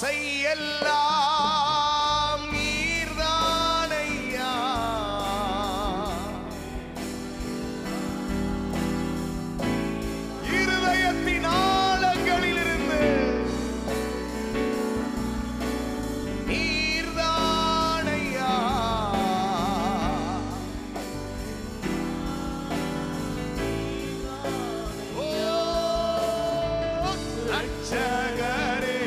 ஆசை எல்லாம் நீர்தானையா, இருதயத்தின் ஆழங்களிலிருந்து நீர்தானையா. ஓ ரட்சகரே,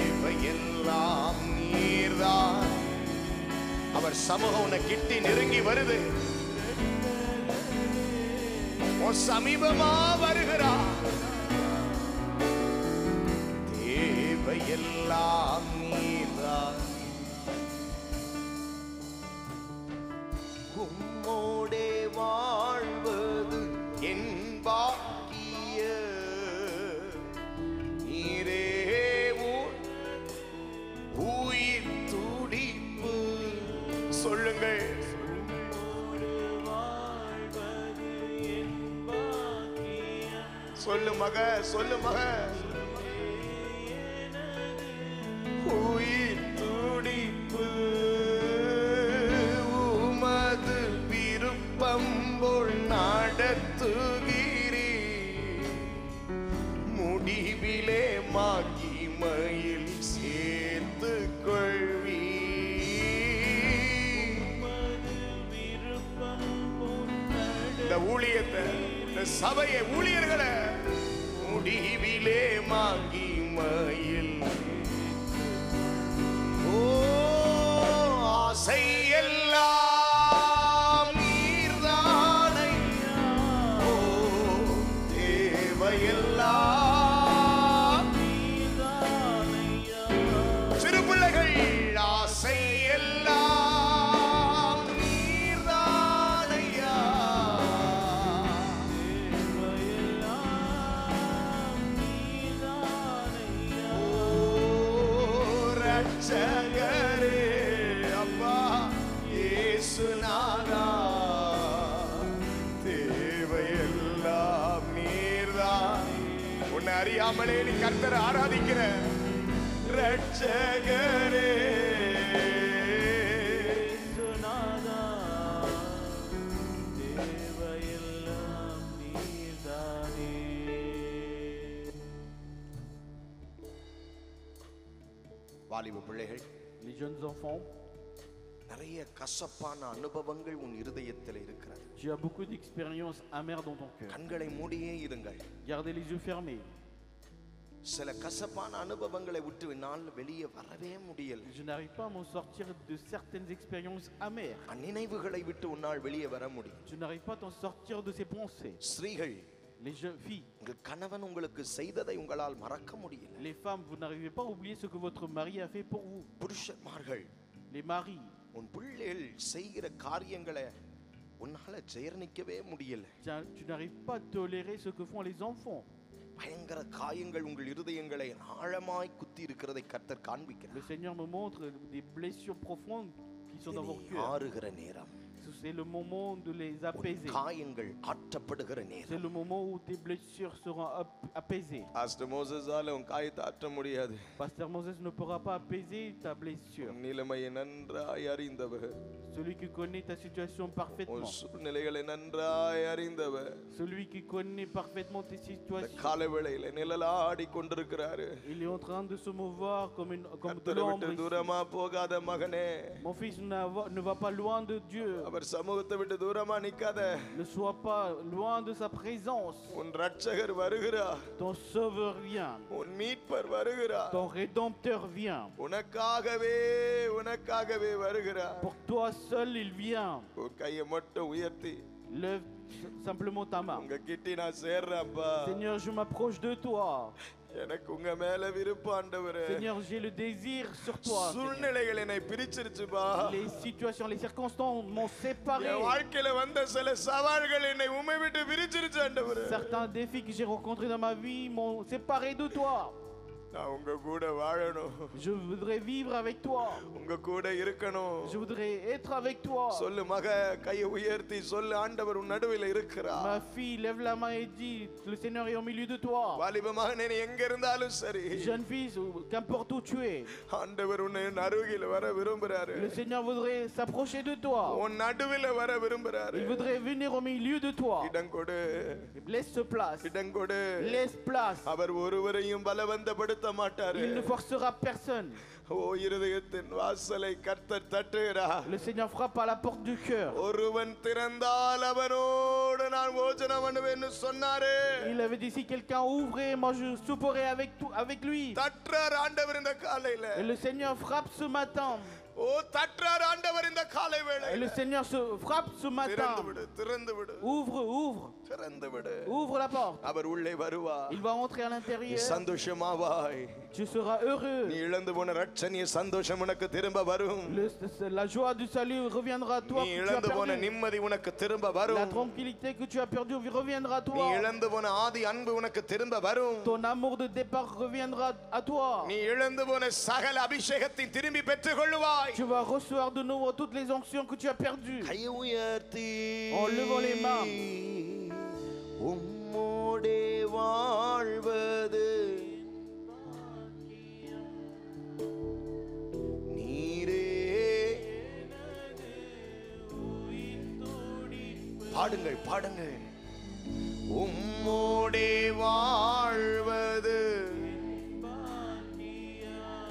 தேவையெல்லாம் நீர்தான். அவர் சமூகம் உன்னை கிட்டி நெருங்கி வருது, உன் சமீபமா வருகிறார். தேவையெல்லாம் நீர்தான். உம்மோடே வாழ்வது என் பாக்கிய, நீரே உயிர் துடிப்பு. சொல்லுங்கள், சொல்லு மக, சொல்லு மக. உயிர் துடிப்பு உமது விருப்பம் போல் நடத்துகிறீ, முடிவிலே மகிமையில் சேர்த்து கொள்வீ. இந்த ஊழியத்தை, இந்த சபையை, ஊழியர்களை முடிவிலே மகிமையில். ஓ ஆசை எல்லாம் நீர்தானையா, ஓ தேவையெல்லாம் நீர்தானையா. சிறு பிள்ளைகள், ஆசை எல்லாம் நீர்தானையா, தேவையெல்லாம் நீர்தானையா. ஓ ரட்சகரே, அப்பா இயேசுநாதா, தேவையெல்லாம் நீர்தான். உன்னை அறியாமலே நீ கர்த்தரை ஆராதிக்கிற ரட்சகரே, இயேசுநாதா, தேவையெல்லாம் நீர்தானே. வாலிப பிள்ளைகள், Les jeunes enfants, நிறைய கசப்பான அனுபவங்கள் உன் இருதயத்தில் இருக்கிறது. tu as beaucoup d'expériences amères dans ton cœur. கண்களை மூடியே இருங்கள். Gardez les yeux fermés. சில கசப்பான அனுபவங்களை விட்டு என்னால் வெளியே வரவே முடியல. Je n'arrive pas à m'en sortir de certaines expériences amères. நினைவுகளை விட்டு உன்னால் வெளியே வர முடியும். Tu n'arrives pas à t'en sortir de ces pensées. ஸ்திரீகள், Les jeunes filles, உங்கள் கணவன் உங்களுக்கு செய்ததை உங்களால் மறக்க முடியல. les femmes, vous n'arrivez pas à oublier ce que votre mari a fait pour vous. புருஷன்மார்கள், Les maris, உன் பிள்ளைகள் செய்கிற காரியங்களை உன்னால ஜெயர்ணிக்கவே முடியல. tu n'arrives pas à tolérer ce que font les enfants. பயங்கர காயங்கள் உங்கள் இருதயங்களை ஆழமாய் குத்தி இருக்கிறதை கர்த்தர் காண்பிக்கிறார். Le Seigneur me montre des blessures profondes qui sont dans vos cœurs. ஆறுகிற நேரம், C'est le moment de les apaiser. காயங்கள் ஆற்றப்படுகிற நேரம். C'est le moment où tes blessures seront apaisées. Pastor மோசஸால உன் காயத்தை ஆற்ற முடியாது. Pasteur Moses ne pourra pas apaiser ta blessure. நிலைமையை நன்றாய் அறிந்தவர், Celui qui connaît ta situation parfaitement. சூழ்நிலைகளை நன்றாய் அறிந்தவர், Celui qui connaît parfaitement tes situations. காலவேளையில நிழலாடி கொண்டிருக்கிறாரு. Il est en train de se mouvoir comme de கர்த்தரை விட்டு l'ombre. தூரமா போகாத மகனே, Mon fils ne va pas loin de Dieu. அவர் சமூகத்தை விட்டு தூரமா நிக்காத. Ne sois pas loin de sa présence. உன் ரட்சகர் வருகிறார், Ton sauveur vient. உன் மீட்பர் வருகிறார், Ton rédempteur vient. உனக்காகவே வருகிறார். Pour toi seul il vient. உன் கையை மட்டும் உயர்த்தி, Lève simplement ta main. உங்க கிட்ட நான் சேர்றேன்ப்பா. Seigneur, je m'approche de toi. எனக்கு உங்க மேல விருப்பம் ஆண்டவரே. Seigneur, j'ai le désir sur toi. சூழ்நிலைகள் என்னை பிரிச்சிருச்சுப்பா. Les situations, les circonstances m'ont séparé. என் வாழ்க்கையில வந்த சில சவால்கள் என்னை உம்மை விட்டு பிரிச்சிருச்சு ஆண்டவரே. Certains défis que j'ai rencontrés dans ma vie m'ont séparé de toi. நான் உங்க கூட வாழணும். Je voudrais vivre avec toi. உங்க கூட இருக்கணும். Je voudrais être avec toi. சொல்லு மக, கையை உயர்த்தி சொல்லு, ஆண்டவர் உன் நடுவில் இருக்கிறார். Ma fille, lève la main et dis, le Seigneur est au milieu de toi. வாலிப மகனே, நீ எங்க இருந்தாலும் சரி, Jeune fille, qu'importe où tu es, ஆண்டவர் உன்னை அருகில் வர விரும்புறாரு. le Seigneur voudrait s'approcher de toi. உன் நடுவில் வர விரும்புறாரு. Il voudrait venir au milieu de toi. இடம் கொடு, Laisse place. இடம் கொடு. Laisse place. அவர் ஒருவரையும் பலவந்தப்படுத்த மாட்டாரு. Il ne forcera personne. ஓ இருதயத்தின் வாசலை கர்த்தர் தட்டுகிறார். Le Seigneur frappe à la porte du cœur. ஒருவன் திறந்தால் அவனோடு நான் போஜனம் பண்ணுவேன்னு சொன்னாரே. Il avait dit, si quelqu'un ouvrait, moi je souperai avec lui. தட்டுறார் ஆண்டவர் இந்த காலையில. Et le Seigneur frappe ce matin. ஓ தட்டுறார் ஆண்டவர் இந்த காலை வேளையில. Et le Seigneur se frappe ce matin. திறந்து விடு, திறந்து விடு. Ouvre. திறந்து விடு. Ouvre la porte. அவர் உள்ளே வருவார். Il va entrer à l'intérieur. சந்தோஷமாவாய். Tu seras heureux. நீ இழந்து போன ரட்சணிய சந்தோஷம் உனக்கு திரும்ப வரும். La joie du salut reviendra à toi. நீ இழந்து போன நிம்மதி உனக்கு திரும்ப வரும். La tranquillité que tu as perdue reviendra à toi. நீ இழந்து போன ஆதி அன்பு உனக்கு திரும்ப வரும். Ton amour de départ reviendra à toi. நீ இழந்து போன சகல அபிஷேகத்தை திரும்பி பெற்றுக்கொள்வாய். Tu vas recevoir de nouveau toutes les onctions que tu as perdues. கையை உயர்த்தி En levant les mains. உம்மோடே வாழ்வது நீரே. பாடுங்கள் பாடுங்கள். உம்மோடே வாழ்வது.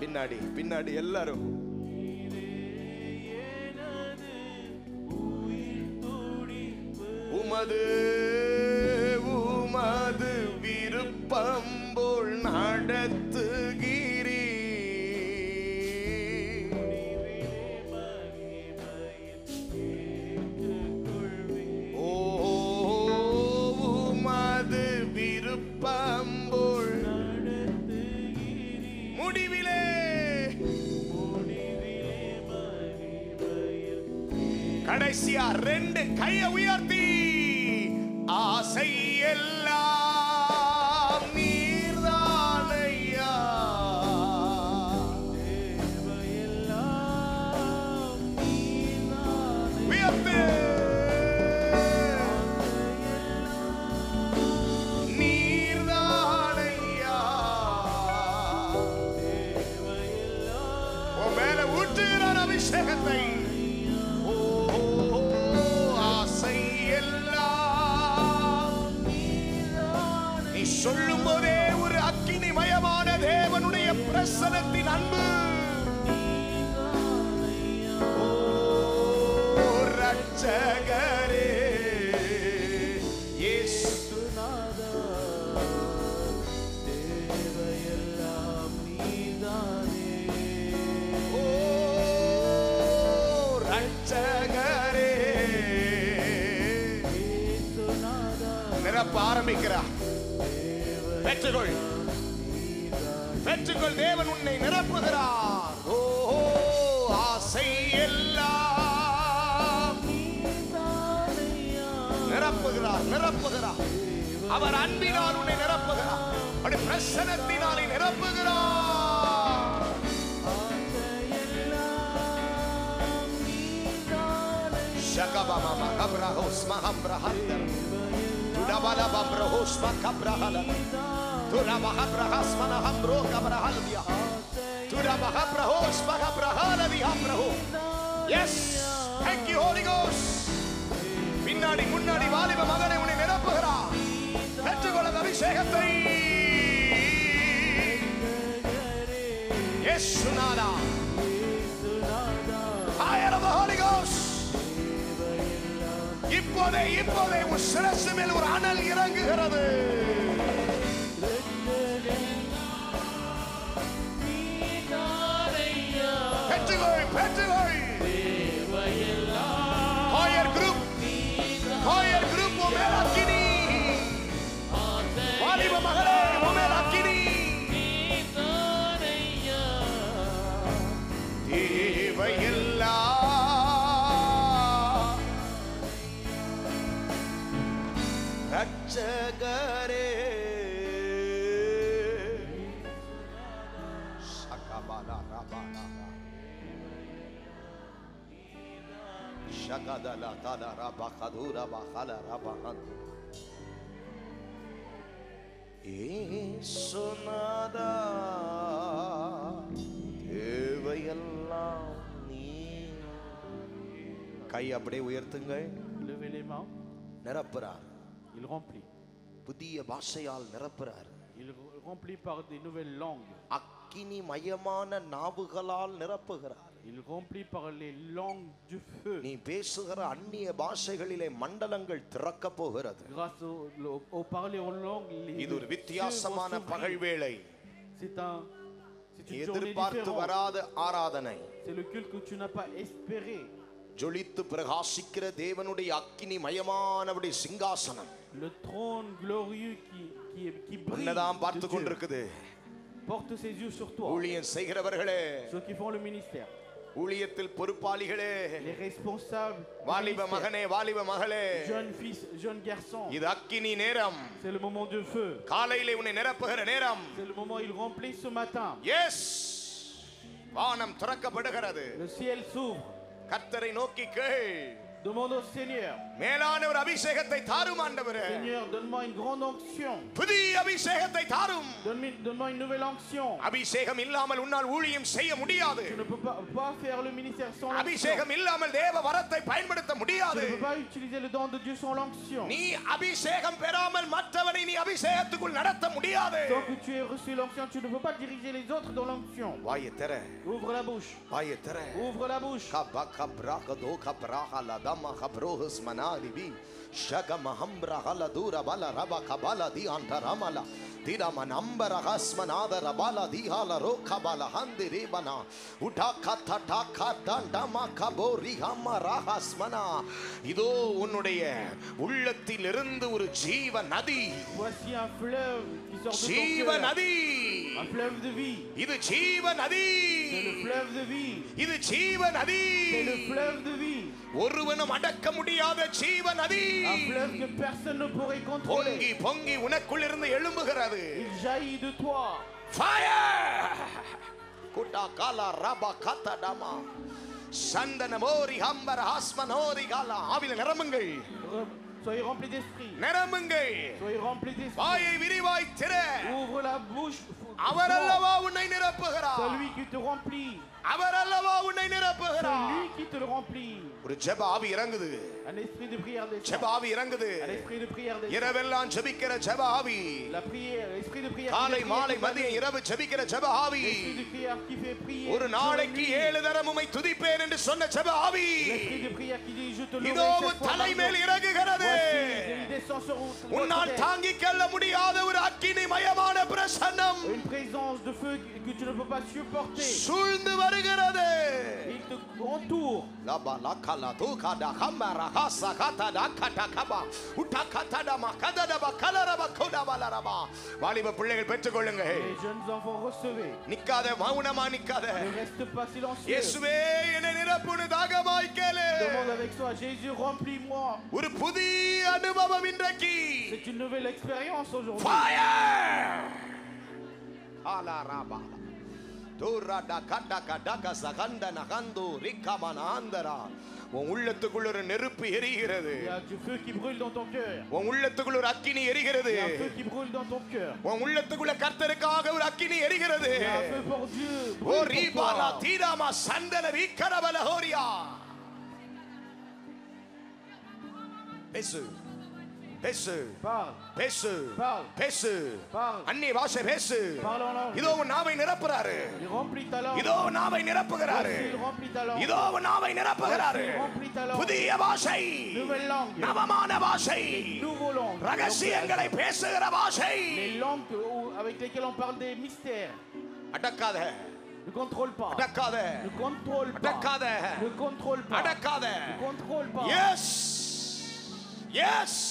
பின்னாடி பின்னாடி எல்லாரும். உமது உமது விருப்பம் போல் நடத்துகிறீ. ஓ உமது விருப்பம் போல் முடிவிலே கடைசியா ரெண்டு கையை உயர்த்தி ஆசை எல்லாம் நீர்தானையா. உயர்த்து. நீர்தானையா. உன் மேல ஊற்றுகிறார் அபிஷேகத்தை. சொல்லும் போதே ஒரு அக்கினிமயமான தேவனுடைய பிரசன்னத்தின் அன்பு. ஓ ரட்சகரே இயேசுநாதா, தேவையெல்லாம் நீதானே. ஓ ரட்சகரே இயேசுநாதா. நிரப்ப ஆரம்பிக்கிறா. பெற்றுக்கொள் பெற்றுக்கொள். தேவன் உன்னை நிரப்புகிறார். ஓ ஆசை எல்லாம் நிரப்புகிறார் நிரப்புகிறார். அவர் அன்பினால் உன்னை நிரப்புகிறார். அப்படி பிரசன்னத்தினாலே நிரப்புகிறார். ஷகபம கப்ரஹோஸ் மஹப்ரஹந்தர் துடபல பப்ரஹோஸ் மகப்ரஹல Tura mahabrahas manahambro kabrahalvia. Tura mahabrahos magabrahalavi habraho. Yes, thank you Holy Ghost. பின்னாடி முன்னாடி வாலிப மகனை உன்னை நிரப்புகிறார். பெற்றுக்கொள்ள அபிஷேகத்தை. இயேசுநாதா. Fire of the Holy Ghost. இப்போதே உன் சிரசு மேல் ஒரு அனல் இறங்குகிறது. Choir group wo mera kini. Waliba magale wo mera kini. Devayella rakshagare Shagadala Kadara Bakadura Bakala Rabahan Sonada தேவையெல்லாம் நீ. கை அப்படியே உயர்த்துங்கள். Levez les mains. நிரப்புறார். Il remplit. புதிய பாஷையால் நிரப்புறார். Il remplit par des nouvelles langues. அக்கினி மயமான நாவுகளால் நிரப்புகிறார். Il remplit par les langues du feu. நீ பேசுகிற அந்நிய பாஷைகளிலே மண்டலங்கள் திறக்க போகிறது. Grâce au parler en langue, இது ஒரு வித்தியாசமான பகல் வேளை. C'est une journée எதிர்பார்த்து différente. வராத ஆராதனை. C'est le culte que tu n'as pas espéré. ஜொலித்து பிரகாசிக்கிற தேவனுடைய அக்கினி மயமானவருடைய சிங்காசனம் Le trône glorieux qui brille. உன்னதான் பார்த்து கொண்டிருக்குது. Porte ses yeux sur toi. ஊழியம் செய்கிறவர்களே, Ceux qui font le ministère. ஊழியத்தில் பொறுப்பாளிகளே, Les responsables. வாலிப மகனே, வாலிப மகளே, Jeune fils, jeune garçon. இது அக்கினி நேரம். C'est le moment de feu. காலையிலே உன்னை நிரப்புகிற நேரம். C'est le moment où il remplit ce matin. Yes, வானம் திறக்கப்படுகிறது. Le ciel s'ouvre. கர்த்தரை நோக்கி கேள். Demande au Seigneur. மேலான ஒரு அபிஷேகத்தை தாரும் ஆண்டவரே. Seigneur, donne-moi une grande onction. புதிய அபிஷேகத்தை தாரும். Donne-moi une nouvelle onction. அபிஷேகம் இல்லாமல் உன்னால் ஊழியம் செய்ய முடியாது. Tu ne peux pas faire le ministère sans l'onction. அபிஷேகம் இல்லாமல் தேவ வரத்தை பயன்படுத்த Tu முடியாது. ne peux pas utiliser le don de Dieu sans l'onction. நீ அபிஷேகம் பெறாமல் மற்றவனை நீ அபிஷேகத்துக்குள் நடத்த முடியாது. Tant que tu aies reçu l'onction, tu ne peux pas diriger les autres dans l'onction. வாயை திற. Ouvre la bouche. வாயை திற. Ouvre la bouche. கபகப்ரகதோ கப்ரஹலதம கப்ரோஹஸ் மனாலிபி ஷகமஹம்ரஹல தூரபல ரபகபல தி அந்தரமல திரமனம்பரஹஸ்மநாத ரபல திஹால ரோகபல ஹந்திரிபனா உடகதடகதண்டம கபோரிஹமரஹஸ்மனா. இதோ உன்னுடைய உள்ளத்திலிருந்து ஒரு ஜீவ நதி. Voici un fleuve qui sort de ton ஜீவ cœur. நதி. Un fleuve de vie. இது ஜீவ நதி. C'est le fleuve de vie. இது ஜீவ நதி. C'est le fleuve de vie. ஒருவனும் அடக்க முடியாத ஜீவ நதி. Un fleuve que personne ne pourrait பொங்கி contrôler. பொங்கி உனக்குள் இருந்து எழும்புகிறது. Il jaillit de toi. ஃபயர் குட்டா காலா ரபா கத்தடமா சந்தனமோரி ஹம்பர ஹஸ்மனோரி காலா. ஆவில நிரம்புங்கள். Soyez remplis d'esprit. நிரம்புங்கள். Soyez remplis d'esprit. வாயை விரிவாய் திற. Ouvre la bouche. அவர் அல்லவா உன்னை நிரப்புகிறார். Celui qui te remplit. அவர் அல்லவா உன்னை நிரப்புகிறார். Celui qui te le remplit. ஒரு ஜெப ஆவி இறங்குது. Un esprit de prière descend. ஜெப ஆவி இறங்குது. Un esprit de prière descend. இரவெல்லாம் ஜெபிக்கிற ஜெப ஆவி. La prière, l'esprit de prière. காலை மாலை மதியம் இரவு ஜெபிக்கிற ஜெப ஆவி. L'esprit de prière qui fait prier. ஒரு நாளைக்கு 7 தரம் உம்மை துதிப்பேன் என்று சொன்ன ஜெப ஆவி. L'esprit de prière qui dit je te இதோ louerai. உன் தலை மேல் இறங்குகிறது. Il descend sur உன்னால் தாங்கிக் கொள்ள முடியாத ஒரு அக்கினி மயமான பிரசன்னம் une présence de feu que tu ne peux pas supporter. சூழ்ந்து வருகிறது. Il te entoure. லபா லகல துகட கமர ஹஸ கதட கதகபா உடகதட மகதட பகலரப கோடபலரபா. வாலிப பிள்ளைகள் பெற்றுக்கொள்ளுங்க. Les jeunes enfants recevez. நிக்காத, மௌனமா நிக்காத. Ne reste pas silencieux. இயேசுவே என்னை நிரப்புன தாகமாய் கேளு. Demande avec toi, Jésus remplis-moi. ஒரு புதிய அனுபவம் இன்றைக்கு. C'est une nouvelle expérience aujourd'hui. Fire! Alaraba. Durada kadaka daga saganda nagando rikamanandara. உன் உள்ளத்துக்குள்ள ஒரு நெருப்பு எரிகிறது. Il y a du feu qui brûle dans ton cœur. உன் உள்ளத்துக்குள்ள ஒரு அக்கினி எரிகிறது. Il y a un feu qui brûle dans ton cœur. உன் உள்ளத்துக்குள்ள கர்த்தருக்காக ஒரு அக்கினி எரிகிறது. Il y a un feu pour Dieu. ஓ ரீபாலா தீராமா சந்தன வீக்கரபல ஹோரியா. பேசு பேசு Parle. பேசு Parle. பேசு. Parle. அந்நிய பாஷை பேசு. Parle en langue. இதோ உன் நாவை நிரப்புறாரு. Il remplit ta langue. இதோ உன் நாவை நிரப்புகிறாரு. Il remplit ta langue. இதோ உன் நாவை நிரப்புகிறாரு. Il remplit ta langue. புதிய பாஷை. Nouvelle langue. நவமான பாஷை. Nouveau langue. ரகசியங்களை பேசுகிற பாஷை. Les langues avec lesquelles on parle des mystères. அடக்காத. Ne contrôle pas. அடக்காத. Ne contrôle pas. அடக்காத. Ne contrôle pas. அடக்காத. Ne contrôle pas. Yes yes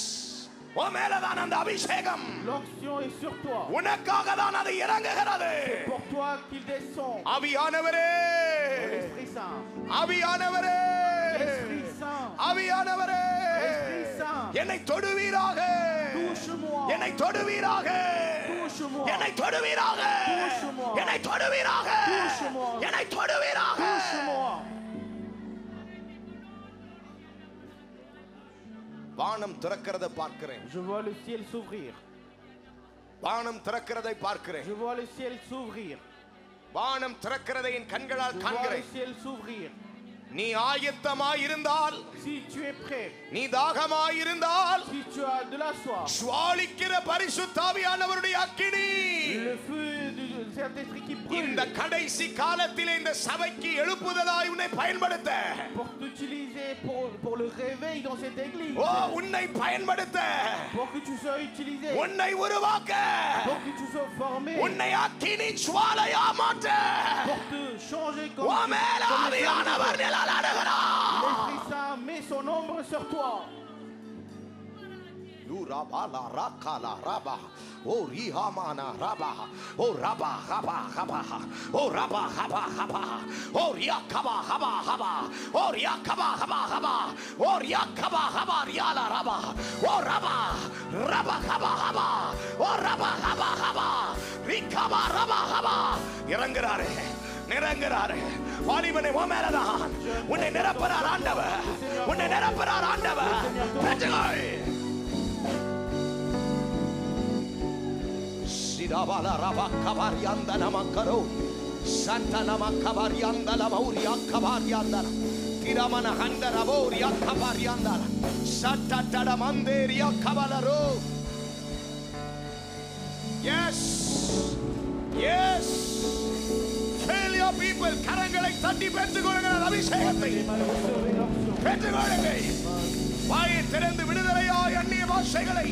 உன் மேலதான் அந்த அபிஷேகம். L'onction est sur toi. உனக்காக தான் அது இறங்குகிறது. C'est pour toi qu'il descend. ஆவியானவரே. L'Esprit Saint. ஆவியானவரே. L'Esprit Saint. ஆவியானவரே. L'Esprit Saint. என்னை தொடுவீராக. Touche-moi. என்னை தொடுவீராக. Touche-moi. என்னை தொடுவீராக. Touche-moi. என்னை தொடுவீராக. Touche-moi. என்னை தொடுவீராக. Touche-moi. வானம் திறக்கிறதை பார்க்கிறேன். Je vois le ciel s'ouvrir. வானம் திறக்கிறதை பார்க்கிறேன். Je vois le ciel s'ouvrir. வானம் திறக்கிறதை என் கண்களால் Je vois le காண்கிறேன். ciel s'ouvrir. நீ ஆயத்தமாய் இருந்தால், Si tu es prêt, நீ தாகமாய் இருந்தால், si tu as de la soif, சுவாலிக்கிற பரிசுத்த ஆவியானவருடைய அக்கினி le feu du Saint-Esprit qui brûle இந்த கடைசி காலத்திலே இந்த சபைக்கு எழுப்புதலாய் உன்னை பயன்படுத்த, pour t'utiliser pour le réveil dans cette église, ஓ உன்னை பயன்படுத்த, pour que tu sois utilisé, உன்னை உருவாக்க, pour que tu sois formé, உன்னை அக்கினி ஜுவாலையா மாற்ற pour te changer ஓ மேல ஆவியானவர் நிழலாடுகிறார். l'Esprit Saint met son ombre sur toi. Urabala rakala raba, o rihamana raba, o raba haba haba, o raba haba haba, o riakaba haba haba, o riakaba haba haba, o riakaba haba riala raba, o raba raba haba haba, o raba haba haba, rikaba raba haba. இறங்குறாரே, நிரங்குறாரே. வாலிபனை உன் மேலதான் உன்னை நிரப்புறார் ஆண்டவர், உன்னை நிரப்புறார் ஆண்டவர். பெற்றுக்கொள். Sidabala rabaka varianda namakaro, Santa namaka varianda la mauria kabarianda, Tiramana handa raboria kabarianda, Santa tadamanderia kabalaro. Yes, yes. Fill your people. கரங்களை தட்டி பெற்றுக்கொள்ளுங்கள் அபிஷேகத்தை. பெற்றுக்கொள்ளுங்கள். வாயை திறந்து விடுதலையாய் அந்நிய பாஷைகளை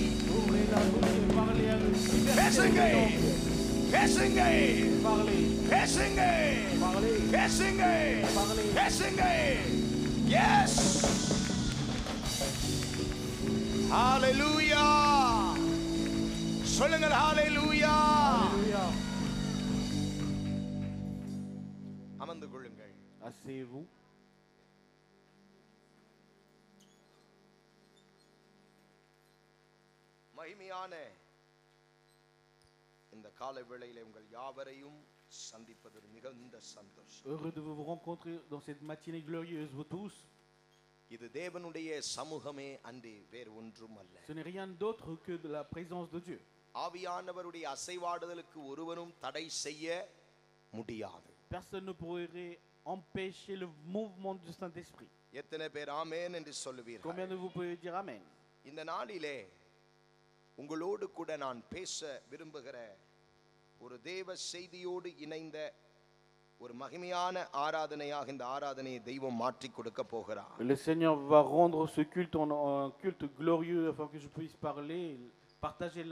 பேசுங்க, பேசுங்க, பேசுங்க, பேசுங்க, பேசுங்க. Yes. Hallelujah. சொல்லுங்கள் hallelujah. அமர்ந்து கொள்ளுங்கள். Asseyez-vous. மகிமையான இந்த காலை வேளையிலே உங்கள் யாவரையும் சந்திப்பது மிகுந்த சந்தோஷம். Heureux de vous rencontrer dans cette matinée glorieuse, vous tous. இது தேவனுடைய சமூகமே அன்றி வேறு ஒன்றும் அல்ல. Ce n'est rien d'autre que de la présence de Dieu. ஆவியானவருடைய அசைவாடுதலுக்கு ஒருவனும் தடை செய்ய முடியாது. Personne ne pourrait empêcher le mouvement du Saint-Esprit. எத்தனை பேர் ஆமென் என்று சொல்லுவீர்கள்? Combien de vous pouvez dire amen? இந்த நாளிலே உங்களோடு கூட நான் பேச விரும்புகிற ஒரு தேவ செய்தியோடு இணைந்த ஒரு மகிமையான ஆராதனையாக இந்த ஆராதனையை தெய்வம் மாற்றி கொடுக்க போகிறார். Le Seigneur va rendre ce culte en un culte glorieux afin que je puisse parler, partager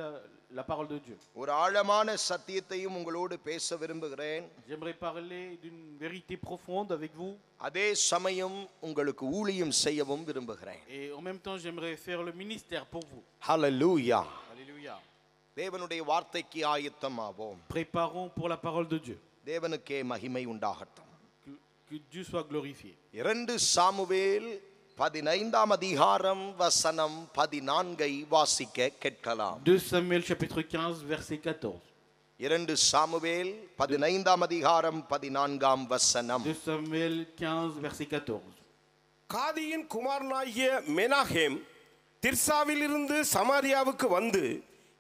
la parole de Dieu. ஒரு ஆழமான சத்தியத்தையும் உங்களோடு பேச விரும்புகிறேன். J'aimerais parler d'une vérité profonde avec vous. அதே சமயம் உங்களுக்கு ஊழியம் செய்யவும் விரும்புகிறேன். Et en même temps, j'aimerais faire le ministère pour vous. ஹல்லேலூயா. Alléluia. தேவனுடைய வார்த்தைக்கு ஆயத்தமாவோம். Préparons pour la parole de Dieu. தேவனுக்கே மகிமை உண்டாகட்டும். Que Dieu soit glorifié. 2 Samuel 15 அதிகாரம் வசனம் 14 வாசிக்க கேட்கலாம். 2 Samuel chapitre 15 verset 14. 2 சாமுவேல் 15 அதிகாரம் 14 வசனம். 2 Samuel 15 verset 14. காதியின் குமாரனாகிய மெனாஹேம் திர்சாவிலிருந்து சமாரியாவுக்கு வந்து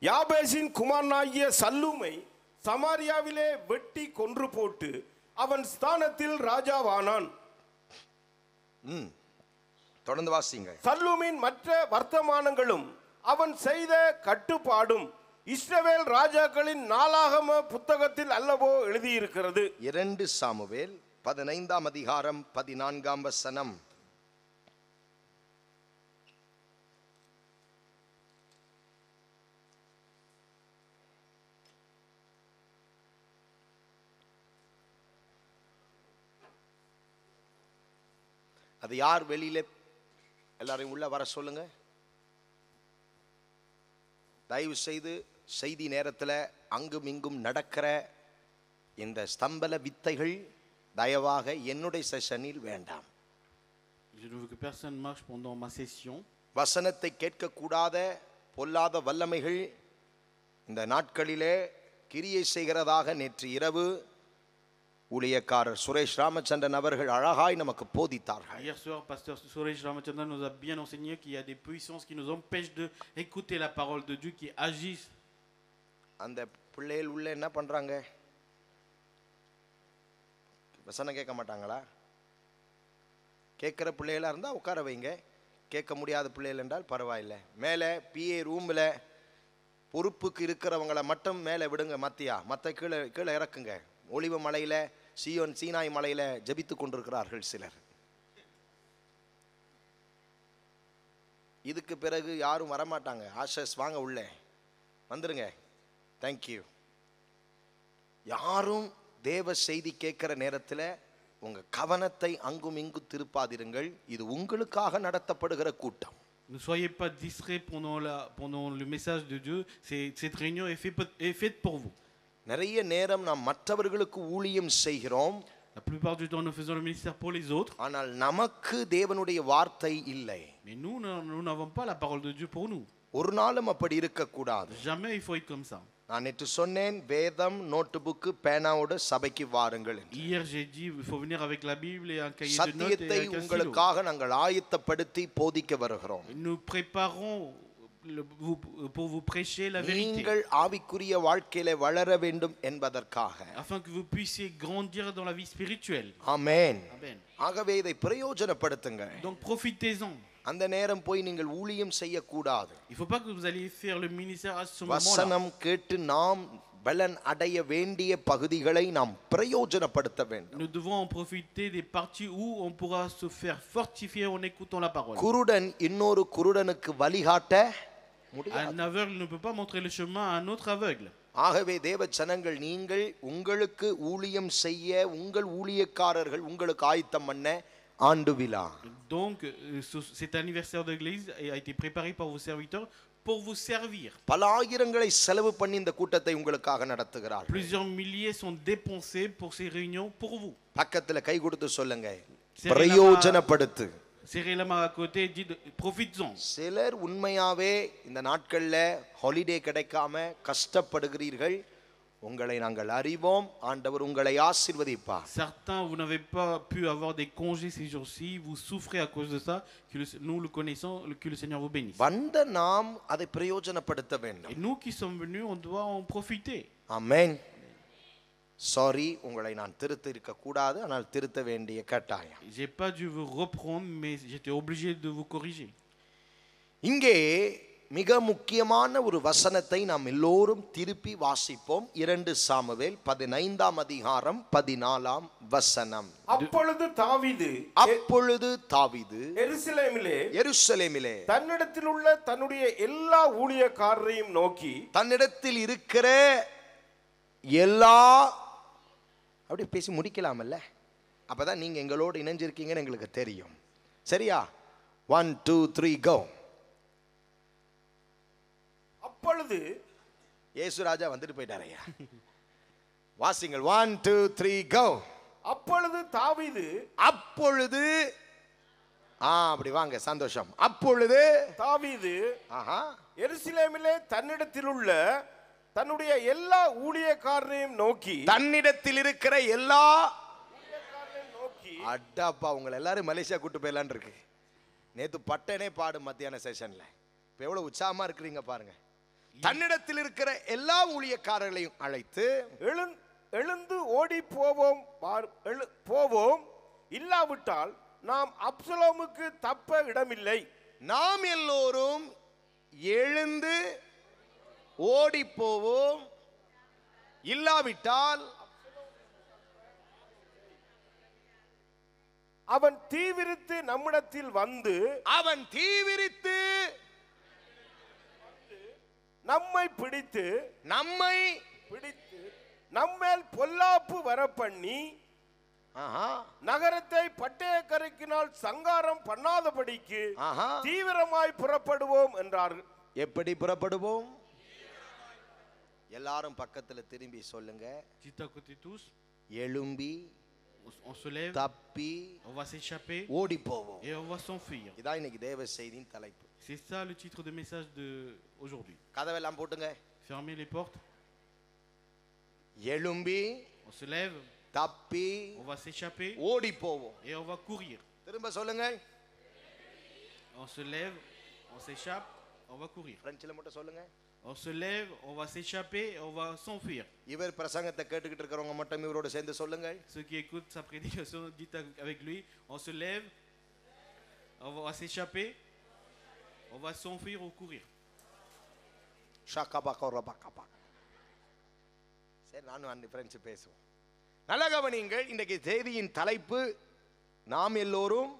யாபேசின் குமாரனாகிய சல்லூமை சமாரியாவிலே வெட்டி கொன்று போட்டு அவன் ஸ்தானத்தில் ராஜாவானான். தொடர்ந்து வாசிங்க. சல்லூமின் மற்ற வர்த்தமானங்களும் அவன் செய்த கட்டுப்பாடும் இஸ்ரவேல் ராஜாக்களின் நாளாகம புத்தகத்தில் அல்லவோ எழுதியிருக்கிறது. 2 சாமுவேல் 15 அதிகாரம் 14 வசனம். அது யார் வெளியில எல்லாரையும் உள்ள வர சொல்லுங்க. தயவு செய்து செய்தி நேரத்தில் அங்கும் இங்கும் நடக்கிற இந்த ஸ்தம்பல வித்தைகள் தயவாக என்னுடைய செஷனில் வேண்டாம். Je ne veux que personne marche pendant ma session. வசனத்தை கேட்கக்கூடாத பொல்லாத வல்லமைகள் இந்த நாட்களிலே கிரியை செய்கிறதாக நேற்று இரவு ஊழியக்காரர் சுரேஷ் ராமச்சந்திரன் அவர்கள் அழகாய் நமக்கு போதித்தார்கள். Hier soir, pasteur Suresh Ramachandran nous a bien enseigné qu'il y a des puissances qui nous empêchent d'écouter la parole de Dieu, qui agissent. அந்த பிள்ளைகள் உள்ள என்ன பண்றாங்க? வசனம் கேட்க மாட்டாங்களா? கேட்குற பிள்ளைகளாக இருந்தால் உட்கார வைங்க. கேட்க முடியாத பிள்ளைகள் என்றால் பரவாயில்லை. மேலே பிஏ ரூமில் பொறுப்புக்கு இருக்கிறவங்களை மட்டும் மேலே விடுங்க. மற்ற கீழே கீழே இறக்குங்க. ஒளிவ மலையில் சீனாய் மலையில் ஜபித்து கொண்டிருக்கிறார்கள் சிலர். இதுக்கு பிறகு யாரும் வரமாட்டாங்க. ஆஷஸ் வாங்க உள்ளே வந்துருங்க. தேங்க்யூ. யாரும் தேவ செய்தி கேட்கிற நேரத்தில் உங்க கவனத்தை அங்கும் இங்கு திருப்பாதிருங்கள். இது உங்களுக்காக நடத்தப்படுகிற கூட்டம். Ne soyez pas distraits pendant le message de Dieu. Cette réunion est faite pour vous. நிறைய நேரம் நாம் மற்றவர்களுக்கு ஊழியம் செய்கிறோம். La plupart du temps, nous faisons le ministère pour les autres. ஆனால் நமக்கு தேவனுடைய வார்த்தை இல்லை. Mais nous n'avons pas la parole de Dieu pour nous. ஒரு நாளும் அப்படி இருக்கக்கூடாது. Jamais il faut être comme ça. நான் நேற்று சொன்னேன், வேதம் நோட்டு புக்கு பேனாவோட சபைக்கு வாருங்கள். Hier j'ai dit il faut venir avec la Bible et un cahier de notes et சத்தியத்தை un stylo. உங்களுக்காக நாங்கள் ஆயத்தப்படுத்தி போதிக்க வருகிறோம். Nous préparons pour vous prêcher la vérité. நீங்கள் ஆவிக்குரிய வாழ்க்கையிலே வளர வேண்டும் என்பதற்காக. Afin que vous puissiez grandir dans la vie spirituelle. ஆமென். Amen. ஆகவே இதை பிரயோஜனப்படுத்துங்க. Donc profitez-en. அந்த நேரம் போய் நீங்கள் ஊழியம் செய்யக்கூடாது. Il faut pas que vous alliez faire le ministère à ce moment-là. வசனம் கேட்டு நாம் பலன் அடைய வேண்டிய பகுதிகளை நாம் பிரயோஜனப்படுத்த வேண்டும். Nous devons en profiter des parties où on pourra se faire fortifier en écoutant la parole. குருடன் இன்னொரு குருடனுக்கு வழிகாட்ட முடியாது. Un aveugle ne peut pas montrer le chemin à un autre aveugle. ஆகவே தேவ ஜனங்கள், நீங்கள் உங்களுக்கு ஊழியம் செய்ய உங்கள் ஊழியக்காரர்கள் உங்களுக்கு ஆயத்தம் பண்ண ஆண்டு விழா. Donc cet anniversaire de l'église a été préparé par vos serviteurs pour vous servir. பல ஆயிரங்களை செலவு பண்ணி இந்த கூட்டத்தை உங்களுக்காக நடத்துகிறார்கள். Plusieurs milliers sont dépensés pour ces réunions pour vous. பக்கத்துல கை கொடுத்து சொல்லுங்க, பிரயோஜனப்படுத்து. Serrez la main à côté et dites profites-en. சிலர் உண்மையாவே இந்த நாட்கள்ல ஹாலிடே கிடைக்காம கஷ்டப்படுகிறீர்கள். உங்களை நாங்கள் அறிவோம். ஆண்டவர் உங்களை ஆசீர்வதிப்பார். Certains, vous n'avez pas pu avoir des congés ces jours-ci, vous souffrez à cause de ça, nous le connaissons, que le Seigneur vous bénisse. வந்த நாம் அதை பிரயோஜனப்படுத்த வேண்டும். Et nous qui sommes venus, on doit en profiter. Amen. Sorry, உங்களை நான் திருத்த இருக்க கூடாது, ஆனால் திருத்த வேண்டிய கட்டாயம். J'ai pas dû vous reprendre, mais j'étais obligé de vous corriger. இங்கே மிக முக்கியமான ஒரு வசனத்தை நாம் எல்லோரும் திருப்பி வாசிப்போம். 2 சாமுவேல் 15ஆம் அதிகாரம் 14ஆம் வசனம். அப்பொழுது தாவீது எருசலேமிலே தன்னிடத்தில் உள்ள தன்னுடைய எல்லா ஊழியக்காரரையும் நோக்கி, தன்னிடத்தில் இருக்கிற எல்லா, அப்படி பேசி முடிக்கலாமல்ல? அப்பதான் நீங்க எங்களோடு இணைஞ்சிருக்கீங்கன்னு எங்களுக்கு தெரியும். சரியா? 1 2 3 கோ. அப்பொழுது இயேசுராஜா வந்துட்டு போயிட்டாரையா. வாசிங்கள். 1 2 3 கோ. அப்பொழுது தாவீது, அப்பொழுது அப்படி வாங்க, சந்தோஷம். அப்பொழுது தாவீது எருசலேமிலே தன்னிடத்தில் உள்ள தன்னுடைய எல்லா ஊழியக்காரரையும் நோக்கி, தன்னிடத்தில் இருக்கிற எல்லா நோக்கி, அடாப்பா உங்களை எல்லாரும் மலேசியா கூட்டு போயிடலான் இருக்கு. நேத்து பட்டனே பாடு மத்தியான செஷன்ல. இப்ப எவ்வளவு உற்சாகமா இருக்கிறீங்க பாருங்க. தன்னிடத்தில் இருக்கிற எல்லா ஊழியக்காரர்களையும் அழைத்து, எழுந்து ஓடி போவோம், இல்லாவிட்டால் நாம் அப்சலோமுக்கு தப்ப இடமில்லை. நாம் எல்லோரும் எழுந்து ஓடி போவோம், இல்லாவிட்டால் அவன் தீவிரித்து நம்மிடத்தில் வந்து, நம்மை பிடித்து நம்மேல் பொல்லாப்பு வர பண்ணி நகரத்தை பட்டயக்கரைக்கினால் சங்காரம் பண்ணாதபடிக்கு தீவிரமாய் புறப்படுவோம் என்றார்கள். எப்படி புறப்படுவோம்? எல்லாரும் பக்கத்துல திரும்பி சொல்லுங்க. எழும்பி, on se lève, தப்பி, on va s'échapper, ஓடி போவோம். et on va s'enfuir. இதான் இன்னைக்கு தேவ செய்தியின் தலைப்பு. C'est ça le titre de message de aujourd'hui. கதவெல்லாம் போட்டுங்க. Fermez les portes. எழும்பி, on se lève, தப்பி on va s'échapper ஓடி போவோம். et on va courir. திரும்ப சொல்லுங்க. On se lève, on s'échappe, on va courir. பிரெஞ்சில மட்டும் சொல்லுங்க. On se lève, on va s'échapper, on va s'enfuir. இவர் பிரசங்கத்தை கேட்டுக்கிட்டு இருக்கிறவங்க மட்டும் இவரோட சேர்ந்து சொல்லுங்க. Ceux qui écoutent sa prédication, dites avec lui, on se lève, on va s'échapper, on va s'enfuir ou courir. சரி, நானும் பிரெஞ்சு பேசுவோம். நல்ல கவனிங்கள். இன்றைக்கு செய்தியின் தலைப்பு நாம் எல்லோரும்.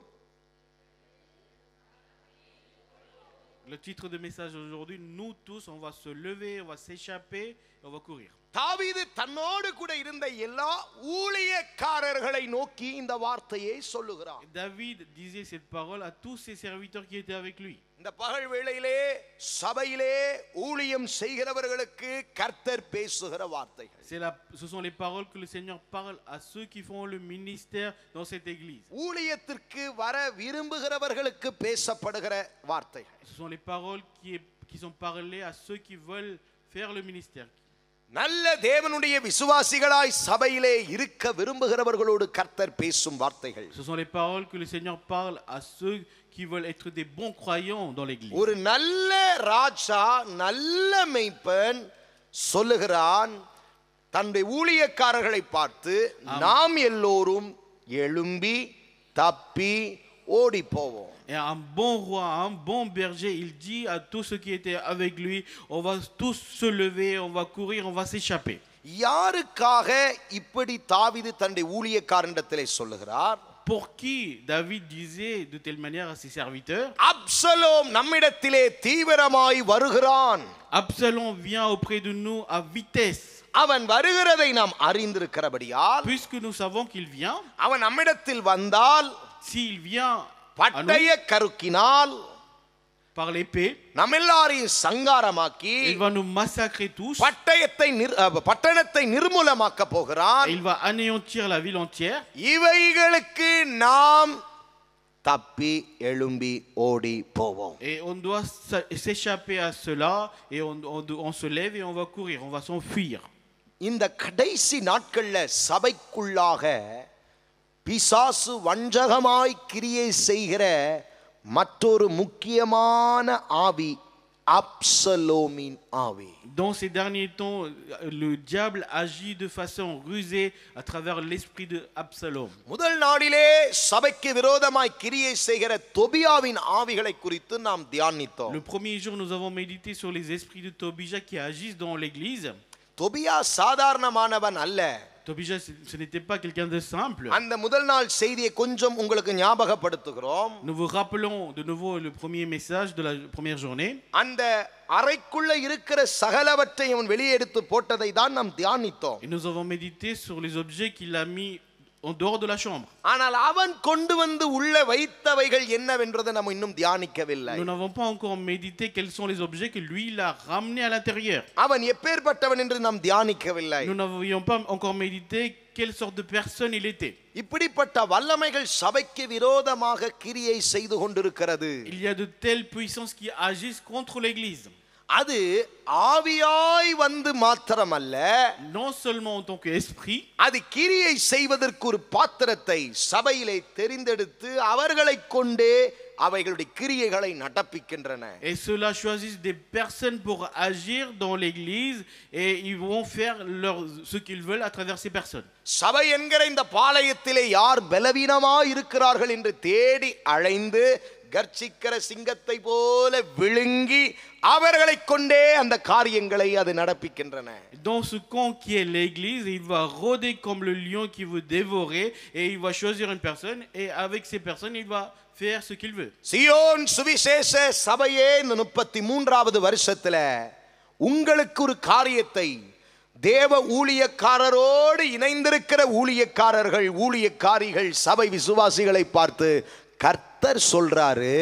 Le titre de message aujourd'hui, nous tous, on va se lever, on va s'échapper, on va courir. தாவீது தன்னோடு கூட இருந்த எல்லா ஊழியக்காரர்களை நோக்கி இந்த வார்த்தையை சொல்லுகிறார். David disait cette parole à tous ses serviteurs qui étaient avec lui. இந்த பகல் வேளையிலே சபையிலே ஊழியம் செய்கிறவர்களுக்கு கர்த்தர் பேசுகிற வார்த்தைகள். Ce sont les paroles que le Seigneur parle à ceux qui font le ministère dans cette église. ஊழியத்திற்கு வர விரும்புகிறவர்களுக்கு பேசப்படுகிற வார்த்தைகள். Ce sont les paroles qui sont parlées à ceux qui veulent faire le ministère. நல்ல தேவனுடைய விசுவாசிகளாய் சபையிலே இருக்க விரும்புகிறவர்களோடு கர்த்தர் பேசும் வார்த்தைகள். Ce sont les paroles que le Seigneur parle à ceux qui veulent être des bons croyants dans l'église. ஒரு நல்ல ராஜா, நல்ல மேய்ப்பன் சொல்லுகிறான் தன்னுடைய ஊழியக்காரர்களை பார்த்து, நாம் எல்லோரும் எழும்பி தப்பி ஓடி போவோம். Et un bon roi, un bon berger, il dit à tous ceux qui étaient avec lui, on va tous se lever, on va courir, on va s'échapper. யாருக்காக இப்படி தாவீது தன்னுடைய ஊழியக்காரனிடத்திலே சொல்லுகிறார்? Pour qui David disait de telle manière à ses serviteurs? Absalom நம்மிடத்திலே தீவிரமாய் வருகிறான். Absalom vient auprès de nous à vitesse. அவன் வருகிறதை நாம் அறிந்திருக்கிறபடியால், Puisque nous savons qu'il vient, அவன் நம்மிடத்தில் வந்தால், s'il vient பட்டய கருக்கினால் par l'épée, நம்ம எல்லாரையும் சங்காரமாக்கி il va nous massacrer tous. பட்டணத்தை நிர்மூலமாக்க போகிறான். Il va anéantir la ville entière. இவைகளுக்கு நாம் தப்பி எழும்பி ஓடி போவோம். Et on doit s'échapper à cela et on se lève et on va courir, on va s'enfuir. இந்த கடைசி நாட்கள்ல சபைக்குள்ளாக பிசாசு வஞ்சகமாய் கிரியை செய்கிற மற்றொரு முக்கியமான ஆவி அப்சலோமின் ஆவி. Dans ces derniers temps, le diable agit de façon rusée à travers l'esprit de Absalom. முதல் நாளிலே சபைக்கு விரோதமாய் கிரியை செய்கிற தொபியாவின் ஆவிகளை குறித்து நாம் தியானித்தோம். Le premier jour, nous avons médité sur les esprits de Tobija qui agissent dans l'église. Tobiah சாதாரணமானவன் அல்ல. Tobija, ce n'était pas quelqu'un de simple. அந்த முதல் நாள் செய்தியை கொஞ்சம் உங்களுக்கு ஞாபகப்படுத்துகிறோம். Nous vous rappelons de nouveau le premier message de la première journée. அந்த அறைக்குள்ள இருக்கிற சகலவற்றை அவன் வெளியே எடுத்து போட்டதை தான் நாம் தியானித்தோம். Et nous avons médité sur les objets qu'il a mis en dehors de la chambre. ஆனால் அவன் கொண்டு வந்து உள்ள வைத்தவைகள் என்னவென்றதை நாம் இன்னும் தியானிக்கவில்லை. Nous n'avons pas encore médité quels sont les objets que lui il a ramenés à l'intérieur. அவன் எப்பேர்ப்பட்டவன் என்று நாம் தியானிக்கவில்லை. Nous n'avions pas encore médité quelle sorte de personne il était. இப்படிப்பட்ட வல்லமைகள் சபைக்கு விரோதமாக கிரியை செய்து கொண்டிருக்கிறது. Il y a de telles puissances qui agissent contre l'église. அது ஆவியாய் வந்து மாத்திரமல்ல, Non seulement en tant qu'esprit, அது கிரியை செய்வதற்கு ஒரு பாத்திரத்தை சபையிலே தெரிந்தெடுத்து அவர்களை கொண்டே அவைகளுடைய கிரியைகளை நடப்பிக்கின்றன. et ceux-là choisissent des personnes pour agir dans l'église et ils vont faire ce qu'ils veulent à travers ces personnes. சபை என்கிற இந்த பாளையத்திலே யார் பலவீனமாய் இருக்கிறார்கள் என்று தேடி அழைந்து கர்ச்சிக்கிற சிங்கத்தை போல விழுங்கி அவர்களை கொண்டே அந்த காரியங்களை அது நடப்பிக்கின்றன. Dans ce camp qui est l'église, il va rôder comme le lion qui veut dévorer et il va choisir une personne et avec ces personnes il va faire ce qu'il veut. Zion சுவிசேஷ சபையே இந்த 33வது வருஷத்துல உங்களுக்கு ஒரு காரியத்தை தேவ ஊழியக்காரரோடு இணைந்திருக்கிற ஊழியக்காரிகள் சபை விசுவாசிகளை பார்த்து கர்த்தர் சொல்றாரு,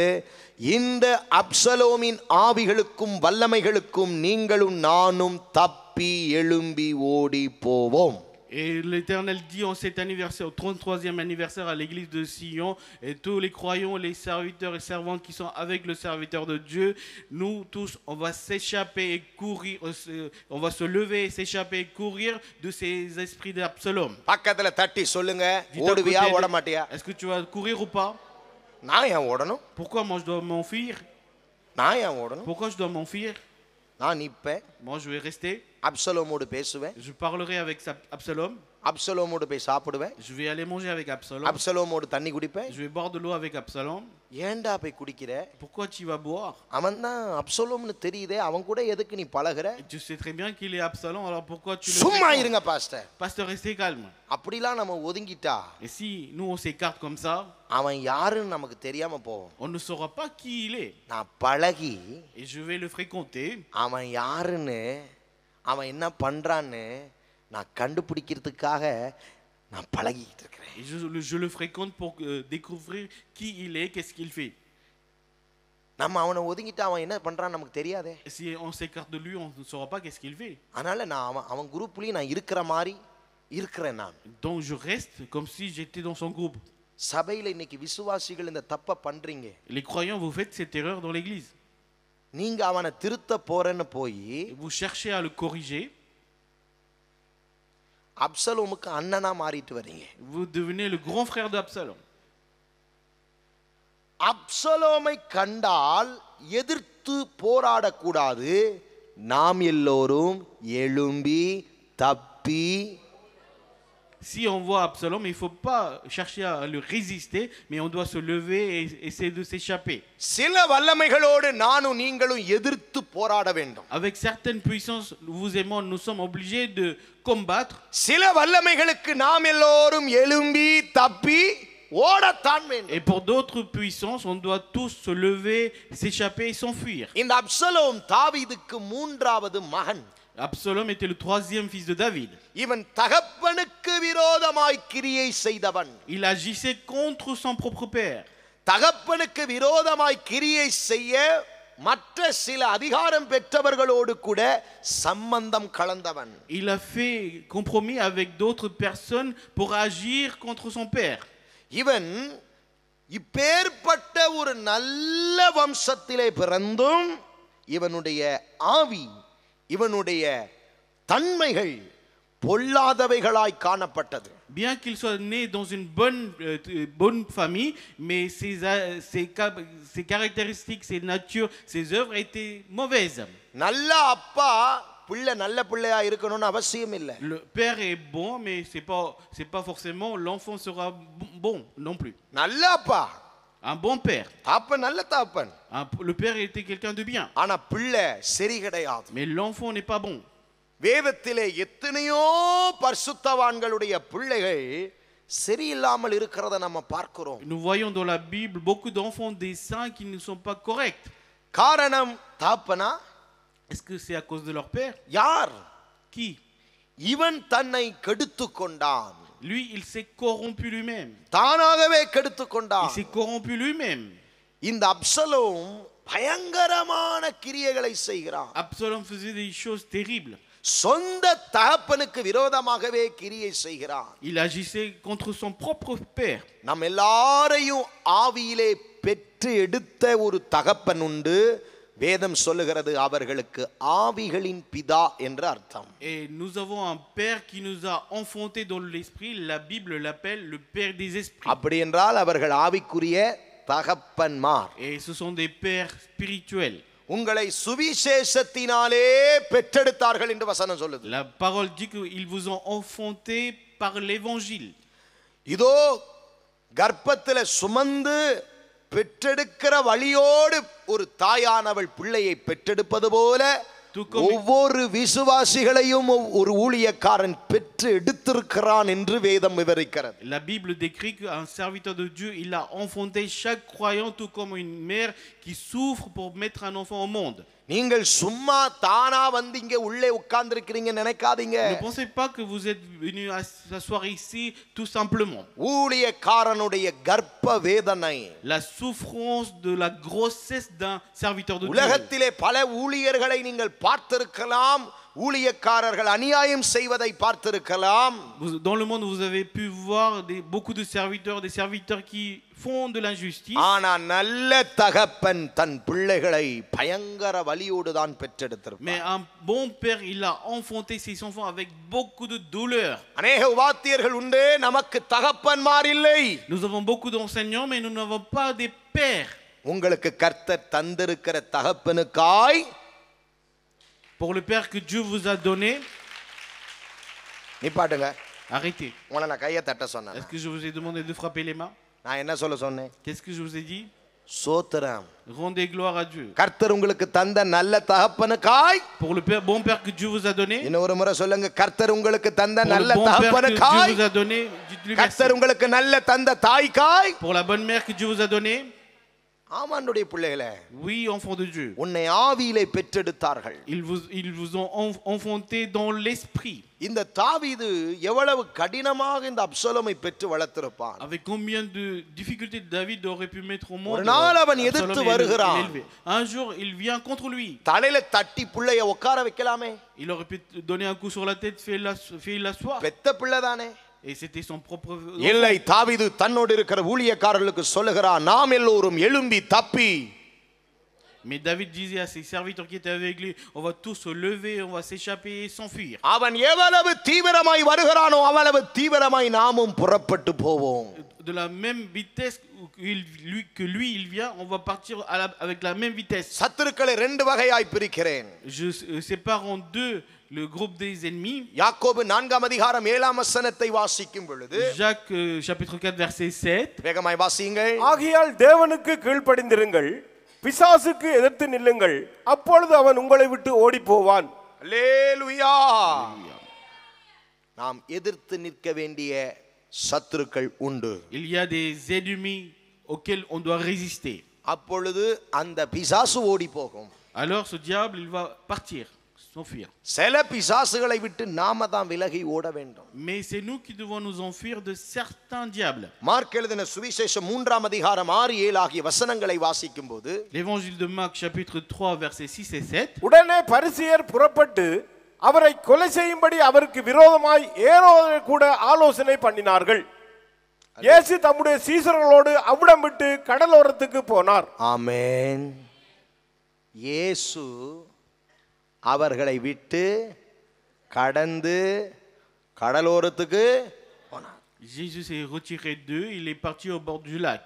இந்த அப்சலோமின் ஆவிகளுக்கும் வல்லமைகளுக்கும் நீங்களும் நானும் தப்பி எழும்பி ஓடி போவோம். Et l'Éternel dit en cet anniversaire, au 33e anniversaire à l'église de Sion, et tous les croyants, les serviteurs et servantes qui sont avec le serviteur de Dieu, nous tous, on va s'échapper et courir, on va se lever et s'échapper et courir de ces esprits d'Absalom. பக்கத்துல தட்டி சொல்லுங்க, ஓடுவியா ஓட மாட்டியா? Est-ce que tu vas courir ou pas? நான் ஏன் ஓடணும்? Pourquoi moi je dois m'enfuir? நான் ஏன் ஓடணும்? Pourquoi je dois m'enfuir? நான் நிப்பேன். Moi je vais rester. அப்சலோமோடு பேசுவேன். Je parlerai avec Absalom. அப்சலோமோடு போய் சாப்பிடுவேன். Je vais aller manger avec Absalom. அப்சலோமோடு தண்ணி குடிப்பேன். Je vais boire de l'eau avec Absalom. ஏன்டா போய் குடிக்கிற? Pourquoi tu vas boire? அவன் தான் அப்சலோம்னு தெரியுதே, அவன் கூட எதுக்கு நீ பழகுற? Tu sais très bien qu'il est Absalom, alors pourquoi tu le சும்மா fréquentes? இருங்க பாஸ்டர். Pasteur, restez calme. அப்படிலாம் நம்ம ஒதுங்கிட்டா Et si nous on s'écarte comme ça, அவன் யாருன்னு நமக்கு தெரியாம போகும். on ne saura pas qui il est. நான் பழகி Et je vais le fréquenter. அவன் யாருன்னு, அவன் என்ன பண்றான்னு நான் கண்டுபிடிக்கிறதுக்காக நான் பழகிட்டு இருக்கிறேன். Et je le fréquente pour découvrir qui il est, qu'est-ce qu'il fait. நம்ம அவனை ஒதுங்கிட்டு அவன் என்ன பண்றான்னு நமக்கு தெரியாதே. Et si on s'écarte de lui, on ne saura pas qu'est-ce qu'il fait. அதனால நான் அவன் குரூப்லயும் நான் இருக்கிற மாதிரி இருக்கிறேன் நான். Donc je reste comme si j'étais dans son groupe. சபையில இன்னைக்கு விசுவாசிகள் இந்த தப்பை பண்றீங்க. Les croyants, vous faites cette erreur dans l'église. நீங்க அவனை திருத்த போறேன்னு போய் Vous cherchez à le corriger. அப்சலோமுக்கு அண்ணனா மாறிட்டு வரீங்க. Vous devenez le grand frère d'Absalom. அப்சலோமை கண்டால் எதிர்த்து போராடக்கூடாது. நாம் எல்லோரும் எழும்பி தப்பி. Si on voit Absalom, il ne faut pas chercher à le résister, mais on doit se lever et essayer de s'échapper. சில வல்லமைகளோடு நானும் நீங்களும் எதிர்த்து போராட வேண்டும். Avec certaines puissances, vous et moi, nous sommes obligés de combattre. சில வல்லமைகளுக்கு நாம் எல்லோரும் எழும்பி தப்பி ஓடத்தான் வேண்டும். Et pour d'autres puissances, on doit tous se lever, s'échapper et s'enfuir. இந்த அப்சலோம் தாவீதுக்கு மூன்றாவது மகன். Absalom était le troisième fils de David. இவன் தகப்பனுக்கு விரோதமாய் கிரியை செய்தவன். Il agissait contre son propre père. தகப்பனுக்கு விரோதமாய் கிரியை செய்ய மற்ற சில அதிகாரம் பெற்றவர்களோடு கூட சம்பந்தம் கலந்தவன். Il a fait compromis avec d'autres personnes pour agir contre son père. இவன் இப்பேற்பட்ட ஒரு நல்ல வம்சத்திலே பிறந்தும் இவனுடைய ஆவி, இவனுடைய தன்மைகள் பொல்லாதவைகளாய் காணப்பட்டது. Bien qu'il soit né dans une bonne famille, mais ses caractéristiques, ses natures, ses œuvres étaient mauvaises. நல்ல அப்பா பிள்ளை நல்ல பிள்ளையா இருக்கணும்னு அவசியம் இல்லை. Le père est bon, mais c'est pas forcément l'enfant sera bon non plus. நல்ல அப்பா, un bon père. அப்ப நல்ல தாப்பன். Le père était quelqu'un de bien. ஆனா பிள்ளை சரி கிடையாது. Mais l'enfant n'est pas bon. வேதத்திலே எத்தனையோ பரிசுத்தவான்களுடைய பிள்ளைகள் சரியில்லாமல் இருக்கிறத நம்ம பார்க்கிறோம். Nous voyons dans la Bible beaucoup d'enfants des saints qui ne sont pas corrects. காரணம் தாப்பனா? Est-ce que c'est à cause de leur père? யார்? Qui? இவன் தன்னை கெடுத்துக் கொண்டான். Lui, il s'est corrompu lui-même. தானாகவே கெடுத்துக் கொண்டான். Il s'est corrompu lui-même. இந்த Absalom பயங்கரமான கிரியைகளை செய்கிறான். Absalom faisait des choses terribles. சொந்த தகப்பனுக்கு விரோதமாகவே கிரியை செய்கிறான். Il agissait contre son propre père. நம் எல்லாரையும் ஆவியிலே பெற்று எடுத்த ஒரு தகப்பன் உண்டு. வேதம் சொல்லுகிறது அவர்களுக்கு ஆவிகளின் பிதா என்று அர்த்தம். Et nous avons un père qui nous a enfantés dans l'esprit. La Bible l'appelle le père des esprits. அப்படி என்றால் அவர்கள் ஆவிக்குரிய தகப்பன்மார். Et ce sont des pères spirituels. உங்களை சுவிசேஷத்தினாலே பெற்றெடுத்தார்கள் என்று வசனம் சொல்லுது. La parole dit qu'ils vous ont enfantés par l'évangile. இதோ கர்ப்பத்தில் சுமந்து பெற்றெடுக்கிற வழியோடு ஒரு தாயானவள் பிள்ளையை பெற்றெடுப்பது போல ஒவ்வொரு விசுவாசிகளையும் ஒரு ஊழியக்காரன் பெற்று எடுத்திருக்கிறான் என்று வேதம் விவரிக்கிறது. La Bible décrit qu'un serviteur de Dieu, il a enfanté chaque croyant tout comme une mère qui souffre pour mettre un enfant au monde. நீங்கள் சும்மா தானா வந்து இங்க உள்ளே உட்கார்ந்திருக்கிறீங்க நினைக்காதீங்க. Ne pensez pas que vous êtes venu s'asseoir ici tout simplement. ஊழியக்காரனுடைய கர்ப்ப வேதனை, la souffrance de la grossesse d'un serviteur de Dieu. உலகத்திலே பல ஊழியர்களை நீங்கள் பார்த்திருக்கலாம், ஊழியக்காரர்கள் அநியாயம் செய்வதை பார்த்திருக்கலாம். Dans le monde, vous avez pu voir beaucoup de serviteurs qui font de l'injustice. ஆனா நல்ல தகப்பன் தன் பிள்ளைகளை பயங்கர வலியோடு தான் பெற்றெடுத்திருப்பார். Mais un bon père, il a enfanté ses enfants avec beaucoup de douleur. அநேக உபாத்தியர்கள் உண்டு, நமக்கு தகப்பன்மார் இல்லை. Nous avons beaucoup d'enseignants, mais nous n'avons pas des pères. உங்களுக்கு கர்த்தர் தந்திருக்கிற தகப்பனுக்காய், Pour le père que Dieu vous a donné, நிப்பாட்டுங்க. arrêtez. உங்களை நான் கையை தட்ட சொன்னேன். Est-ce que je vous ai demandé de frapper les mains? நான் என்ன சொல்ல சொன்னேன்? Qu'est-ce que je vous ai dit? சோத்திரம். Rendez gloire à Dieu. கர்த்தர் உங்களுக்கு தந்த நல்ல தகப்பனுக்காய். Pour le père, bon père que Dieu vous a donné. இன்னொரு முறை சொல்லுங்க, கர்த்தர் உங்களுக்கு தந்த Pour நல்ல le bon père que தகப்பனுக்காய். Dieu vous a donné. Dites-lui merci. கர்த்தர் உங்களுக்கு நல்ல தந்த தாய்க்காய். Pour la bonne mère que Dieu vous a donné. ஆமானுடைய பிள்ளைகளே, Oui, enfants de Dieu. உன்னை ஆவியிலே பெற்றெடுத்தார்கள். Ils vous ont enfanté dans l'esprit. இந்த தாவீது எவ்வளவு கடினமாக இந்த அப்சலோமை பெற்று வளர்த்திருப்பான். Avec combien de difficultés David aurait pu mettre au monde. ஒரு நாள் அவன் எதிர்த்து வருகிறான். Un jour, il vient contre lui. தலையில தட்டி பிள்ளைய உட்கார வைக்கலாமே. Il aurait pu donner un coup sur la tête, fait l'asseoir. பெத்த பிள்ளை தானே. Et c'était son propre. இல்லை, தாவீது தன்னோடு இருக்கிற ஊழியக்காரர்களுக்கு சொல்லுகிறான், நாம் எல்லோரும் எழும்பி தப்பி. Mais David disait à ses serviteurs qui étaient avec lui, on va tous se lever, on va s'échapper et s'enfuir. அவன் எவ்வளவு தீவிரமாய் வருகிறானோ அவ்வளவு தீவிரமாய் நாமும் புறப்பட்டு போவோம். De la même vitesse que lui il vient, on va partir avec la même vitesse. சத்துருக்களை ரெண்டு வகையாய் பிரிக்கிறேன். Je sépare en deux le groupe des ennemis. யாக்கோபு 4 அதிகாரம் 7 வசனத்தை வாசிக்கும் பொழுது, Jacques chapitre 4 verset 7. வேகமாய் வாசியுங்கள். ஆகையால் தேவனுக்கு கீழ்ப்படிந்திருங்கள், பிசாசுக்கு எதிர்த்து நில்லுங்கள், அப்பொழுது அவன் உங்களை விட்டு ஓடி போவான். அல்லேலூயா. நாம் எதிர்த்து நிற்க வேண்டிய சத்துருக்கள் உண்டு. Il y a des ennemis auxquels on doit résister. அப்பொழுது அந்த பிசாசு ஓடி போகும். Alors ce diable il va partir, s'enfuir. சில பிசாசுகளை விட்டு நாம தான் விலகி ஓட வேண்டும். Mais c'est nous qui devons nous enfuir de certains diables. Mark எழுதின சுவிசேஷம் 3 அதிகாரம் 6, 7 ஆகிய வசனங்களை வாசிக்கும் போது, L'évangile de Marc chapitre 3 versets 6 et 7. உடனே பரிசேயர் புறப்பட்டு அவரை கொலை செய்யும்படி அவருக்கு விரோதமாய் ஏரோதை கூட ஆலோசனை பண்ணினார்கள். இயேசு தம்முடைய சீசர்களோடு அவ்விடம் விட்டு கடலோரத்துக்கு போனார். ஆமென். இயேசு அவர்களை விட்டு கடந்து கடலோரத்துக்கு போனார். Jésus s'est retiré d'eux, il est parti au bord du lac.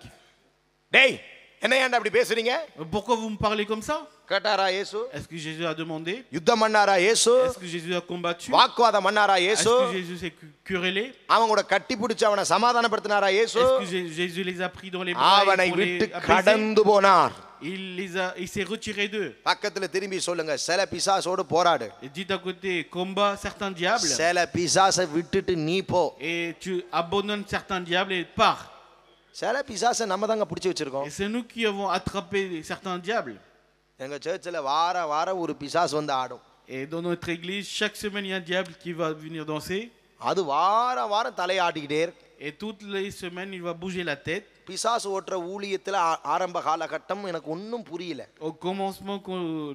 டேய், என்ன ஏன்டா அப்படி பேசுறீங்க? Pourquoi vous me parlez comme ça? கேட்டாரா இயேசு? Est-ce que Jésus a demandé? யுத்தம் பண்ணாரா இயேசு? Est-ce que Jésus a combattu? வாக்குவாதம் பண்ணாரா இயேசு? Est-ce que Jésus s'est querellé? அவங்க கூட கட்டி பிடிச்சு அவனை சமாதானப்படுத்தினாரா இயேசு? Est-ce que Jésus les a pris dans les bras அவனை pour les விட்டு apaiser? கடந்து போனார். Il s'est retiré d'eux. பக்கத்துல திரும்பி சொல்லுங்க, சில பிசாசோடு போராடு. Et dit à côté, combat certains diables. சில பிசாசை விட்டுட்டு நீ போ. Et tu abandonnes certains diables et pars. சில பிசாசை நம்ம தாங்க பிடிச்சு வச்சிருக்கோம். Et c'est nous qui avons attrapé certains diables. எங்க சர்ச்சில் வார ஒரு பிசாசு வந்து ஆடும். Et dans notre église, chaque semaine, il y a un diable qui va venir danser. அது வாரம் தலையாட்டிக்கிட்டே இருக்கு. Et toutes les semaines, il va bouger la tête. பிசாசு ஓட்டுற ஊழியத்துல ஆரம்ப காலகட்டம் எனக்கு ஒன்றும் புரியல. Au commencement,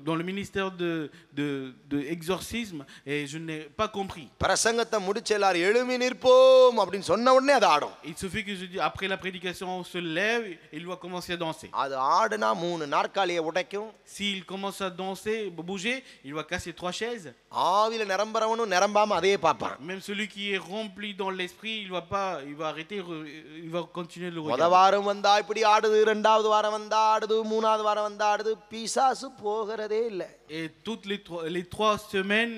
dans le ministère de exorcisme, et je n'ai pas compris. பிரசங்கத்தை முடிச்சு எல்லாரும் எழுமி நிற்போம் அப்படின்னு சொன்ன உடனே அது ஆடும். Il suffit que je dis, après la prédication, on se lève, il va commencer à danser. அது ஆடுனா 3 நாற்காலியை உடைக்கும். S'il commence à danser, bouger, il va casser 3 chaises. ஆவில நிரம்பறவனும் நிரம்பாம அதே பார்ப்பான். Même celui qui est rempli dans l'esprit, il va arrêter, il va continuer de le regarder. வாரம் வந்தா இப்படி ஆடுது, 2வது வாரம் வந்தா ஆடுது, 3வது வாரம் வந்தா ஆடுது, பிசாசு போகிறதே இல்லை. Et toutes les 3 semaines,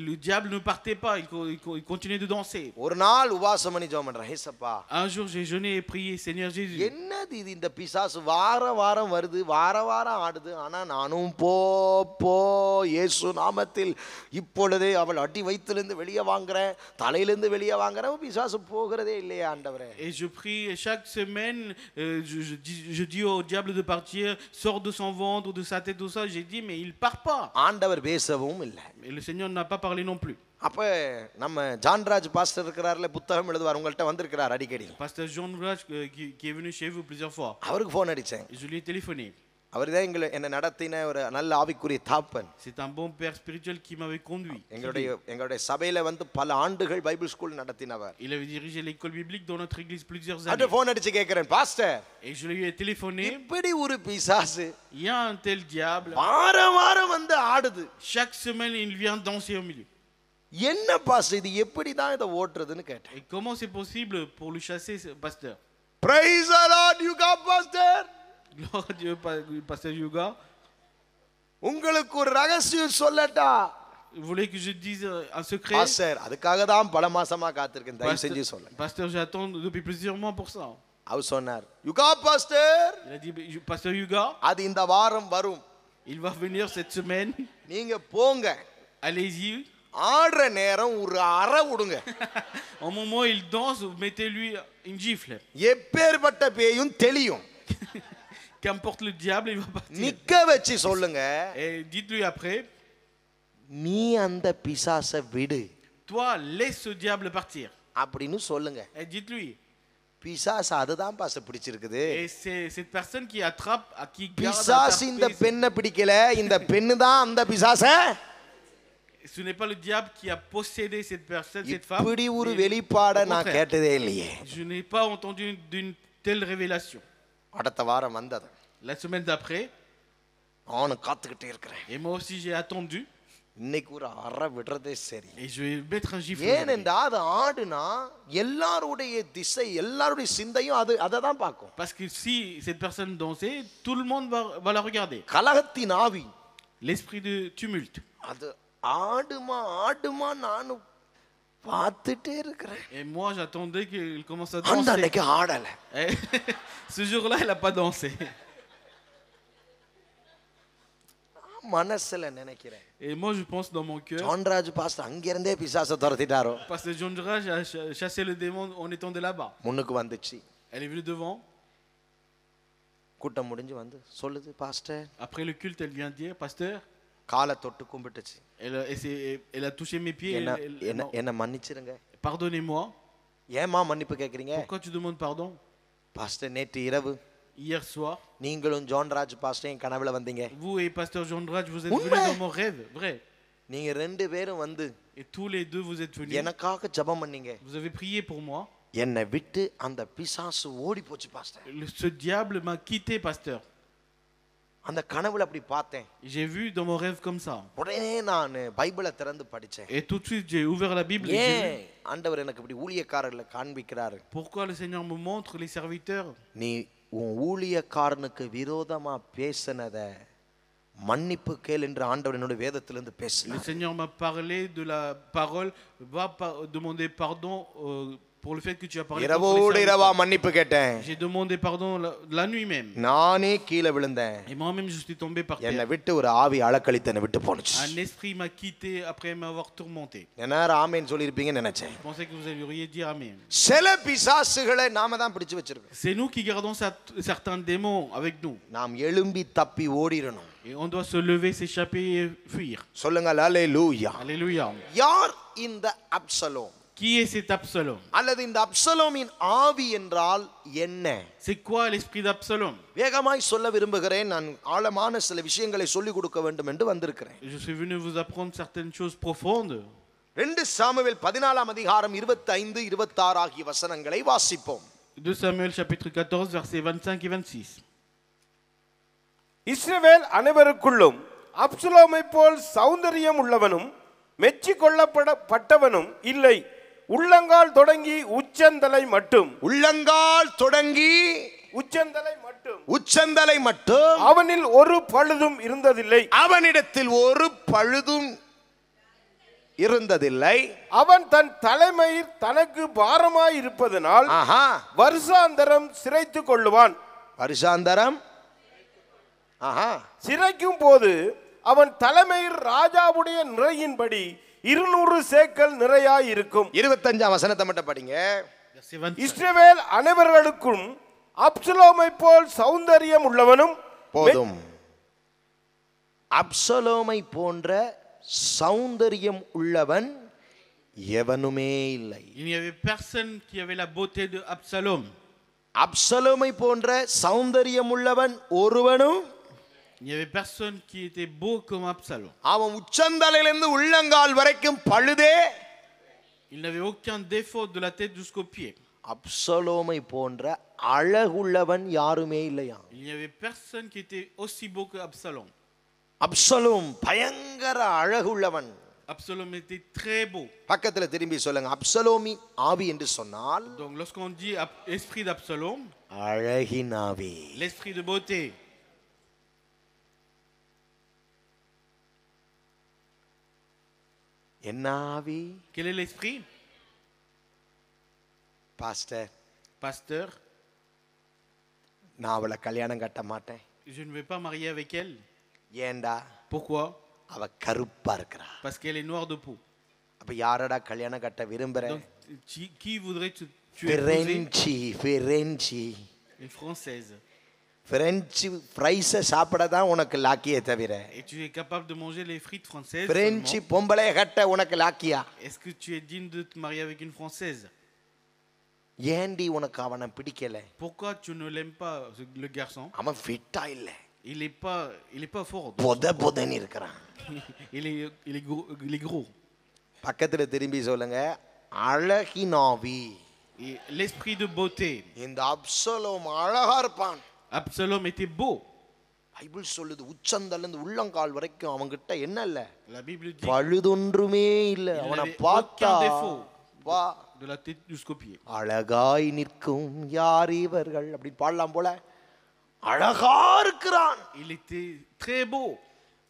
le diable ne partait pas, il continuait de danser. ஒரு நாள் உபாசம் பண்ணி ஜெபம் பண்றேன், ஏசப்பா. Un jour j'ai jeûné et prié, Seigneur Jésus. என்னது இது, இந்த பிசாசு வாரம் வருது, வாரம் ஆடுது, ஆனா நானும் போ இயேசு நாமத்தில் இப்பொழுதே அவள் அடி வயிற்றிலிருந்து வெளியே வாங்குறேன், தலையிலிருந்து வெளியே வாங்குறேன், பிசாசு போகிறதே இல்லையே ஆண்டவரே. Et je prie chaque semaine, je dis au diable de partir, sort de son ventre, de sa tête, tout ça. J'ai dit mais il part pas. ஆண்டவர் பேசவும் இல்லை. Et le Seigneur n'a pas parlé non plus. அப்ப நம்ம Johnraj pastor இருக்கிறார்ல, புத்தகம் எழுதுவார், உங்கள்கிட்ட வந்திருக்கிறார் அடிக்கடி. Pasteur Jean Raj qui est venu chez vous plusieurs fois. அவருக்கு போன் அடிச்சேன். Je lui ai téléphoné. அவர்தான் என்னை நடத்தின ஒரு நல்ல ஆவிக்குரிய தாப்பன். C'est un bon père spirituel qui m'avait conduit. எங்களுடைய சபையில பல ஆண்டுகள் பைபிள் ஸ்கூல் நடத்தினவர். Il avait dirigé l'école biblique dans notre église plusieurs அட années. ஃபோன் அடிச்சு கேக்குறேன், pastor Et je lui ai téléphoné. இப்படி ஒரு பிசாசு Il y a un tel diable. வாரம் ஆடுது. Chaque semaine, il vient danser au milieu. என்ன பாஸ்டர் இது எப்படி தான் இத ஓட்றதுன்னு கேட்டேன். Et comment c'est possible pour lui chasser, ce pasteur? Praise the Lord, you got pastor. Gloire à Dieu, pasteur Yuga. உங்களுக்கு ஒரு ரகசியம் சொல்லட்டா? Vous voulez que je dise un secret? Pastor அதுக்காக தான் பல மாசமா காத்திருக்கேன், தயவு செஞ்சு சொல்லுங்க. Pasteur, j'attends depuis plusieurs mois pour ça. அவர் சொன்னார், you got pastor. Il a dit, pasteur Yuga, அது இந்த வாரம் வரும். il va venir cette semaine. நீங்க போங்க. Allez-y. ஆடுற நேரம் ஒரு அறை விடுங்க. Au moment où il danse, mettez-lui une gifle. எப்பேர்பட்ட பேயும் தெளியும். Qu'importe le diable, il va partir. நிக்க வச்சு சொல்லுங்க. Et dites-lui après, நீ அந்த பிசாசை விடு. toi, laisse ce diable partir. அப்படின்னு சொல்லுங்க. Et dites-lui. பிசாசு அதுதான் பாச பிடிச்சிருக்குது. Et c'est cette personne qui attrape, qui garde. பிசாசு இந்த பெண்ணை பிடிக்கல, இந்த பெண்ணு தான் அந்த பிசாசை. Ce n'est pas le diable qui a possédé cette personne, cette femme. இப்படி ஒரு வெளிப்பாட நான் கேட்டதே இல்லையே. Je n'ai pas entendu d'une telle révélation. அடுத்த வாரம் வந்தது. La semaine d'après, நானும் காத்துக்கிட்டே இருக்கிறேன். et moi aussi j'ai attendu. இன்னைக்கு ஒரு அறை விடுறதே சரி. Et je vais mettre un gifle. ஏனென்றா அது ஆடுனா எல்லாருடைய திசை எல்லாருடைய சிந்தையும் அதை தான் பார்க்கும். Parce que si cette personne dansait, tout le monde va la regarder. கலகத்தின் ஆவி, L'esprit de tumulte. அது ஆடுமா நானும் பார்த்துட்டே இருக்கிறேன். Et moi j'attendais qu'il commence à அந்த danser. அன்னைக்கு ஆடல. Et ce jour-là, elle n'a pas dansé. மனசுல நினைக்கிறேன். Et moi je pense dans mon cœur, Johnraj pastor அங்க இருந்தே பிசாசை துரத்திட்டாரோ. parce que John Drage a chassé le démon en étant de là-bas. முன்னுக்கு வந்துச்சு. Elle est venue devant. கூட்டம் முடிஞ்சு வந்து சொல்லுது, pastor. Après le culte, elle vient dire, pasteur. காலை தொட்டு கும்பிட்டுச்சு. Elle a touché mes pieds. என்ன மன்னிச்சிருங்க. Pardonnez-moi. ஏமா மன்னிப்பு கேக்குறீங்க? Pourquoi tu demandes pardon? Pastor நேற்று இரவு Hier soir, நீங்களும் ஜான்ராஜ் பாஸ்டர் என் கனவுல வந்தீங்க. vous et pasteur John Drage, vous êtes venus dans mon rêve, vrai. நீங்க ரெண்டு பேரும் வந்து Et tous les deux, vous êtes venus. எனக்காக ஜெபம் பண்ணீங்க. Vous avez prié pour moi. என்னை விட்டு அந்த பிசாசு ஓடி போச்சு pastor. Ce diable m'a quitté, pasteur. அந்த கனவுல அப்படி பார்த்தேன். J'ai vu dans mon rêve comme ça. உடனே நான் பைபிளை திறந்து படிச்சேன். Et tout de suite, j'ai ouvert la Bible. ஏன் ஆண்டவர் எனக்கு இப்படி ஊழியக்காரர்களை காண்பிக்கிறாரு? Pourquoi le Seigneur me montre les serviteurs? நீ உன் ஊழியக்காரனுக்கு விரோதமா பேசினத மன்னிப்பு கேள் என்று ஆண்டவர் என்னோட வேதத்திலிருந்து Le பேசினார். Seigneur m'a parlé de la parole. Va demander pardon pour le fait que tu as parlé. இரவோடு இரவா மன்னிப்பு கேட்டேன். J'ai demandé pardon la nuit même. நானே கீழே விழுந்தேன். Et moi-même, je suis tombé par என்னை terre. விட்டு ஒரு ஆவி அலக்கழித்து என்னை விட்டு போனுச்சு. Un esprit m'a quitté après m'avoir tourmenté. என்ன ஆமென் சொல்லிருப்பீங்கன்னு நினைச்சேன். Je pensais que vous alliez dire amen. சில பிசாசுகளை நாம தான் பிடிச்சு வச்சிருக்கோம். C'est nous qui gardons certains démons avec nous. நாம் எழும்பி தப்பி ஓடிரணும். Et on doit se lever, s'échapper et fuir. சொல்லுங்க அல்லேலூயா. Alléluia. யார் இந்த Absalom? Qui est cet Absalom? அல்லது இந்த அப்சலோமின் ஆவி என்றால் என்ன? C'est quoi l'esprit d'Absalom? வேகமாய் சொல்ல விரும்புகிறேன். நான் ஆழமான சில விஷயங்களை சொல்லிக் கொடுக்க வேண்டும் என்று வந்திருக்கிறேன். Je suis venu vous apprendre certaines choses profondes. 2 Samuel 14 அதிகாரம் 25 26 ஆகிய வசனங்களை வாசிப்போம். 2 Samuel chapitre 14 versets 25 et 26. இஸ்ரவேல் அனைவருக்குள்ளும் அப்சலோமை போல் சௌந்தரியம் உள்ளவனும் மெச்சி கொள்ளப்பட்டவனும் இல்லை. உள்ளங்கால் தொடங்கி உச்சந்தலை மட்டும் உச்சந்தலை மட்டும் அவனில் ஒரு பழுதும் இருந்ததில்லை. அவனிடத்தில் ஒரு பழுதும் இருந்ததில்லை. அவன் தன் தலைமயிர் தனக்கு பாரமாய் இருப்பதனால் வருஷாந்தரம் சிரைத்துக் கொள்ளுவான். வருஷாந்தரம் சிரைக்கும் போது அவன் தலைமையில் ராஜாவுடைய நிறையின்படி 200 சேக்கல் நிறையாய் இருக்கும். 25 வசனத்தை மட்டும் படிங்க. இஸ்ரவேல் அனைவர்களுக்கும் அப்சலோமை போல் சௌந்தரியம் உள்ளவனும் போதும். அப்சலோமை போன்ற சௌந்தரியம் உள்ளவன் எவனுமே இல்லை. Il n'y avait personne qui avait la beauté de Absalom. அப்சலோமை போன்ற சௌந்தரியம் உள்ளவன் ஒருவனும் Il n'y avait personne qui était beau comme Absalom. அவன் உச்சந்தலையிலிருந்து உள்ளங்கால் வரைக்கும் பழுதே. Il n'avait aucun défaut de la tête jusqu'aux pieds. அப்சலோமை போன்ற அழகுள்ளவன் யாருமே இல்லையா. Il n'y avait personne qui était aussi beau que Absalom. Absalom பயங்கர அழகுள்ளவன். Absalom était très beau. பக்கத்துல திரும்பி சொல்லுங்க, அப்சலோமி ஆவி என்று சொன்னால் Donc lorsqu'on dit esprit d'Absalom, அழகின் ஆவி. l'esprit de beauté. என்ன ஆவி? Quel est l'esprit? Pastor, Pasteur, நான் அவளை கல்யாணம் கட்ட மாட்டேன். je ne vais pas marier avec elle. ஏண்டா? Pourquoi? அவ கருப்பா இருக்கிறா. Parce qu'elle est noire de peau. அப்ப யாரடா கல்யாணம் கட்ட விரும்புற? Donc qui voudrait tu பிரெஞ்சி une française? பிரெஞ்சு ஃப்ரைஸ சாப்பிட தான் உனக்கு லாக்கியே தவிர Et tu es capable de manger les frites françaises French seulement. பொம்பளைய கட்ட உனக்கு லாக்கியா? Est-ce que tu es digne de te marier avec une française? ஏண்டி உனக்கு அவனை பிடிக்கல? Pourquoi tu ne l'aimes pas le garçon? அவன் ஃபிட்டா இல்ல, Il est pas fort. பொதன்னு இருக்கிறான். Il est gros. பக்கத்துல திரும்பி சொல்லுங்க, அழகினாவி. Et l'esprit de beauté. இந்த அப்சலோம் அழகா இருப்பான். Absalom était beau. பைபிள் சொல்லுது உச்சந்தல்ல இருந்து உள்ளங்கால் வரைக்கும் அவன்கிட்ட என்ன இல்ல? La Bible dit பழுதொன்றுமே இல்ல. il அவனை n'avait பார்த்தா aucun défaut வா de la tête jusqu'aux pieds. அழகாய் நிற்கும் யார் இவர்கள் அப்படி பாடலாம் போல. அழகா இருக்கிறான். Il était très beau.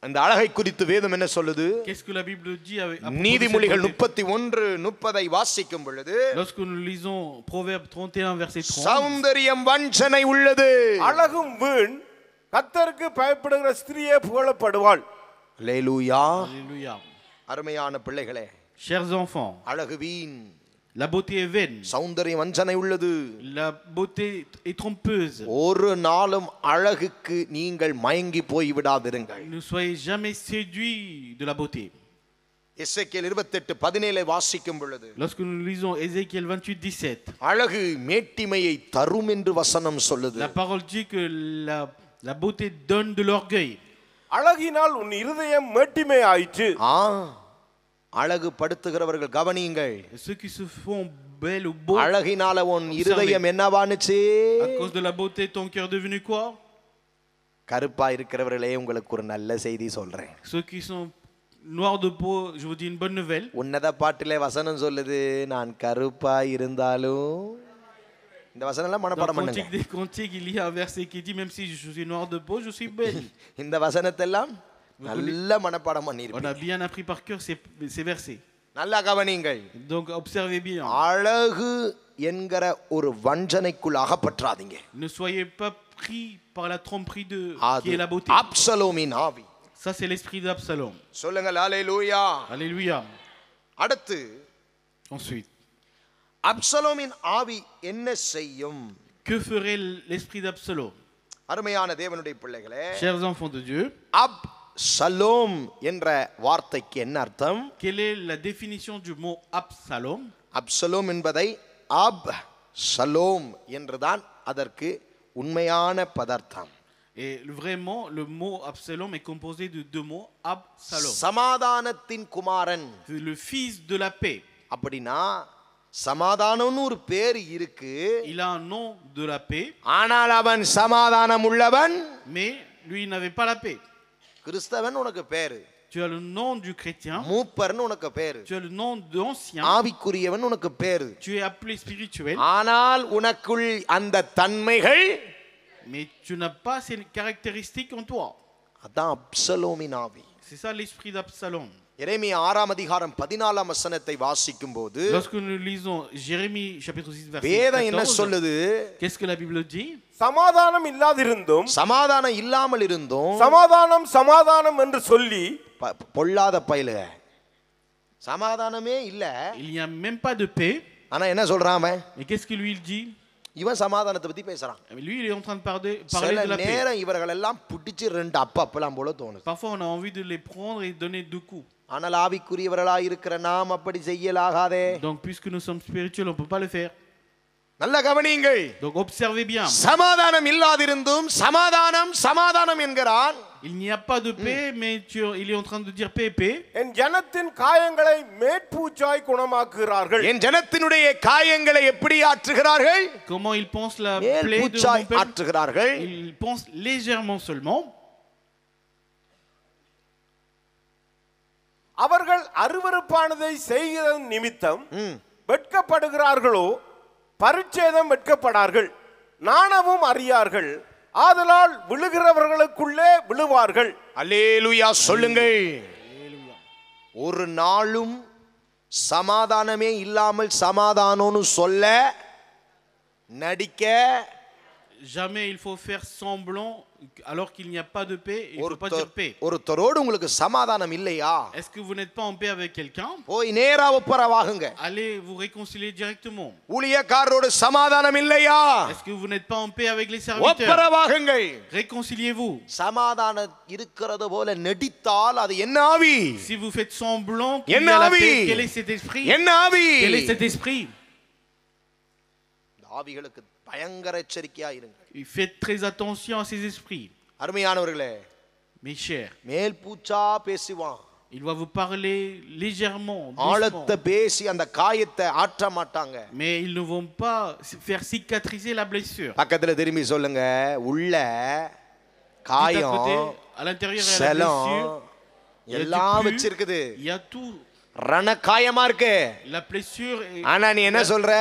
அந்த அழகை குறித்து வேதம் என்ன சொல்லுது? Qu'est-ce que la Bible dit à propos de நீதிமொழிகள் cette beauté? 31:30 வாசிக்கும் பொழுது Lorsque nous lisons Proverbe 31 verset 30, சௌந்தரியம் வஞ்சனை உள்ளது, அழகும் வீண், கர்த்தருக்கு பயப்படுகிற ஸ்திரியே புகழப்படுவாள். அல்லேலூயா. alléluia. அருமையான பிள்ளைகளே, Chers enfants, அழகு வீண், la beauté est vaine. சௌந்தரியம் வஞ்சனை உள்ளது. La beauté est trompeuse. ஒரு நாளும் அழகுக்கு நீங்கள் மயங்கி போய் விடாதிருங்கள். Ne soyez jamais séduits de la beauté. எசேக்கியேல் 28:17 வாசிக்கும் பொழுது Lorsque nous lisons Ézéchiel 28:17, அழகு மேட்டிமையை தரும் என்று வசனம் சொல்லுது. la parole dit que la beauté donne de l'orgueil. அழகினால் உன் இருதயம் மேட்டிமை ஆயிற்று. அழகு படுத்துகிறவர்கள் கவனியுங்கள். Ceux qui se font belles ou beaux, அழகினால உன் இருதயம் என்னவானுச்சு? à cause de la beauté, ton cœur est devenu quoi? கருப்பா இருக்கிறவர்களே, உங்களுக்கு ஒரு நல்ல செய்தி சொல்றேன். Ceux qui sont noirs de peau, je vous dis une bonne nouvelle. உன்னத பாட்டிலே வசனம் சொல்லுது, நான் கருப்பா இருந்தாலும். இந்த வசனம் எல்லாம் Dans மனப்பாடம் le பண்ணுங்க. Cantique des Cantiques, il y a un verset qui dit même si je suis noir de peau, je suis belle. இந்த வசனத்தை எல்லாம் நல்ல மனப்பாடம் On பண்ணிருப்பீங்க. a bien appris par cœur ces versets. நல்லா கவனிங்கள். Donc observez bien. அழகு என்கிற ஒரு வஞ்சனைக்குள் அகப்பற்றாதீங்க. Ne soyez pas pris par la tromperie qui அது est la beauté. அப்சலோமின் ஆவி. Ça c'est l'esprit d'Absalom. சொல்லுங்க அல்லேலூயா. Alléluia. அடுத்து Ensuite, அப்சலோமின் ஆவி என்ன செய்யும்? que ferait l'esprit d'Absalom? அருமையான தேவனுடைய பிள்ளைகளே, Chers enfants de Dieu, Absalom என்ற வார்த்தைக்கு என்ன அர்த்தம்? quelle est la définition du mot Absalom? Absalom என்பதை அப்சலோம் என்றுதான் அதற்கு உண்மையான பதார்த்தம். Et vraiment, le mot Absalom est composé de deux mots, Absalom, சமாதானத்தின் குமாரன். le fils de la paix. அப்படின்னா சமாதானம்னு ஒரு பேர் இருக்கு, Il a un nom de la paix, ஆனால் அவன் சமாதானம் உள்ளவன். mais lui il n'avait pas la paix. கிறிஸ்தவன் உனக்கு பேரு, Tu as le nom du chrétien, மூப்பர்னு உனக்கு பேரு, tu as le nom d'ancien, ஆவிக்குரியவன் உனக்கு பேரு. tu es appelé spirituel, ஆனால் உனக்குள் அந்த தன்மைகள், mais tu n'as pas ces caractéristiques en toi. அதான் அப்சலோமின் ஆவி. C'est ça l'esprit d'Absalom. எரேமியா 6:14 வசனத்தை வாசிக்கும் போது Lorsque nous lisons Jérémie chapitre 6 verset வேதம் என்ன 14, சொல்லுது? qu'est-ce que la Bible dit? சமாதானம் இல்லாதிருந்தும் சமாதானம் இல்லாமல் இருந்தும் சமாதானம் சமாதானம் என்று சொல்லி பொல்லாத பயலுக, சமாதானமே இல்ல, Il n'y a même pas de paix. ஆனா என்ன சொல்றான் அவன்? Et qu'est-ce que lui il dit? இவன் சமாதானத்தை பத்தி பேசுறான். Lui il est en train de parler சில de la paix. நேரம் இவர்கள் எல்லாம் பிடிச்சு ரெண்டு அப்பலாம் போல தோணுது. Parfois on a envie de les prendre et donner deux coups. ஆனால் ஆவிக்குரியவர்களாய் இருக்கிற நாம் அப்படி செய்யலாகாதே. Donc puisque nous sommes spirituels, on ne peut pas le faire. நல்ல கவனியுங்கள். Donc observez bien. சமாதானம் இல்லாதிருந்தும் சமாதானம் சமாதானம் என்கிறான். Il n'y a pas de paix, mais il est en train de dire paix, paix. என் ஜனத்தின் காயங்களை மேற்பூச்சாய் குணமாக்குகிறார்கள். என் ஜனத்தினுடைய காயங்களை எப்படி ஆற்றுகிறார்கள்? Comment ils pensent la plaie de mon மேற்பூச்சாய் peuple? ஆற்றுகிறார்கள். Ils pensent légèrement seulement. அவர்கள் அருவருப்பானதை செய்கிறது நிமித்தம் வெட்கப்படுகிறார்களோ பரிச்சேதம் வெட்கப்படார்கள், நாணமும் அறியார்கள், ஆதலால் விழுகிறவர்களுக்குள்ளே விழுவார்கள். அல்லேலூயா சொல்லுங்கள். ஒரு நாளும் சமாதானமே இல்லாமல் சமாதானம்னு சொல்ல நடிக்க Jamais il faut faire semblant alors qu'il n'y a pas de paix. Il ne faut pas dire paix. ஒருத்தரோடு உங்களுக்கு சமாதானம் இல்லையா? Est-ce que vous n'êtes pas en paix avec quelqu'un? போய் நேரா ஒப்புரவாகுங்க. Allez vous réconcilier directement. ஊழியக்காரரோடு சமாதானம் இல்லையா? Est-ce que vous n'êtes pas en paix avec les serviteurs? ஒப்புரவாகுங்கள். Réconciliez-vous. சமாதானம் இருக்கிறது போல நடித்தால் அது என்ன ஆவி? Si vous faites semblant qu'il y a la paix, quel est cet esprit? என்ன ஆவி? Quel est cet esprit? ஆவிகளுக்கு பயங்கர எச்சரிக்கையா இருங்க. Faites très attention à ces esprits. அருமையானவர்களே, Mes chers, மேல் பூச்சா பேசுவான். il va vous parler légèrement, ஆழத்தை doucement. பேசி அந்த காயத்தை ஆற்ற மாட்டாங்க. Mais ils ne vont pas faire cicatriser la blessure. பக்கத்துல திரும்பி சொல்லுங்க, உள்ள Juste à côté, காயம் à l'intérieur il y a la செலம் blessure. Il y a எல்லாம் du pus, வச்சிருக்குது. il y a tout. ரண காயமா இருக்கு. La blessure est... ஆனா நீ என்ன சொல்ற?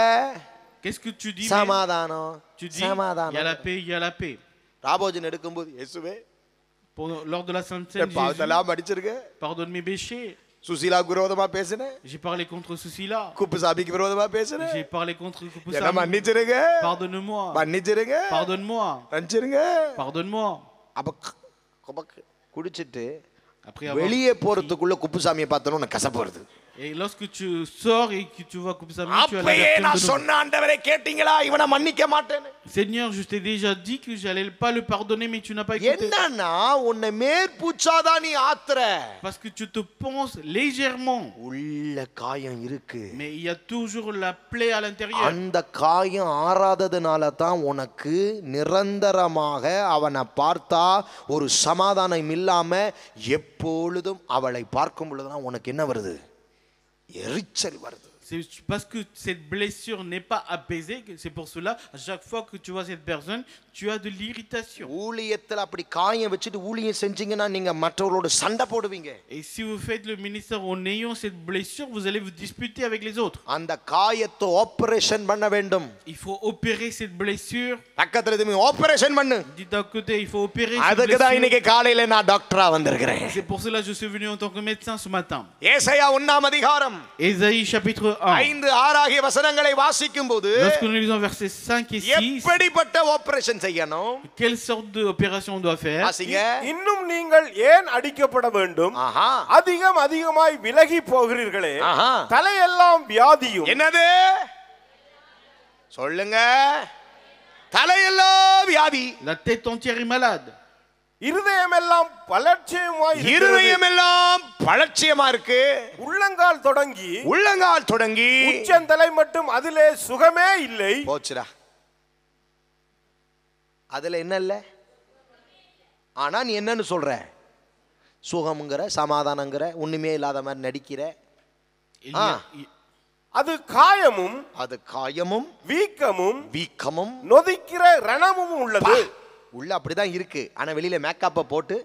Qu'est-ce que tu dis? சமாதானம் Tu dis, il y a la சமாதானம். paix, il y a la paix. ராபோஜன் எடுக்கும்போது இயேசுவே Lors de la Sainte Seine, Jésus, பாவத்தெல்லாம் அடிச்சிருக்க, pardonne mes péchés. சுசீலாக்கு விரோதமா பேசுன, J'ai parlé contre Susila. குப்புசாமிக்கு விரோதமா பேசுன, J'ai parlé contre என்ன Kupusam. மன்னிச்சிருங்க, Pardonne-moi. மன்னிச்சிருங்க, Pardonne-moi. மன்னிச்சிருங்க. Pardonne-moi. அப்ப குடிச்சிட்டு Après avoir... வெளியே போறதுக்குள்ள குப்புசாமியை பார்த்தோன்னு உனக்கு கசப்பு வருது. Et lorsque tu sors et que tu vois Kupusam, tu as அப்பயே l'amertume நான் de nous. சொன்ன ஆண்டவரே கேட்டீங்களா, இவனை மன்னிக்க மாட்டேன்னு. Seigneur, je t'ai déjà dit que j'allais pas le pardonner, mais tu n'as pas écouté. என்னன்னா உன்னை மேற்பூச்சாதான் நீ ஆத்துற. Parce que tu te penses légèrement. உள்ள காயம் இருக்கு. Mais il y a toujours la plaie à l'intérieur. அந்த காயம் ஆறாததுனால தான் உனக்கு நிரந்தரமாக அவனை பார்த்தா ஒரு சமாதானம் இல்லாம எப்பொழுதும் அவளை பார்க்கும் பொழுதுதான் உனக்கு என்ன வருது? எரிச்சல் வருது. C'est parce que cette blessure n'est pas apaisée, c'est pour cela, à chaque fois que tu vois cette personne, tu as de l'irritation. ஊழியத்துல அப்படி காயம் வச்சுட்டு ஊழியம் செஞ்சீங்கன்னா நீங்க மற்றவர்களோட சண்டை போடுவீங்க. Et si vous faites le ministère en ayant cette blessure, vous allez vous disputer avec les autres. அந்த காயத்தை ஆபரேஷன் பண்ண வேண்டும். Il faut opérer cette blessure. பக்கத்துல இருந்து ஆபரேஷன் பண்ணு. Dites à côté, il faut opérer cette அதுக்கு தான் blessure. இன்னைக்கு காலையில நான் டாக்டரா வந்திருக்கிறேன். C'est pour cela que je suis venu en tant que médecin ce matin. ஏசாயா 1ஆம் அதிகாரம் Ésaïe chapitre 1. 5-6 ஆகிய வசனங்களை வாசிக்கும்போது Lorsque nous lisons versets 5 et 6, எப்படிப்பட்ட ஆபரேஷன் செய்யணும்? quelle sorte d'opération on doit faire? வாசிங்க. இன்னும் நீங்கள் ஏன் அடிக்கப்பட வேண்டும்? ஆஹா. அதிகம் அதிகமாய் விலகி போகிறீர்களே. ஆஹா. தலையெல்லாம் வியாதியும். என்னது? சொல்லுங்க. தலையெல்லாம் வியாதி. La tête entière est malade. இருதயமெல்லாம் பலட்சியமாய் இருக்கிறது. இருதயமெல்லாம் பலட்சியமா இருக்கு. உள்ளங்கால் தொடங்கி உள்ளங்கால் தொடங்கி உச்சந்தலை மட்டும் அதிலே சுகமே இல்லை. போச்சுடா. அதுல என்ன இல்ல? ஆனா நீ என்னன்னு சொல்ற? சுகம்ங்கற, சமாதானங்கற, ஒண்ணுமே இல்லாத மாதிரி நடிக்கிற. அது காயமும், அது காயமும் வீக்கமும், வீக்கமும் நொதிக்கிற ரணமும் உள்ளது. உள்ள அப்படிதான் இருக்கு. ஆனா வெளியில மேக்கப்பை போட்டு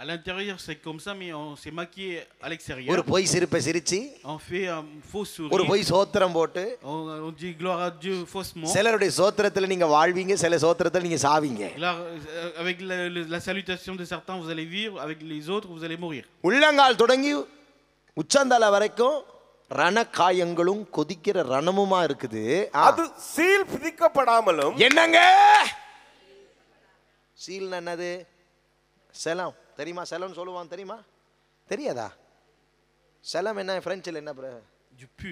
À l'intérieur, c'est comme ça, mais on s'est maquillé à l'extérieur. ஒரு பொய் சிரிப்பை சிரிச்சு, On fait un faux sourire. ஒரு பொய் சோத்திரம் போட்டு, On dit gloire à Dieu faussement. சிலருடைய சோத்திரத்துல நீங்க வாழ்வீங்க, சில சோத்திரத்துல நீங்க சாவீங்க. Là, avec la salutation de certains, vous allez vivre, avec les autres, vous allez mourir. உள்ளங்கால் தொடங்கி உச்சந்தலை வரைக்கும் ரண காயங்களும் கொதிக்கிற ரணமுமா இருக்குது. அது சீல் பிதிக்கப்படாமலும். என்னங்க சீல் என்னது? செலம் தெரியுமா? செலம் சொல்லுவான் தெரியுமா? தெரியாதா? செலம் என்ன பிரெஞ்சில் என்ன? Du pu.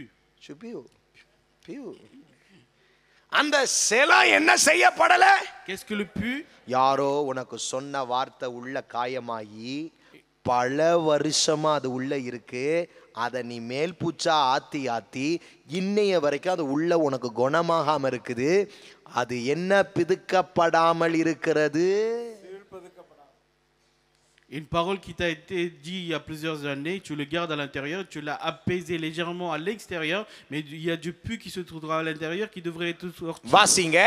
அந்த செலம் என்ன செய்யப்படல? Qu'est-ce que le pu? யாரோ உனக்கு சொன்ன வார்த்தை உள்ள காயமாயி பல வருஷமா அது உள்ள இருக்கு. அதை நீ மேல் பூச்சா ஆத்தி ஆத்தி இன்னைய வரைக்கும் அது உள்ள உனக்கு குணமாகாம இருக்குது. அது என்ன பிதுக்கப்படாமல் இருக்கிறது? Une parole qui t'a été dite il y a plusieurs années, tu le gardes à l'intérieur, tu l'as apaisé légèrement à l'extérieur, mais il y a du pu qui se trouvera à l'intérieur qui devrait être sorti. வாசிங்க.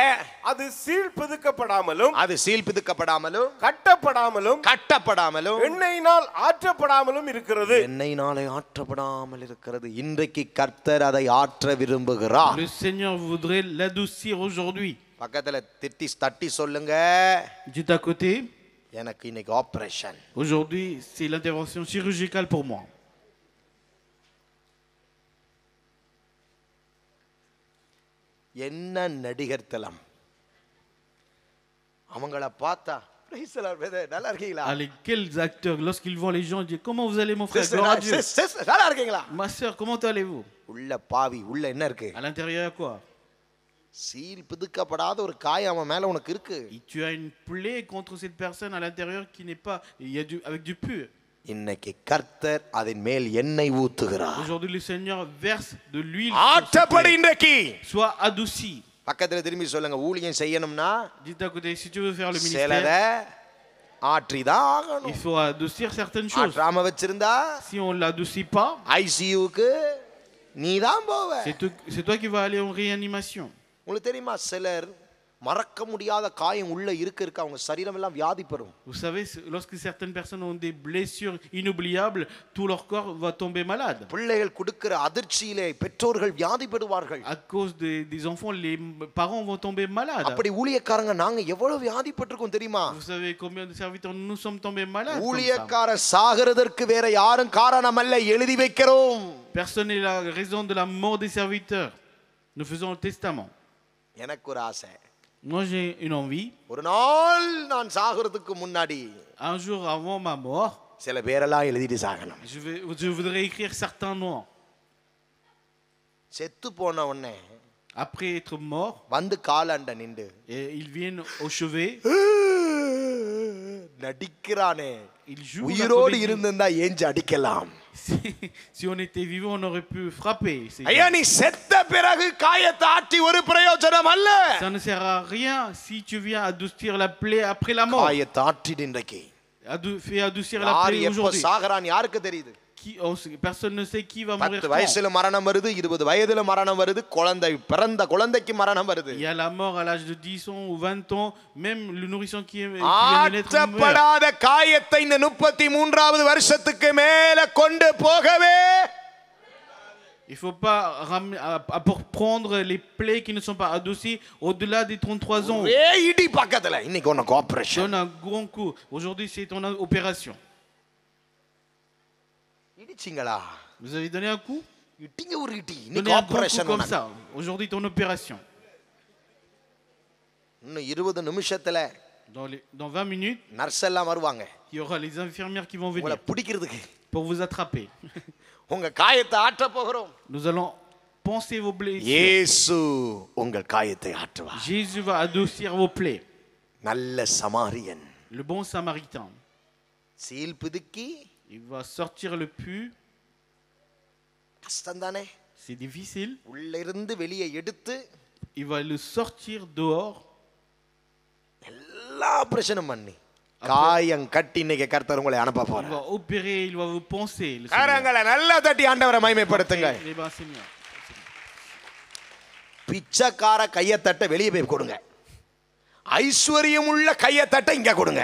அது சீழ்பிதுக்கப்படாமலும் அது சீல்பிதுக்கப்படாமலும் கட்டப்படாமலும் எண்ணெயினால் ஆற்றப்படாமலும் இருக்கிறது. எண்ணெயினாலே ஆற்றப்படாமல் இருக்கிறது. இன்றைக்கு கர்த்தர் அதை ஆற்ற விரும்புகிறார். Le Seigneur voudrait l'adoucir aujourd'hui. பக்கத்துல தட்டி சொல்லுங்க. Dites à côté. எனக்கு இன்னைக்கு operation. Aujourd'hui, c'est l'intervention chirurgicale pour moi. என்ன நடிகர் தலம். அவங்கள பார்த்தா பிரைஸ் தி லார்ட் நல்லா இருக்கீங்களா? Allez, quels acteurs lorsqu'ils voient les gens ils disent comment vous allez mon frère? Gloire à Dieu. நல்லா இருக்கீங்களா? Ma sœur, comment allez-vous? உள்ள பாவி உள்ள என்ன இருக்கு? À l'intérieur quoi? சீல் பிதுக்கப்படாத ஒரு காயம் அவன் மேல உனக்கு இருக்கு. Tu as une plaie contre cette personne à l'intérieur qui n'est pas avec du pur. இன்னைக்கு கர்த்தர் அதன் மேல் எண்ணெய் ஊத்துகிறார். Aujourd'hui le Seigneur verse de l'huile. ஆற்றப்படு இன்றைக்கு. Sois adouci. பக்கத்துல திரும்பி சொல்லுங்க ஊழியம் செய்யணும்னா Dites à côté si tu veux faire le சிலத ministère. ஆற்றிதான் ஆகணும். Il faut adoucir certaines choses. ஆற்றாம வச்சிருந்தா Si on l'adoucit pas, ஐசியூக்கு நீதான் போவ. c'est toi qui vas aller en réanimation. உங்களுக்கு தெரியுமா சிலர் மறக்க முடியாத காயம் உள்ள இருக்க அவங்க சரீரம் எல்லாம் வியாதி பெறும். Vous savez, lorsque certaines personnes ont des blessures inoubliables, tout leur corps va tomber malade. பிள்ளைகள் கொடுக்கிற அதிர்ச்சியிலே பெற்றோர்கள் வியாதி பெறுவார்கள். À cause des enfants, les parents vont tomber malades. அப்படி ஊழியக்காரங்க நாங்க எவ்வளவு வியாதி பெற்றிருக்கோம் தெரியுமா? Vous savez combien de serviteurs nous sommes tombés malades? ஊழியக்கார சாகிறதற்கு வேற யாரும் காரணம் அல்ல, எழுதி வைக்கிறோம். Personne n'est la raison de la mort des serviteurs. Nous faisons le testament. எனக்கு ஒரு ஆசை. Moi j'ai une envie. ஒரு நாள் நான் சாகிறதுக்கு முன்னாடி Un jour avant ma mort, சில பேரெல்லாம் எழுதிட்டு சாகணும். je voudrais écrire certains noms. செத்து போன உடனே Après être mort, வந்து காலாண்ட நின்று et ils viennent au chevet. நடிக்கிறானே. Ils jouent. உயிரோடு இருந்திருந்தா ஏஞ்சி அடிக்கலாம். Si on était vivant, on aurait pu frapper. ஐயா நீ செத்த பிறகு காயத்தை ஆற்றி ஒரு பிரயோஜனம் அல்ல. Ça ne sert à rien si tu viens adoucir la plaie après la mort. காயத்தை ஆற்றிடு இன்றைக்கு. Fais adoucir la யார் plaie எப்ப aujourd'hui. சாகறான் யாருக்கு தெரியுது? Personne ne sait qui va mourir 10 quand. வயசுல மரணம் வருது, 20 வயதுல மரணம் வருது, குழந்தை பிறந்த குழந்தைக்கு மரணம் வருது. Il y a la mort à l'âge de 10 ans ou 20 ans, même le nourrisson qui vient de naître meurt. ஆற்றப்படாத காயத்தை இந்த 33வது வருஷத்துக்கு மேல கொண்டு போகவே Il faut pas prendre les plaies qui ne sont pas adoucies au-delà des 33 ans. இடி பக்கத்துல இன்னைக்கு உனக்கு operation. Donne un grand coup. Aujourd'hui c'est ton opération. இடிச்சிங்களா? Vous avez donné un coup? இடிங்க ஒரு இடி. Donnez இன்னைக்கு un grand coup operation comme ça. Aujourd'hui ton opération. இன்னும் 20 நிமிஷத்துல Dans 20 minutes, nurse எல்லாம் வருவாங்க. il y aura les infirmières qui vont உங்களை venir பிடிக்கிறதுக்கு. pour vous attraper. உங்க காயத்தை ஆற்ற போகிறோம். Nous allons penser vos blessures. இயேசு உங்கள் காயத்தை ஆற்றுவார். Jésus va adoucir vos plaies. நல்ல சமாரியன். Le bon samaritain. சீல் பிதுக்கி Il va sortir le pu. கஷ்டம் தானே? C'est difficile. உள்ள இருந்து வெளியே எடுத்து Il va le sortir dehors. எல்லா ஆபரேஷனும் பண்ணி காயம் கட்டி இன்னைக்கு கர்த்தர் உங்களை அனுப்ப Il போறார். va opérer, il va vous penser. Le Seigneur. கரங்களை நல்லா தட்டி ஆண்டவரை மகிமைப்படுத்துங்க. Les bras, Seigneur. பிச்சைக்கார கையை தட்ட வெளியே போய் கொடுங்க. ஐஸ்வர்யம் உள்ள கையை தட்ட இங்க கொடுங்க.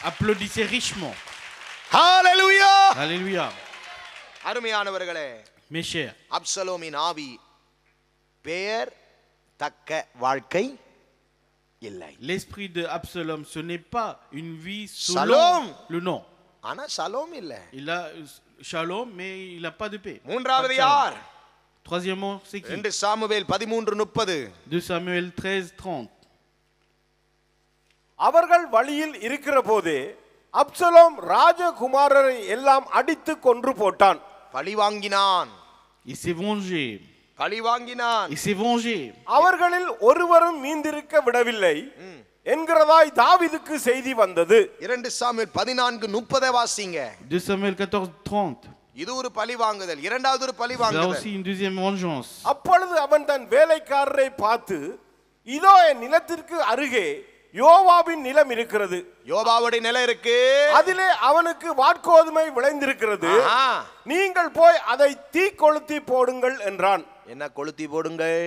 Applaudissez richement. ஹalleluya. Alléluia. அருமையானவர்களே, Mes chers, அப்சலோமின் ஆவி பெயர் தக்க வாழ்க்கை இல்லை. l'esprit de Absalom, ce n'est pas une vie selon Shalom. le nom. ஆனா சலோம் இல்ல. Il a shalom, mais il n'a pas de paix. மூன்றாவது Pas de shalom. யார்? Troisièmement, c'est qui? 2 Samuel 13:30. 2 Samuel 13:30. அவர்கள் வழியில் இருக்கிற போதே அப்சலோம் ராஜகுமாரரை எல்லாம் அடித்து கொன்று போட்டான். பழி வாங்கினான். Il s'est vengé. பழி வாங்கினான். Il s'est vengé. அவர்களில் ஒருவரும் மீந்திருக்க விடவில்லை என்கிறதாய் தாவீதுக்கு செய்தி வந்தது. 2 சாமுவேல் 14:30 வாசிங்க. 2 Samuel 14:30. இது ஒரு பழி வாங்குதல். இரண்டாவது ஒரு பழி Là வாங்குதல். aussi une deuxième vengeance. அப்பொழுது அவன் தன் வேலைக்காரரை பார்த்து, இதோ என் நிலத்திற்கு அருகே யோவாபின் நிலம் இருக்கிறது. யோபாவுடைய நிலம் இருக்கு. அதிலே அவனுக்கு வாற்கோதுமை விளைந்திருக்கிறது. ஆஹா. நீங்கள் போய் அதை தீ கொளுத்தி போடுங்கள் என்றான். என்ன கொளுத்தி போடுங்கள்?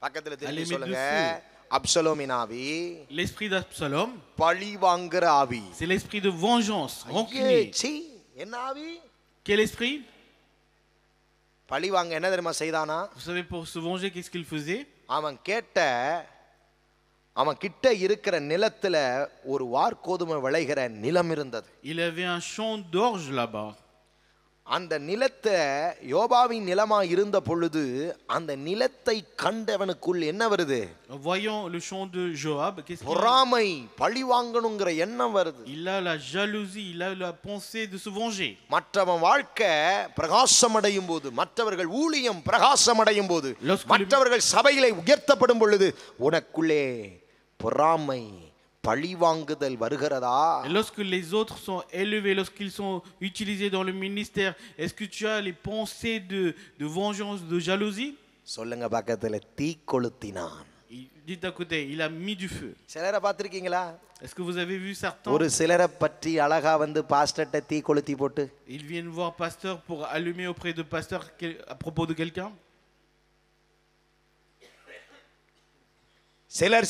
பக்கத்துல திரும்பி சொல்லுங்க. அப்சலோமின் ஆவி. L'esprit d'Absalom, பழி வாங்குற ஆவி. c'est l'esprit de vengeance, rancunier. சீ, என்ன ஆவி? Quel esprit? பழி வாங்க என்ன தெரியுமா செய்தானா? Vous savez, pour se venger, qu'est-ce qu'il faisait? அவன் கிட்ட இருக்கிற நிலத்துல ஒரு வாற்கோதுமை விளைகிற நிலம் இருந்தது. Il avait un champ d'orge là-bas. அந்த நிலத்தை யோபாவின் நிலமா இருந்த பொழுது அந்த நிலத்தை கண்டவனுக்குள் என்ன வருது? Voyant le champ de Joab, qu'est-ce qu'il a? பொறாமை, பழி வாங்கணுங்கிற எண்ணம் வருது. Il a la jalousie, il a la pensée de se venger. மற்றவன் வாழ்க்கை பிரகாசம் அடையும் போது, மற்றவர்கள் ஊழியம் பிரகாசம் அடையும் போது, மற்றவர்கள் சபையிலே உயர்த்தப்படும் பொழுது உனக்குள்ளே பொறாமை, பழி வாங்குதல் வருகிறதா? Et lorsque les autres sont élevés, lorsqu'ils sont utilisés dans le ministère, est-ce que tu as les pensées de vengeance, de jalousie? சொல்லுங்க பக்கத்துல தீ கொளுத்தினான். Dites à côté, il a mis du feu. சிலரை பார்த்திருக்கீங்களா? Est-ce que vous avez vu certains? ஒரு சிலரை பற்றி அழகா வந்து பாஸ்டர்ட்ட தீ கொளுத்தி போட்டு Ils viennent voir pasteur pour allumer auprès de pasteur à propos de quelqu'un.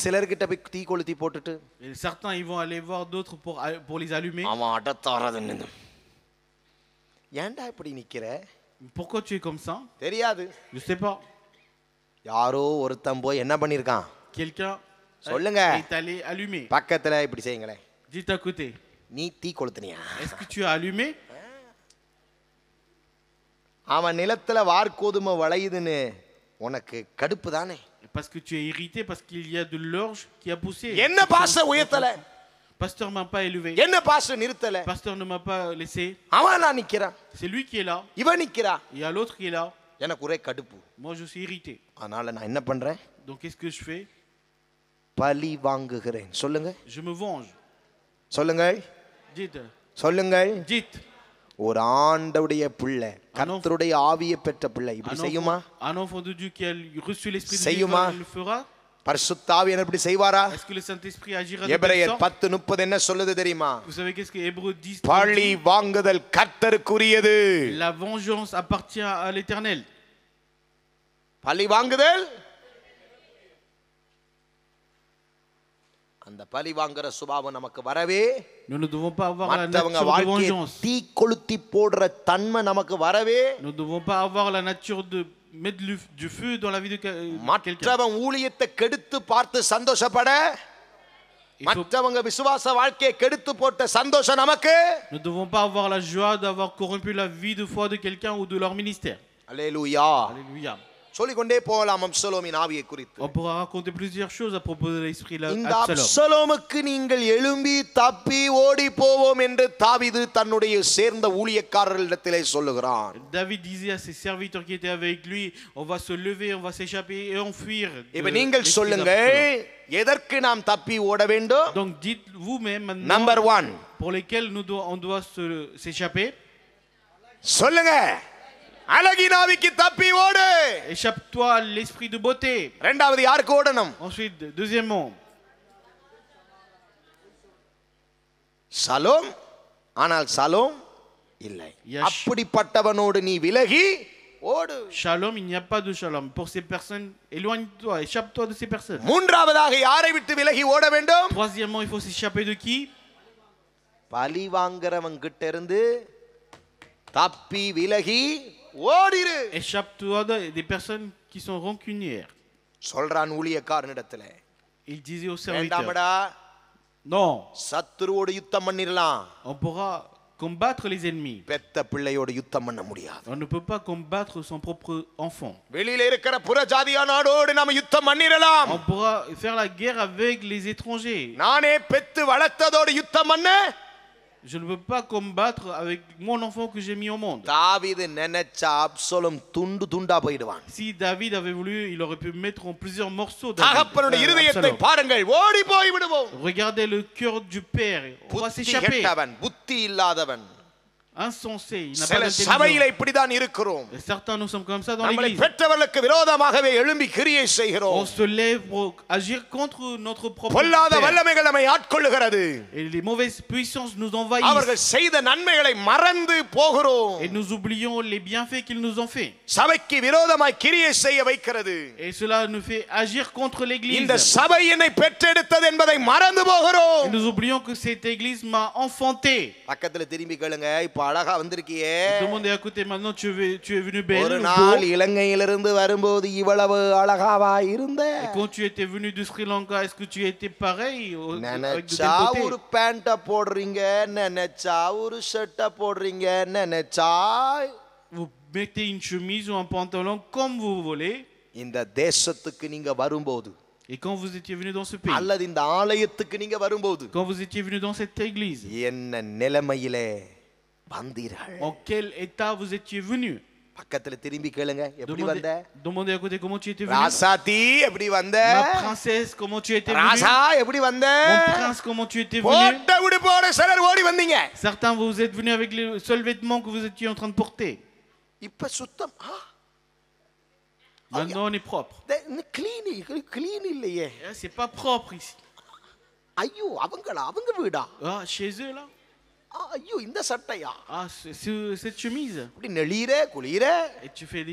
சிலர்கிட்ட போய் தீ கொளுத்தி போட்டுட்டு Et certains ils vont aller voir d'autres pour les allumer. அவன் அடத்தாரதுன்னு. ஏன்டா இப்படி நிக்கிற? Pourquoi tu es comme ça? தெரியாது. Je sais pas. யாரோ ஒருத்தன் போய் என்ன பண்ணிருக்கான்? Quelqu'un சொல்லுங்க. est allé allumer. பக்கத்துல இப்படி செய்யுங்களே. Dites à côté. நீ தீ கொளுத்தினியா? Est-ce que tu as allumé? அவன் நிலத்துல வாற்கோதுமை விளையுதுன்னு உனக்கு கடுப்பு தானே? Parce que tu es irrité, parce qu'il y a de l'orge qui a poussé. என்ன pastor உயர்த்தல? Pasteur m'a pas élevé. என்ன pastor நிறுத்தல? Pasteur ne m'a pas laissé. அவன் நான் நிக்கிறான். C'est lui qui est là. இவன் நிக்கிறா. Il y a l'autre qui est là. எனக்கு ஒரே கடுப்பு. Moi je suis irrité. அதனால நான் என்ன பண்றேன்? Donc qu'est-ce que je fais? பழி வாங்குகிறேன். சொல்லுங்க. Je me venge. சொல்லுங்கள். Dites. சொல்லுங்கள். Dites. ஒரு ஆண்டவருடைய பிள்ளை, கர்த்தருடைய ஆவியை பெற்ற பிள்ளை இப்படி செய்யுமா? Un enfant de Dieu qui a reçu l'esprit de Dieu, செய்யுமா? il le fera? பரிசுத்த ஆவி எப்படி செய்வாரா? Est-ce que le Saint-Esprit agira de எபிரேயர் telle sorte? 10:30 என்ன சொல்லுது தெரியுமா? Vous savez qu'est-ce que Hébreux 10? பழி வாங்குதல் கர்த்தருக்குரியது. La vengeance appartient à l'Éternel. பழி வாங்குதல், அந்த பழி வாங்குற சுபாவம் நமக்கு வரவே, Nous ne devons pas avoir la மற்றவங்க nature de வாழ்க்கையை vengeance. தீ கொளுத்தி போடுற தன்மை நமக்கு வரவே, Nous ne devons pas avoir la nature de mettre du feu dans la vie de quelqu'un. மற்றவன் ஊழியத்தை கெடுத்து பார்த்து சந்தோஷப்பட, மற்றவங்க விசுவாச வாழ்க்கையை கெடுத்து போட்ட சந்தோஷம் நமக்கு. Nous ne devons pas avoir la joie d'avoir corrompu la vie de foi de quelqu'un ou de leur ministère. அல்லேலூயா. Alléluia. சொல்லிக்கொண்டே போகலாம் அப்சலோமின் ஆவியை குறித்து. On pourra raconter plusieurs choses à propos de l'esprit இந்த d'Absalom. அப்சலோமுக்கு நீங்கள் எழும்பி தப்பி ஓடி போவோம் என்று தாவீது தன்னுடைய சேர்ந்த ஊழியக்காரர்களிடத்திலே சொல்லுகிறான். David disait à ses serviteurs qui étaient avec lui, on va se lever, on va s'échapper et enfuir. இப்ப நீங்கள் சொல்லுங்கள், எதற்கு நாம் தப்பி ஓட வேண்டும்? Donc dites vous-même maintenant number 1 pour lesquels on doit s'échapper. சொல்லுங்க. அழகின் ஆவிக்கு தப்பி ஓடு. Échappe-toi à l'esprit de beauté. இரண்டாவது யாருக்கு ஓடணும்? Ensuite, deuxièmement, shalom. ஆனால் சலோம் இல்லை. அப்படிப்பட்டவனோடு நீ விலகி ஓடு. Shalom, il n'y a pas de shalom. Pour ces personnes, éloigne-toi, échappe-toi de ces personnes. மூன்றாவதாக யாரை விட்டு விலகி ஓட வேண்டும்? Troisièmement, il faut s'échapper de qui? பழி வாங்குறவன் கிட்ட இருந்து தப்பி விலகி ஓடிரு. Échappe-toi des personnes qui sont rancunières. சொல்றான் ஊழியக்காரனிடத்துல. Il disait aux serviteurs, வேண்டாமடா, non, சத்துருவோடு யுத்தம் பண்ணிரலாம், on pourra combattre les ennemis. பெத்த பிள்ளையோடு யுத்தம் பண்ண முடியாது. On ne peut pas combattre son propre enfant. வெளியில இருக்கிற புறஜாதியானோடு நாம யுத்தம் பண்ணிரலாம். On pourra faire la guerre avec les étrangers. நானே பெத்து வளர்த்ததோடு யுத்தம் பண்ண, je ne peux pas combattre avec mon enfant que j'ai mis au monde. தாவீது நினைச்சா அப்சலோம் துண்டு துண்டா போய்டுவான். Si David avait voulu, il aurait pu mettre en plusieurs morceaux. தகப்பனுடைய இருதயத்தை பாருங்கள், ஓடி போய் விடுவோம். Regardez le cœur du père. On va s'échapper. புத்தி இல்லாதவன் insensé, il n'a pas சில d'intelligence. சபையில இப்படிதான் இருக்கிறோம். Et certains, nous sommes comme ça dans நம்மளை l'église. பெற்றவர்களுக்கு விரோதமாகவே எழும்பி கிரியை On செய்கிறோம். se lève pour agir contre notre propre பொல்லாத père. வல்லமைகள் நம்மை ஆட்கொள்ளுகிறது. Et les mauvaises puissances nous envahissent. அவர்கள் செய்த நன்மைகளை மறந்து போகிறோம். Et nous oublions les bienfaits qu'ils nous ont fait. சபைக்கு விரோதமாய் கிரியை செய்ய வைக்கிறது. Et cela nous fait agir contre l'église. இந்த சபை என்னை பெற்றெடுத்தது என்பதை மறந்து போகிறோம். Et nous oublions que cette église m'a enfanté. பக்கத்துல திரும்பி கேளுங்க, இப்ப அழகா வந்திருக்கியே. Demandez à côté maintenant, tu es venu belle ஒரு ou நாள் beau? இலங்கையிலிருந்து வரும்போது இவ்வளவு அழகாவா இருந்த. Et quand tu étais venu du Sri Lanka, est-ce que tu étais pareil avec de நினைச்சா tel côté? ஒரு பேண்ட போடுறீங்க, நினைச்சா ஒரு ஷர்ட்ட போடுறீங்க, நினைச்சா Vous mettez une chemise ou un pantalon comme vous voulez. இந்த தேசத்துக்கு நீங்க வரும்போது, Et quand vous étiez venu dans ce pays, அல்லது இந்த ஆலயத்துக்கு நீங்க வரும்போது, quand vous étiez venu dans cette église, என்ன நிலைமையிலே வந்தீர்கள்? en quel état vous étiez venu? பக்கத்துல திரும்பி கேளுங்க, எப்படி வந்த? Demandez à côté comment tu étais venu. ராசாத்தி எப்படி வந்த? Ma princesse, comment tu étais venu. ராசா எப்படி வந்த? Mon prince, comment tu étais venu. போட்ட உடுப்போட சிலர் ஓடி வந்தீங்க. Certains, vous êtes venus avec les seuls vêtements que vous étiez en train de porter. இப்ப சுத்தம். Maintenant, on est propre. Clean இல்லையே. C'est pas propre ici. ஐயோ அவங்க வீடா? Ah, chez eux là. ஐயோ இந்த சட்டையா? Ah, cette chemise. இப்படி நெளிர குளிர. Et tu fais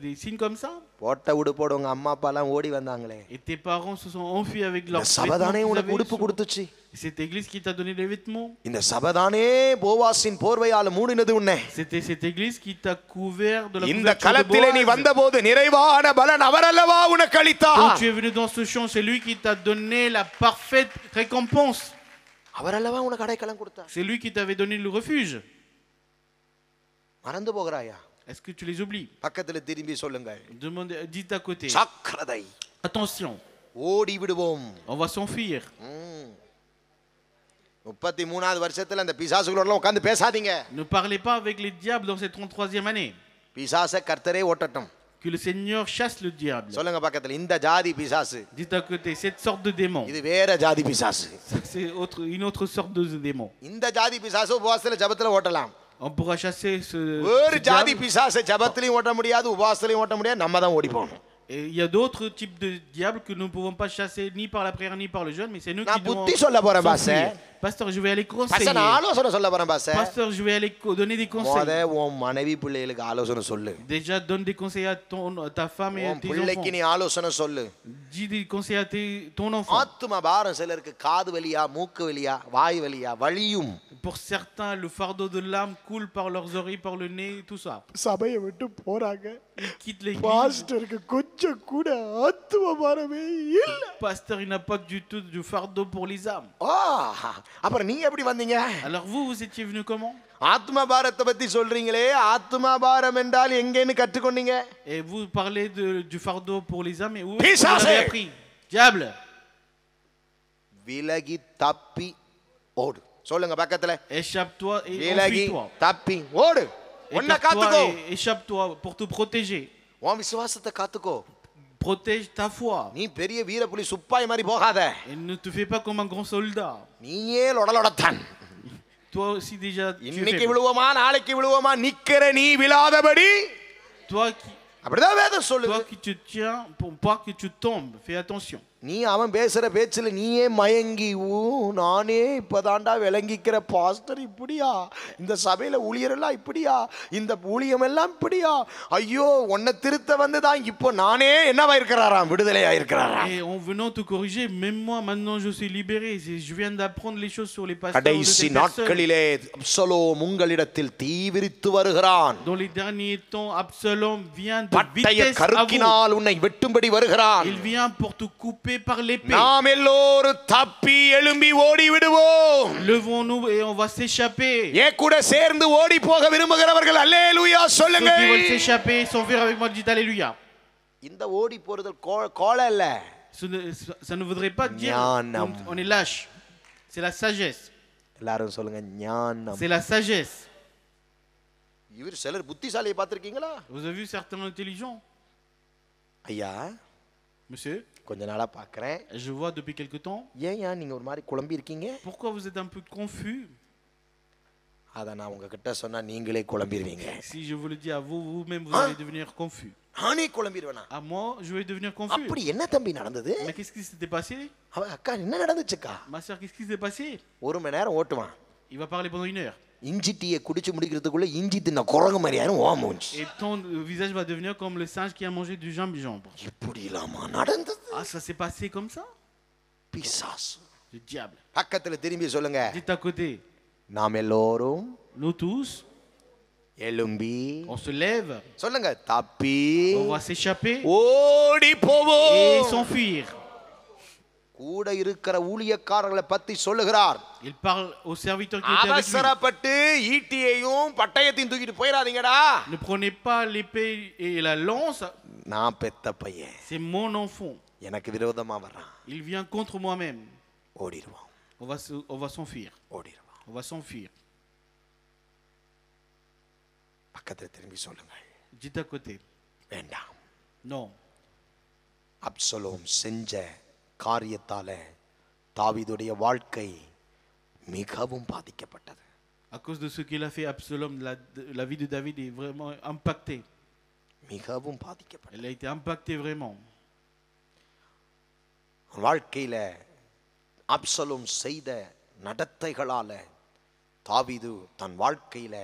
des signes comme ça. போட்ட உடுப்போட உங்க அம்மா அப்பா எல்லாம் ஓடி வந்தாங்களே. Et tes parents se sont enfuis avec leurs சபதானே vêtements. உனக்கு உடுப்பு கொடுத்துச்சு. Cette église qui t'a donné les vêtements. இந்த சபதானே போவாசின் போர்வையால மூடினது உன்னை. C'était cette église qui t'a couvert de la இந்த couverture de களத்திலே நீ Boaz. வந்தபோது நிறைவான பலன் அவரல்லவா உனக்கு அளித்தார். Quand tu es venu dans ce champ, c'est lui qui t'a donné la parfaite récompense. அவரல்லவா உனக்கு அடைக்கலம் கொடுத்தார். C'est lui qui t'avait donné le refuge. மறந்து போகிறாயா? Est-ce que tu les oublies? பக்கத்துல திரும்பி சொல்லுங்க. Dites à côté. சக்கரதை. Attention, ஓடி விடுவோம். on va s'enfuir. 33வது வருஷத்துல அந்த பிசாசுகளோட எல்லாம் உட்கார்ந்து பேசாதீங்க. Ne parlez pas avec les diables dans cette 33e année. பிசாசை கர்த்தரே ஓட்டட்டும். Que le Seigneur chasse le diable. சொல்லுங்க பக்கத்துல, இந்த ஜாதி பிசாசு. Dites à côté, cette sorte de démon. இது வேற ஜாதி பிசாசு. C'est une autre sorte de démon. இந்த ஜாதி பிசாசு உபவாசத்துல ஜெபத்துல ஓட்டலாம். On pourra chasser ஒரு ce ஜாதி diable. பிசாசை ஜெபத்திலையும் ஓட்ட முடியாது, உபவாசத்திலையும் ஓட்ட முடியாது, நம்ம தான் ஓடி போகணும். Et il y a d'autres types de diables que nous ne pouvons pas chasser ni par la prière ni par le jeûne, mais c'est nous qui நான் devons புத்தி சொல்ல போறேன் boss. s'enfuir. Pasteur, je vais aller conseiller. Boss நான் ஆலோசனை சொல்ல போறேன் boss. Pasteur, je vais aller donner des conseils. உன் மனைவி பிள்ளைகளுக்கு ஆலோசனை சொல்லு. Déjà, donne des conseils à ta femme et à உன் tes பிள்ளைக்கு enfants. நீ ஆலோசனை சொல்லு. Dis des conseils à ton enfant. ஆத்தும பாரம் சிலருக்கு காது வலியா, மூக்கு வலியா, வாய் வலியா, வலியும். Pour certains, le fardeau de l'âme coule par leurs oreilles, par le nez, tout ça. சபையை விட்டு போறாங்க. Ils quittent l'église. பாஸ்டருக்கு கொஞ்சம் கூட ஆத்தும பாரமே இல்ல. Pasteur, il n'a pas du tout du fardeau pour les âmes. அப்புறம் நீ எப்படி வந்தீங்க? Alors vous étiez venu comment? ஆத்ம பாரத்தை பத்தி சொல்றீங்களே, ஆத்ம பாரம் என்றால் எங்கேன்னு கற்றுக்கொண்டீங்க? Et vous parlez du fardeau pour les âmes, et où Puis est-ce que vous l'avez appris? Diable. விலகி தப்பி ஓடு. சொல்லுங்க பக்கத்துல. Échappe-toi et விலகி enfuis-toi. தப்பி ஓடு. உன்னை காத்துக்கோ. Échappe-toi pour te protéger. உன் விசுவாசத்தை காத்துக்கோ. Protège ta foi. நீ பெரிய வீரப்புலி சுப்பாய் மாதிரி போகாத. Et ne te fais pas comme un grand soldat. நீயே லொடலொடத்தான். Toi aussi déjà tu es இன்னைக்கு faible. விழுவோமா, நாளைக்கு விழுவோமா, நிக்கிற நீ விழாதபடி. Toi அப்படிதான் வேதம் சொல்லுது. qui te tiens pour pas que tu tombes. Fais attention. நீ அவன் பேசுற பேச்சுல நீயே மயங்கி, நானே இப்பதாண்டா விளங்கிக்கிற பாஸ்டர் இப்படியா, இந்த சபையில ஊழியரெல்லாம் இப்படியா, இந்த ஊழியம் எல்லாம் இப்படியா, ஐயோ உன்னை திருத்த வந்துதான் இப்போ நானே என்னவா இருக்கிறாராம், விடுதலையா இருக்கிறாராம். Et en venant te corriger, même moi maintenant je suis libéré. Je viens d'apprendre les choses sur les pasteurs. கடைசி நாட்களிலே அப்சலோம் உங்களிடத்தில் தீவிரித்து வருகிறான். Dans les derniers temps, Absalom vient de பட்டய vitesse à vous. கருக்கினால் உன்னை வெட்டும்படி வருகிறான். Il vient pour te couper par l'épée. நாம் எல்லோரும் தப்பி எழும்பி ஓடி விடுவோம். Levons-nous et on va s'échapper. ஏன் கூட சேர்ந்து ஓடி போக விரும்புகிறவர்கள் அல்லேலூயா சொல்லுங்க. Ceux qui veulent s'échapper, s'enfuir avec moi, dites alléluia. இந்த ஓடி போறது கோலை இல்ல. Ça ne voudrait pas dire on est lâche. C'est la sagesse. எல்லாரும் சொல்லுங்க ஞானம். C'est la sagesse. இவர் சிலர் புத்திசாலியை பார்த்திருக்கீங்களா? Vous avez vu certains intelligents? ஐயா, Monsieur, கொஞ்ச நாளா பார்க்கறேன். je vois depuis quelque temps. ஏன் நீங்க ஒரு மாதிரி குழம்பி இருக்கீங்க? Pourquoi vous êtes un peu confus? அதை நான் உங்ககிட்ட சொன்னா நீங்களே குழம்பிடுவீங்க. Si je vous le dis à vous, vous-même vous allez devenir confus. நானே குழம்பிடுவேனா? À moi, je vais devenir confus. அப்படி என்ன தம்பி நடந்தது? Mais qu'est-ce qui s'était passé? அவ அக்கா என்ன நடந்துச்சுக்கா? Ma soeur, qu'est-ce qui s'est passé? ஒரு மணி நேரம் ஓட்டுவான். Il va parler pendant 1 heure. இஞ்சி டீயை குடிச்சு முடிக்கிறதுக்குள்ள இஞ்சி தின்ன குரங்கு மாதிரி ஆயிரும் ஓமூஞ்சி. Et ton visage va devenir comme le singe qui a mangé du gingembre. இப்படி இல்லாமா நடந்தது? Ah, ça s'est passé comme ça? பிசாசு. Le diable. பக்கத்துல திரும்பி சொல்லுங்க. Dites à côté. நாம் எல்லோரும் Nous tous, எழும்பி on se lève, சொல்லுங்க தப்பி on va s'échapper ஓடி போவோம். et s'enfuir. கூட இருக்கிற ஊழியக்காரர்களை பத்தி சொல்லுகிறார். Il parle aux serviteurs qui étaient avec lui. அவசரப்பட்டு ஈட்டியையும் பட்டயத்தையும் தூக்கிட்டு போயிடாதீங்கடா. Ne prenez pas l'épée et la lance. நான் பெத்த பையன், C'est mon enfant. எனக்கு விரோதமா வர்றான். Il vient contre moi-même. ஓடிடுவோம், On va s'enfuir. ஓடிடுவோம். On va s'enfuir. பக்கத்துல திரும்பி சொல்லுங்க. Dites à côté. வேண்டாம். Non. அப்சலோம் செஞ்ச காரியத்தால தாவீதுடைய வாழ்க்கை மிகவும் பாதிக்கப்பட்டது. À cause de ce qu'il a fait, Absalom, la vie de David est vraiment impactée. மிகவும் பாதிக்கப்பட்டது. Elle a été impactée vraiment. வாழ்க்கையில அப்சலோம் செய்த நடத்தைகளால தாவீது தன் வாழ்க்கையில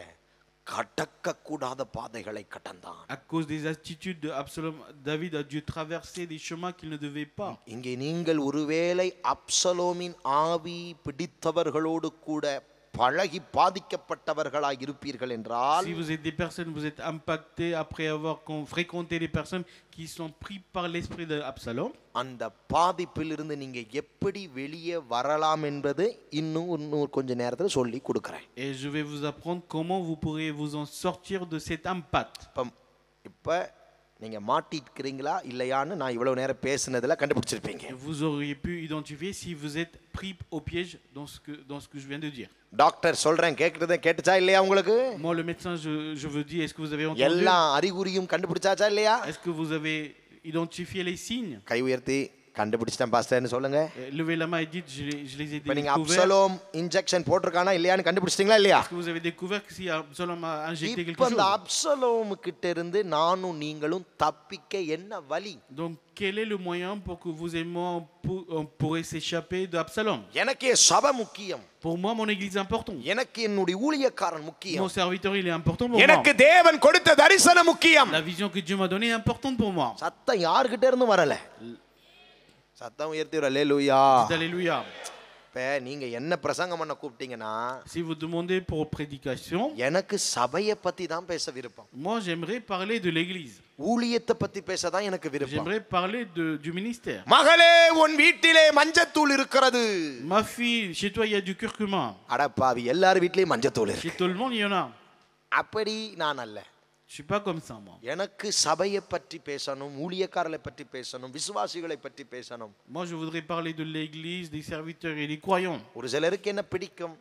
கடக்க கூடாத பாதைகளை கடந்தான். À cause des attitudes de Absalom, David a dû traverser des chemins qu'il ne devait pas. இங்கே நீங்கள் ஒருவேளை அப்சலோமின் ஆவி பிடித்தவர்களோடு கூட பழகி பாதிக்கப்பட்டவர்களாய் இருப்பீர்கள் என்றால், Si vous êtes des personnes, vous êtes impactés après avoir fréquenté les personnes qui sont pris par l'esprit d'Absalom. அந்த பாதிப்பிலிருந்து நீங்க எப்படி வெளியே வரலாம் என்பது இன்னும் கொஞ்ச நேரத்தில் சொல்லி கொடுக்கிறேன். Et je vais vous apprendre comment vous pourrez vous en sortir de cet impact. இப்ப நீங்க மாட்டிக்கிறீங்களா இல்லையான்னு நான் இவ்வளவு நேரம் பேசினதுல கண்டுபிடிச்சிருப்பீங்க. Vous auriez pu identifier si vous êtes pris au piège dans ce que je viens de dire. Doctor சொல்றேன் கேட்டுச்சா இல்லையா உங்களுக்கு? Moi le médecin je vous dis, est-ce que vous avez entendu? எல்லா அறிகுறியும் கண்டுபிடிச்சாச்சா இல்லையா? Est-ce que vous avez identifié les signes? கை உயர்த்தி கண்டுபிடிச்சிட்டேன் பாஸ்டர்னு சொல்லுங்க. Levez la main et dites je les ai இப்ப நீங்க découverts. அப்சலோம் இன்ஜெக்ஷன் போட்டுருக்கானா இல்லையான்னு கண்டுபிடிச்சிட்டீங்களா இல்லையா? Est-ce que vous avez découvert que si Absalom a injecté quelque இப்ப அந்த chose? அப்சலோம் கிட்ட இருந்து நானும் நீங்களும் தப்பிக்க என்ன வழி? Donc quel est le moyen pour que vous et moi on pourrait s'échapper d'Absalom? எனக்கே சபை முக்கியம். Pour moi mon église est importante. எனக்கு என்னுடைய ஊழியக்காரன் முக்கியம். Mon serviteur il est important pour moi. எனக்கு தேவன் கொடுத்த தரிசனம் முக்கியம். La vision que Dieu m'a donnée est importante pour moi. சத்தம் யார்கிட்ட இருந்து வரல? சத்தம் உயர்த்தி அல்லேலூயா. Alléluia. இப்ப நீங்க என்ன பிரசங்கம் பண்ண கூப்பிட்டீங்கன்னா, Si vous demandez pour prédication, எனக்கு சபையை பத்தி தான் பேச விருப்பம். moi j'aimerais parler de l'église. ஊழியத்தை பத்தி பேச தான் எனக்கு விருப்பம். J'aimerais parler du ministère. மகளே உன் வீட்டிலே மஞ்சத்தூள் இருக்கிறது. Ma fille, chez toi il y a du curcuma. அடப்பாவி எல்லார் வீட்லயும் மஞ்சத்தூள் Chez இருக்கு. tout le monde il y en a. அப்படி நான் அல்ல. Je suis pas comme ça moi. எனக்கு சபையை பற்றி பேசணும், ஊழியக்காரர்களை பற்றி பேசணும், விசுவாசிகளை பற்றி பேசணும். Moi je voudrais parler de l'église, des serviteurs et des croyants. ஒரு சிலருக்கு என்ன பிடிக்கும்,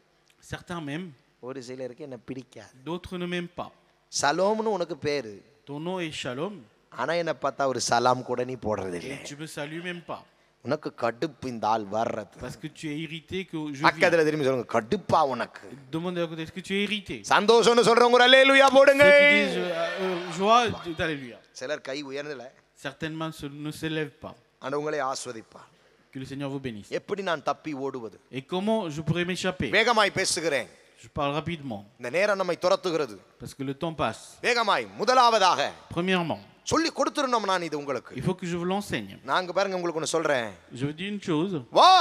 Certains m'aiment, ஒரு சிலருக்கு என்ன பிடிக்காது. d'autres ne m'aiment pas. சலோம்னு உனக்கு பேரு, Ton nom est Shalom ஆனா என்ன பார்த்தா ஒரு சலாம் கூட நீ போடுறது இல்லை. et tu me salues même pas. உனக்கு கடுப்பு இந்த ஆள் வர்றது. Parce que tu es irrité que je vis. பக்கத்துல திரும்பி சொல்லுங்க, கடுப்பா உனக்கு. Demandez à côté, est-ce que tu es irrité? சந்தோஷம்னு சொல்றவங்க ஒரு அல்லேலூயா போடுங்க. Ceux qui disent joie, dites alléluia. சிலர் கை உயர்ந்தல, Certaines mains ne s'élèvent pas. ஆனா உங்களை ஆஸ்வதிப்பார். Que le Seigneur vous bénisse. எப்படி நான் தப்பி ஓடுவது? Et comment je pourrais m'échapper? வேகமாய் பேசுகிறேன். Je parle rapidement இந்த நேரம் நம்மை துரத்துகிறது. parce que le temps passe. வேகமாய் முதலாவதாக Premièrement, சொல்லி கொடுத்துறணும். நான் இது உங்களுக்கு il faut que je vous l'enseigne. நாங்க பாருங்க உங்களுக்கு ஒன்னு சொல்றேன். Je vous dis une chose. வா,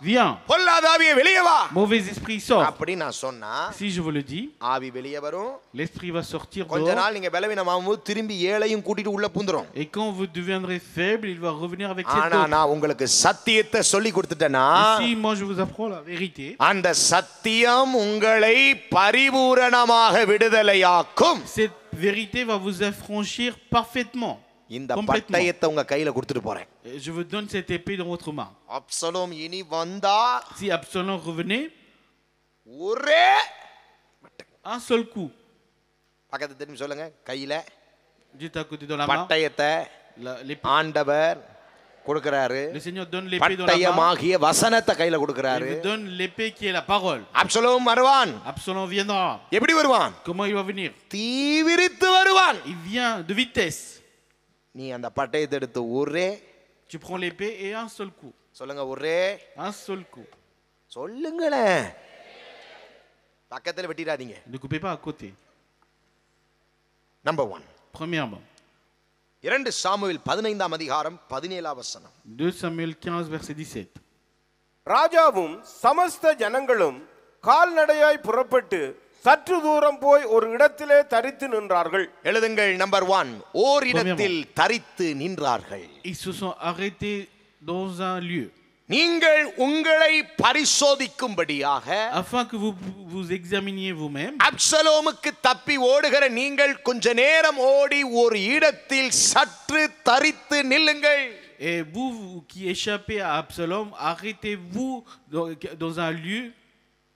Viens, பொல்லாத ஆவியே வெளியே வா. mauvais esprit sort. அப்படி நான் சொன்னா Si je vous le dis, ஆவி வெளியே வரும். l'esprit va sortir கொஞ்ச dehors. நாள் நீங்க பலவீனமாகும்போது திரும்பி ஏழையும் கூட்டிட்டு உள்ள பூந்துரும். Et quand vous deviendrez faible, il va revenir avec cette ஆனா autre. நான் உங்களுக்கு சத்தியத்தை சொல்லி கொடுத்துட்டேன்னா, Et si moi je vous apprends la vérité, அந்த சத்தியம் உங்களை பரிபூரணமாக விடுதலையாக்கும். cette vérité va vous affranchir parfaitement. இந்த Complètement. பட்டயத்தை உங்க கையில கொடுத்துட்டு போறேன். Et je vous donne cette épée dans votre main. Absalom இனி வந்தா Si Absalom revenait, ஒரே un seul coup, பக்கத்துல திரும்பி சொல்லுங்க, கையில dites à côté dans la main, பட்டயத்தை l'épée. ஆண்டவர் கொடுக்கறாரு. Le Seigneur donne l'épée dans la main. பட்டயமாகிய வசனத்தை கையில கொடுக்கறாரு. Il donne l'épée qui est la parole. Absalom வருவான். Absalom viendra. எப்படி வருவான்? Comment il va venir? தீவிரித்து வருவான். Il vient de vitesse. நீ அந்த பட்டயத்தை எடுத்து ஒரே Tu prends l'épée et un seul coup. சொல்லுங்க ஒரே Un seul coup. சொல்லுங்களே. பக்கத்துல வெட்டிடாதீங்க. Ne coupez pas à côté. Number 1. Premièrement. 2 Samuel 15ஆம் அதிகாரம் 17ஆம் வசனம். 2 Samuel 15 verset 17. ராஜாவும் சமஸ்த ஜனங்களும் கால்நடையாய் புறப்பட்டு சற்று தூரம் போய் ஒரு இடத்திலே தரித்து நின்றார்கள். எழுதுங்கள். நம்பர் 1. ஓர் இடத்தில் தரித்து நின்றார்கள். Ils se sont arrêtés dans un lieu. நீங்கள் உங்களை பரிசோதிக்கும்படியாக Afin que vous vous examiniez vous-même. அப்சலோமுக்கு தப்பி ஓடுகிற நீங்கள் கொஞ்ச நேரம் ஓடி ஒரு இடத்தில் சற்று தரித்து நில்லுங்கள். Et vous qui échappez à Absalom, arrêtez-vous dans un lieu.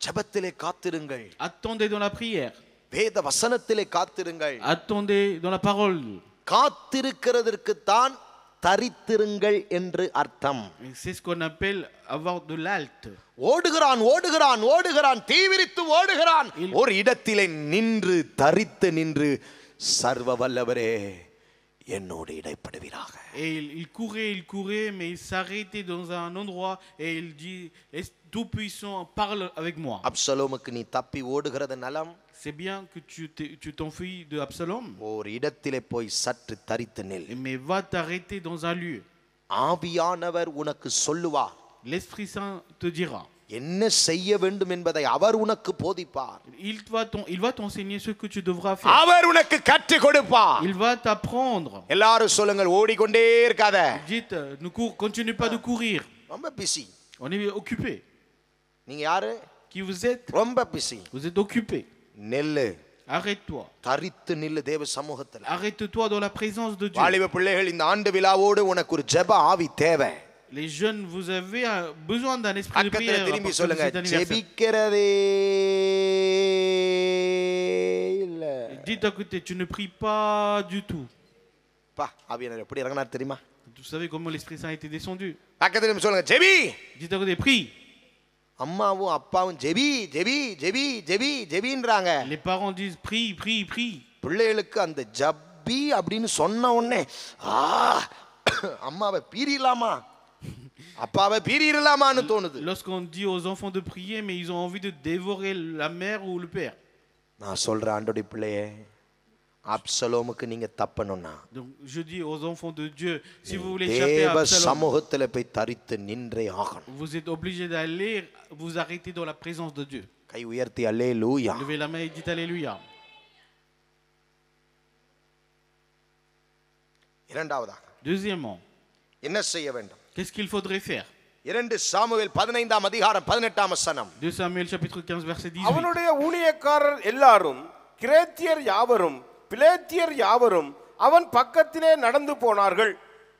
ஜெபத்திலே காத்திருங்கள். Attendez dans la prière. வேத வசனத்திலே காத்திருங்கள். Attendez dans la parole. காத்திருக்கிறதற்கு தான் தரித்திருங்கள் என்று அர்த்தம். C'est ce qu'on appelle avoir de l'halte. ஓடுகிறான் ஓடுகிறான் ஓடுகிறான் தீவிரித்து ஓடுகிறான். ஒரு இடத்திலே நின்று தரித்து நின்று சர்வ வல்லவரே என்னோடு இடைப்படுவீராக. Et il courait, mais il s'arrêtait dans un endroit et il dit, tout puissant, parle avec moi. அப்சலோமுக்கு நீ தப்பி ஓடுகிறது நலம். C'est bien que tu t'enfuis de Absalom. ஒரு இடத்திலே போய் சற்று தரித்து நில். Mais va t'arrêter dans un lieu. ஆவியானவர் உனக்கு சொல்லுவார். L'Esprit Saint te dira. என்ன செய்ய வேண்டும் என்பதை அவர் உனக்கு போதிப்பார். Il va t'enseigner ce que tu devras faire. அவர் உனக்கு கற்றுக் கொடுப்பார். Il va t'apprendre. எல்லாரும் சொல்லுங்கள், ஓடிக்கொண்டே இருக்காத. Dites, continue pas de courir. ரொம்ப பிஸி. On est occupé. நீங்க யாரு? Qui vous êtes? ரொம்ப பிஸி. Vous êtes occupé. நெல்லு. Arrête-toi. தரித்து நில்லு தேவ சமூகத்தில். Arrête-toi dans la présence de Dieu. வாலிப பிள்ளைகள், இந்த ஆண்டு விழாவோடு உனக்கு ஒரு ஜெப ஆவி தேவை. Les jeunes, vous avez besoin d'un esprit de prière. திரும்பி சொல்லுங்க, ஜெபிக்கிறதே இல்ல. Dites à côté, tu ne pries pas du tout. பா, ஆவியானவர் எப்படி இறங்கினார் தெரியுமா? Vous savez comment l'Esprit Saint a été descendu? பக்கத்துல சொல்லுங்க, ஜெபி. Dites à côté, prie. அம்மாவும் அப்பாவும் ஜெபி ஜெபி ஜெபி ஜெபி ஜெபின்றாங்க. Les parents disent prie, prie, prie. பிள்ளைகளுக்கு அந்த ஜப்பி அப்படின்னு சொன்ன உடனே அம்மாவை பீறிடலாமா அப்பாவை பீறிடலாமான்னு தோணுது. Lorsqu'on dit aux enfants de prier, mais ils ont envie de dévorer la mère ou le père. நான் சொல்றேன், ஆண்டோடைய பிள்ளையே, அப்சலோமுக்கு நீங்க தப்பணும்னா, Donc je dis aux enfants de Dieu, si vous voulez échapper à Absalom, சமூகத்துல போய் தரித்து நின்றே ஆகணும். vous êtes obligés d'aller vous arrêter dans la présence de Dieu. கை உயர்த்தி அல்லேலூயா. Levez la main et dites alléluia. இரண்டாவதாக, Deuxièmement, என்ன செய்ய வேண்டும்? qu'est-ce qu'il faudrait faire? 2 Samuel 15ஆம் அதிகாரம் 18ஆம் வசனம். 2 Samuel chapitre 15 verset 18. அவனுடைய ஊழியக்காரர் எல்லாரும் கிரேத்தியர் யாவரும் பிலேத்தியர் யாவரும் அவன் பக்கத்திலே நடந்து போனார்கள்.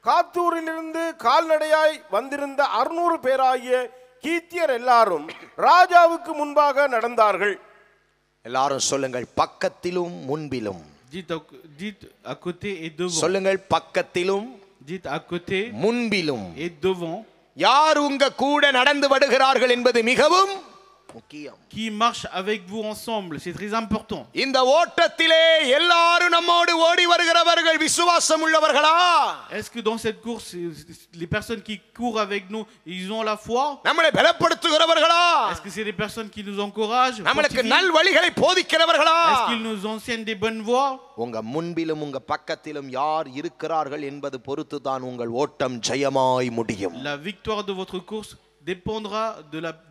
காத்தூரிலிருந்து கால்நடையாய் வந்திருந்த 600 பேராகிய கீத்தியர் எல்லாரும் ராஜாவுக்கு முன்பாக நடந்தார்கள். எல்லாரும் சொல்லுங்கள், பக்கத்திலும் முன்பிலும். Dites à côté et devant. சொல்லுங்கள், பக்கத்திலும் Dites à côté முன்பிலும். et devant. யார் உங்க கூட நடந்து வருகிறார்கள் என்பது மிகவும் முக்கியம். Qui marche avec vous ensemble, c'est très important. இந்த ஓட்டத்திலே எல்லாரும் நம்மோடு ஓடி வருகிறவர்கள் விசுவாசம் உள்ளவர்களா? Est-ce que dans cette course, les personnes qui courent avec nous, ils ont la foi? நம்மளை பலப்படுத்துகிறவர்களா? Est-ce que c'est des personnes qui nous encouragent? நமக்கு நல் வழிகளை போதிக்கிறவர்களா? Est-ce qu'ils nous enseignent des bonnes voies? உங்க முன்பிலும் உங்க பக்கத்திலும் யார் இருக்கிறார்கள் என்பது பொறுத்து தான் உங்கள் ஓட்டம் ஜெயமாய் முடியும். La victoire de votre course dépendra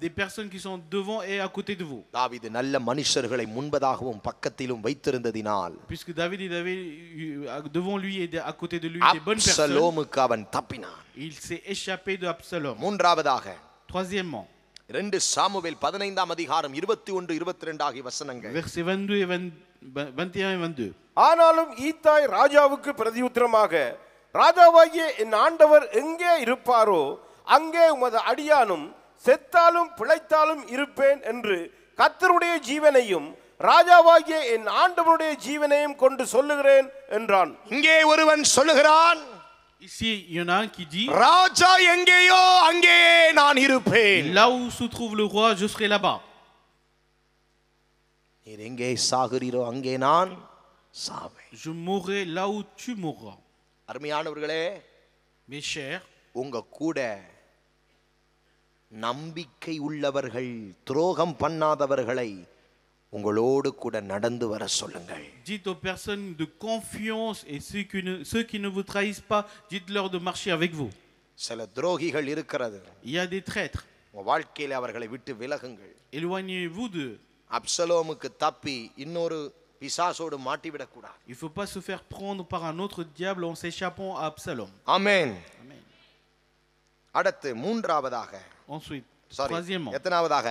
des personnes qui sont devant et à côté de vous. தாவீது நல்ல மனுஷர்களை முன்பதாகவும் பக்கத்திலும் வைத்திருந்ததினால், Puisque David il avait devant lui et à côté de lui des bonnes personnes, அப்சலோமுக்கு அவன் தப்பினான். il s'est échappé de Absalom. மூன்றாவதாக, Troisièmement, 2 Samuel 15ஆம் அதிகாரம் 21 22 ஆகிய வசனங்கள். versets 22 et 21 et 22. ஆனாலும் ஈத்தாய் ராஜாவுக்கு பிரதியுத்தரமாக, ராஜாவாகிய என் ஆண்டவர் எங்கே இருப்பாரோ அங்கே உமது அடியானும் செத்தாலும் பிழைத்தாலும் இருப்பேன் என்று கர்த்தருடைய ஜீவனையும் ராஜாவாகிய என் ஆண்டவருடைய ஜீவனையும் கொண்டு சொல்லுகிறேன் என்றான். இங்கே ஒருவன் சொல்லுகிறான், Ici, il y en a un qui dit, ராஜா எங்கேயோ அங்கே நான் இருப்பேன். là où se trouve le roi, je serai là-bas. நீர் எங்கே சாகிறீரோ அங்கே நான் சாவேன். Je mourrai là où tu mourras. அருமையானவர்களே, Mes chers, உங்க கூட நம்பிக்கை உள்ளவர்கள், துரோகம் பண்ணாதவர்களை உங்களோடு கூட நடந்து வர சொல்லுங்கள். dites aux personnes de confiance et ceux qui ne vous trahissent pas, dites-leur de marcher avec vous. சில துரோகிகள் இருக்கிறது. Il y a des traîtres. உங்க வாழ்க்கையில அவர்களை விட்டு விலகுங்கள். Éloignez-vous d'eux. அப்சலோமுக்கு தப்பி இன்னொரு பிசாசோடு மாட்டிவிடக் கூடாது. Il ne faut pas se faire prendre par un autre diable en s'échappant à Absalom. ஆமென். Amen. அடுத்து மூன்றாவதாக, Ensuite, சாரி, troisièmement, எத்தனாவதாக?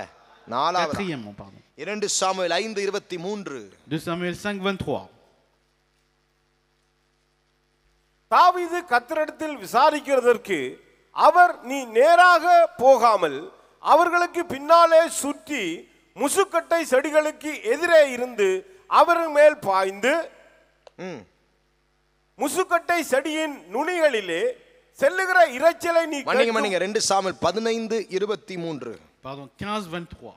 நாலாவதாக. quatrièmement, pardon. 2 சாமுவேல் 5:23. 2 Samuel 5:23. தாவீது கர்த்தரிடத்தில் விசாரிக்கிறதற்கு அவர், நீ நேராக போகாமல் அவர்களுக்கு பின்னாலே சுற்றி முசுக்கட்டை செடிகளுக்கு எதிரே இருந்து அவர் மேல் பாய்ந்து முசுக்கட்டை செடியின் நுனிகளிலே செல்லுகிற இரைச்சலை நீ மன்னிங்க 2 சாமுவேல் 15:23. Pardon, 15:23.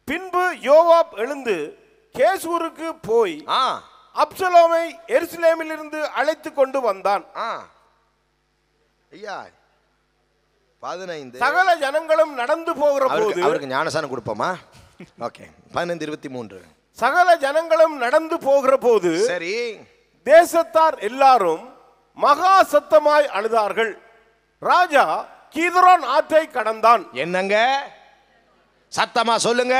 பின்பு யோவாப் எழுந்து கேசூருக்கு போய் அப்சலோமை எருசலேமிலிருந்து அழைத்து கொண்டு வந்தான். ஐயா 15. சகல ஜனங்களும் நடந்து போகிற போது, அவருக்கு ஞானசானம் கொடுப்போமா? ஓகே, 15:23. சகல ஜனங்களும் நடந்து போகிற போது, சரி, தேசத்தார் எல்லாரும் மகா சத்தமாய் அழுதார்கள். ராஜா கீதரோன் ஆற்றை கடந்தான். என்னங்க சத்தமா சொல்லுங்க,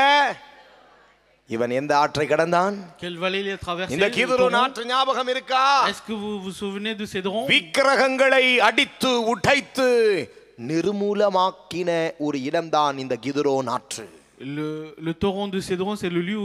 இவன் எந்த ஆற்றை கடந்தான்? Quelle vallée il a traversé? இந்த கீதரோன் ஆற்று ஞாபகம் இருக்கா? Est-ce que vous vous souvenez de Cédron? விக்கிரகங்களை அடித்து உடைத்து நிர்மூலமாக்கின ஒரு இடம்தான் இந்த கீதரோன் ஆற்று. Le torrent de Cédron, c'est le lieu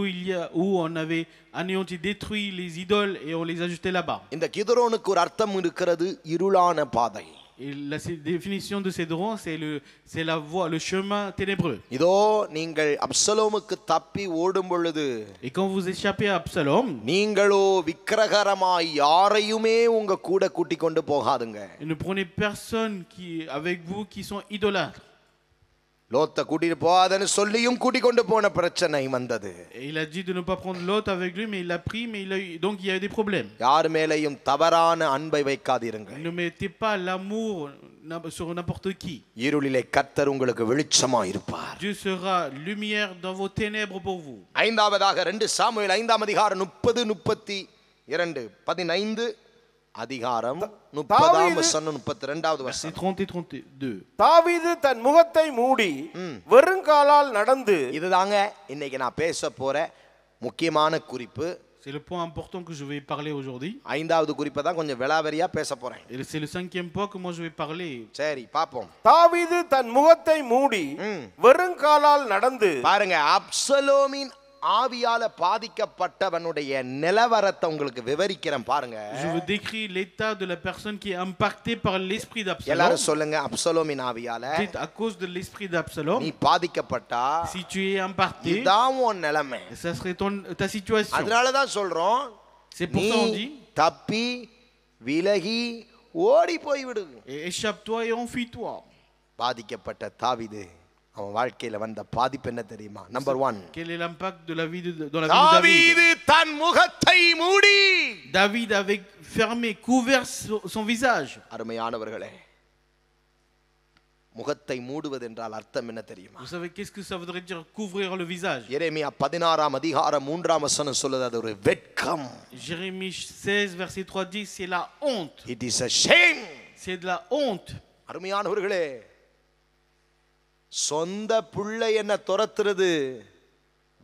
où on avait anéanti, détruit les idoles et on les a jetés là-bas. இந்த கீதரோனுக்கு ஒரு அர்த்தம் இருக்கிறது, இருளான பாதை. Et la définition de Cédron, c'est la voie, le chemin ténébreux. இதோ நீங்கள் அப்சலோமுக்கு தப்பி ஓடும் பொழுது, Et quand vous échappez à Absalom, நீங்களோ விக்கிரகரமாய் யாரையுமே உங்க கூட கூட்டி கொண்டு போகாதுங்க. ne prenez personne avec vous qui sont idolâtres. லோத்தை கூட்டிட்டு போகாதன்னு சொல்லியும் கூட்டி கொண்டு போன பிரச்சனை வந்தது. Et il a dit de ne pas prendre Lot avec lui, mais il l'a pris, mais donc il y a eu des problèmes. யார் மேலேயும் தவறான அன்பை வைக்காதீர்கள். Ne mettez pas l'amour sur n'importe qui. இருளிலே கர்த்தர் உங்களுக்கு வெளிச்சமா இருப்பார். Dieu sera lumière dans vos ténèbres pour vous. ஐந்தாவதாக 2 சாமுவேல் 5:30 30 32 அதிகாரம் 30 வசனம் 32 வசனம். 30 et 32. தாவீது தன் முகத்தை மூடி வெறுங்காலால் நடந்து, இதுதாங்க இன்னைக்கு நான் பேச போற முக்கியமான குறிப்பு. C'est le point important que je vais parler aujourd'hui. ஐந்தாவது குறிப்பை தான் கொஞ்சம் விலாவரியா பேச போறேன். Et c'est le 5e point que moi je vais parler. சரி, பாப்போம். தாவீது தன் முகத்தை மூடி வெறுங்காலால் நடந்து. பாருங்க, அப்சலோமின் ஆவியால பாதிக்கப்பட்டவனுடைய நிலவரத்தை உங்களுக்கு விவரிக்கிறேன் பாருங்க. Je vous décris l'état de la personne qui est impactée par l'esprit d'Absalom. எல்லாரும் சொல்லுங்க, அப்சலோமின் ஆவியால Dites, à cause de l'esprit d'Absalom, நீ பாதிக்கப்பட்டா si tu es impacté, இதான் உன் நிலைமை. ça serait ta situation. அதனால தான் சொல்றோம், C'est pour ça on dit, தப்பி விலகி ஓடி போய் விடு. échappe-toi et enfuis-toi. பாதிக்கப்பட்ட தாவீது, அவன் வாழ்க்கையில வந்த பாதிப்பு என்ன தெரியுமா? Number 1, Quel est l'impact de la vie dans la vie de David? தாவீது தன் முகத்தை மூடி. David avait fermé, couvert son visage. அருமையானவர்களே, முகத்தை மூடுவது என்றால் அர்த்தம் என்ன தெரியுமா? Vous savez qu'est-ce que ça voudrait dire couvrir le visage? எரேமியா 16 அதிகாரம் 3 வசனம் சொல்லுது, அது ஒரு வெட்கம். Jérémie 16 verset 3 dit c'est la honte. It is a shame. C'est de la honte. அருமையானவர்களே, சொந்த பிள்ளை என்ன துரத்துறது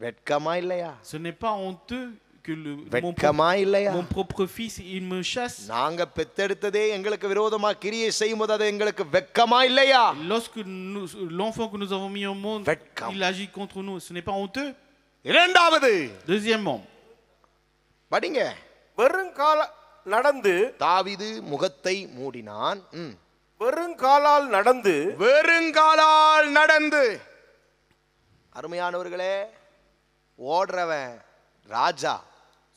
வெட்கமா இல்லையா? Ce n'est pas honteux que வெட்கமா இல்லையா? mon propre fils il me chasse. நாங்க பெத்தெடுத்ததே எங்களுக்கு விரோதமா கிரியை செய்யும்போது அது எங்களுக்கு வெட்கமா இல்லையா? Lorsque l'enfant que nous avons mis au monde, வெட்கம். il agit contre nous, ce n'est pas honteux? இரண்டாவது, Deuxièmement, படிங்க. வெறுங்கால நடந்து, தாவீது முகத்தை மூடினான். வெறுங்காலால் நடந்து. வெறுங்காலால் நடந்து. அருமையானவர்களே, ஓடுறவன் ராஜா.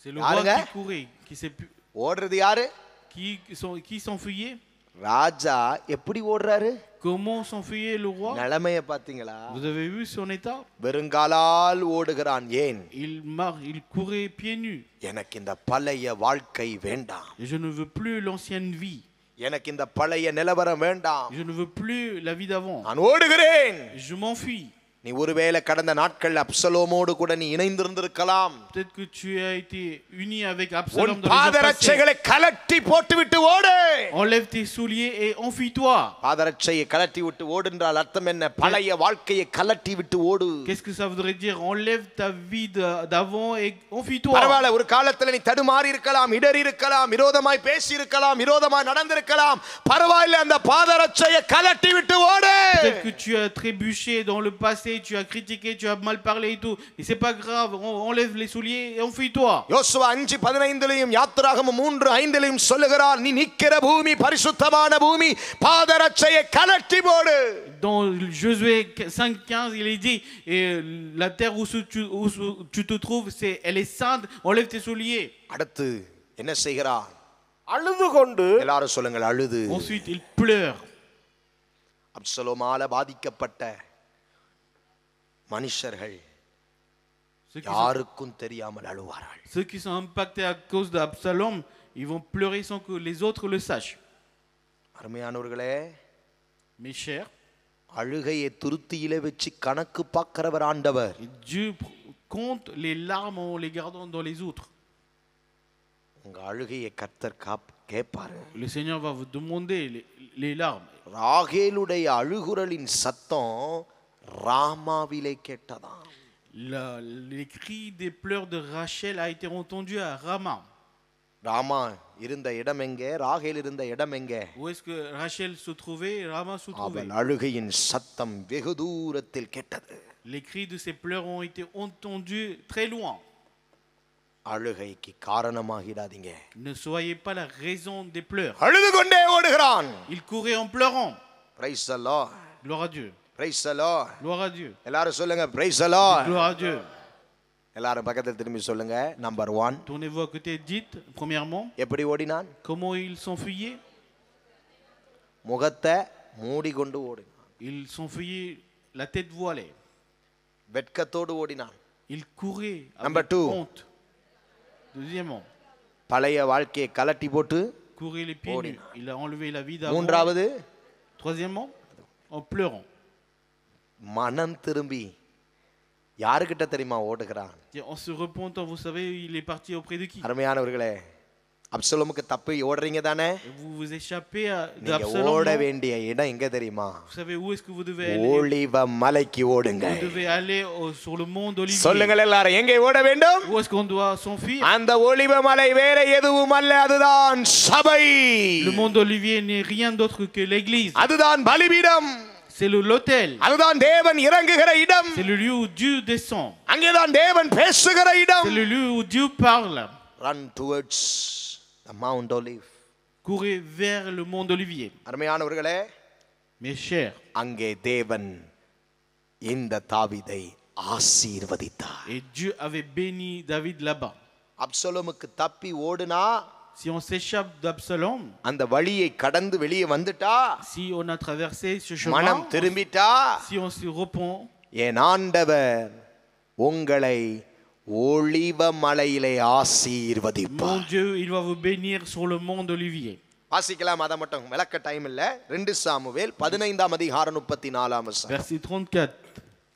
c'est le roi qui courait, qui s'est ஓடுறது யாரு? qui s'enfuyait. ராஜா எப்படி ஓடுறாரு? Comment s'enfuyait le roi? நிலைமைய பாத்தீங்களா? Vous avez vu son état? வெறுங்காலால் ஓடுகிறான். ஏன்? Il courait pieds nus. எனக்கு இந்த பழைய வாழ்க்கை வேண்டாம். Je ne veux plus l'ancienne vie. எனக்கு இந்த பழைய நிலவரம் வேண்டாம். Je ne veux plus la vie d'avant. நான் ஓடுகிறேன். Je m'enfuis. நீ ஒருவேளை கடந்த நாட்கள் அப்சலோமோடு கூட நீ இணைந்திருந்திருக்கலாம். Peut-être que tu as été uni avec Absalom dans les jours பாதரட்சைகளை கலட்டி போட்டுவிட்டு ஓடு. Enlève tes souliers et enfuis-toi. பாதரட்சையை கலட்டி விட்டு ஓடு என்றால் அர்த்தம் என்ன? பழைய வாழ்க்கையை கலட்டி விட்டு ஓடு. Qu'est-ce que ça voudrait dire? Enlève ta vie d'avant et enfuis-toi. பரவாயில்லை, ஒரு காலத்துல நீ தடுமாறி இருக்கலாம், இடறி இருக்கலாம், விரோதமாய் பேசி இருக்கலாம், விரோதமாய் நடந்திருக்கலாம். பரவாயில்லை, அந்த பாதரட்சையை கலட்டி விட்டு ஓடு. Peut-être que tu as trébuché dans le passé, tu as critiqué, tu as mal parlé et tout, mais c'est pas grave, enlève les souliers et enfuis-toi. யோசுவா 5:15 யாத்திராகமம் 3:5 சொல்லுகிறார், நீ நிக்கிற பூமி பரிசுத்தமான பூமி, பாதரட்சையை கலட்டி போடு. Dans Josué 5:15, il est dit, et la terre où tu te trouves, elle est sainte, enlève tes souliers. அடுத்து என்ன செய்கிறார்? அழுது கொண்டு, எல்லாரும் சொல்லுங்கள், அழுது. Ensuite il pleure. அப்சலோமால பாதிக்கப்பட்ட மனுஷர்கள் யாருக்கும் தெரியாமல் அழுவார்கள். Ceux qui sont impactés à cause d'Absalom, ils vont pleurer sans que les autres le sachent. அருமையானவர்களே, Mes chers, அழுகையை துருத்தியிலே வச்சு கணக்கு பார்க்கிறவர் ஆண்டவர். Dieu compte les larmes en les gardant dans les outres. உங்க அழுகையை கர்த்தர் கேட்பாரு. Le Seigneur va vous demander les larmes. ராகேலுடைய அழுகுரலின் சத்தம் ராமாவிலே கேட்டதாம். Les cris des pleurs de Rachel a été entendu à Rama. Rama இருந்த இடம் எங்கே? ராகேல் இருந்த இடம் எங்கே? Où est-ce que Rachel se trouvait? Rama se trouvait. அவன் அழுகையின் சத்தம் வெகு தூரத்தில் கேட்டது. Les cris de ses pleurs ont été entendus très loin. அழுகைக்கு காரணமாகிடாதீங்க. Ne soyez pas la raison des pleurs. அழுது கொண்டே ஓடுகிறான். Il courait en pleurant. Praise the Lord. Gloire à Dieu. Praise the Lord. Gloire à Dieu. எல்லாரும் சொல்லுங்க, praise the Lord. Gloire à Dieu. எல்லாரும் பக்கத்துல திரும்பி சொல்லுங்க. Number 1. Tournez-vous à côté, dites premièrement. எப்படி ஓடினான்? Comment il s'enfuyait? முகத்தை மூடிக்கொண்டு ஓடினான். Il s'enfuyait la tête voilée. வெட்கத்தோடு ஓடினான். Il courait Number avec 2. honte. Deuxièmement, பழைய வாழ்க்கையை கலட்டி போட்டு courir les pieds nus. Il a enlevé la vie d'avant. மூன்றாவது Troisièmement, en pleurant. மனம் திரும்பி யாருக்கிட்ட தெரியுமா ஓடுகிறான்? En se repentant, vous savez, il est parti auprès de qui? அருமையானவர்களே, அப்சலோமுக்கு தப்பி ஓடுறீங்க தானே? Vous vous échappez நீங்க d'Absalom. ஓட non? வேண்டிய இடம் எங்க தெரியுமா? Vous savez où est-ce que vous devez aller? ஒலிவ மலைக்கு ஓடுங்க. Vous devez aller sur le mont d'Olivier. சொல்லுங்கள் எல்லாரும், எங்கே ஓட வேண்டும்? Où est-ce qu'on doit s'enfuir? அந்த ஒலிவ மலை வேற எதுவும் அல்ல, அதுதான் சபை. Le mont d'Olivier n'est rien d'autre que l'église. அதுதான் பலிபீடம். C'est l'autel. அதுதான் தேவன் இறங்குகிற இடம். C'est le lieu où Dieu descend. அங்கேதான் தேவன் பேசுகிற இடம். C'est le lieu où Dieu parle. Run towards the Mount Olive. Courez vers le mont d'Olivier. அருமையானவர்களே, Mes chers, அங்கே தேவன் இந்த தாவீதை ஆசீர்வதித்தார். et Dieu avait béni David là-bas. அப்சலோமுக்கு தப்பி ஓடுனா, Si on s'échappe d'Absalom, அந்த வழியை கடந்து வெளியே வந்துட்டா, si on a traversé ce மனம் chemin, திரும்பிட்டா, si on se repent, என் ஆண்டவர் உங்களை ஒலிவ மலையிலே ஆசீர்வதிப்பார். mon Dieu, il va vous bénir sur le mont d'Olivier. வாசிக்கலாம், அதை மட்டும் விளக்க டைம் இல்ல. 2 சாமுவேல் 15:34. Verset 34.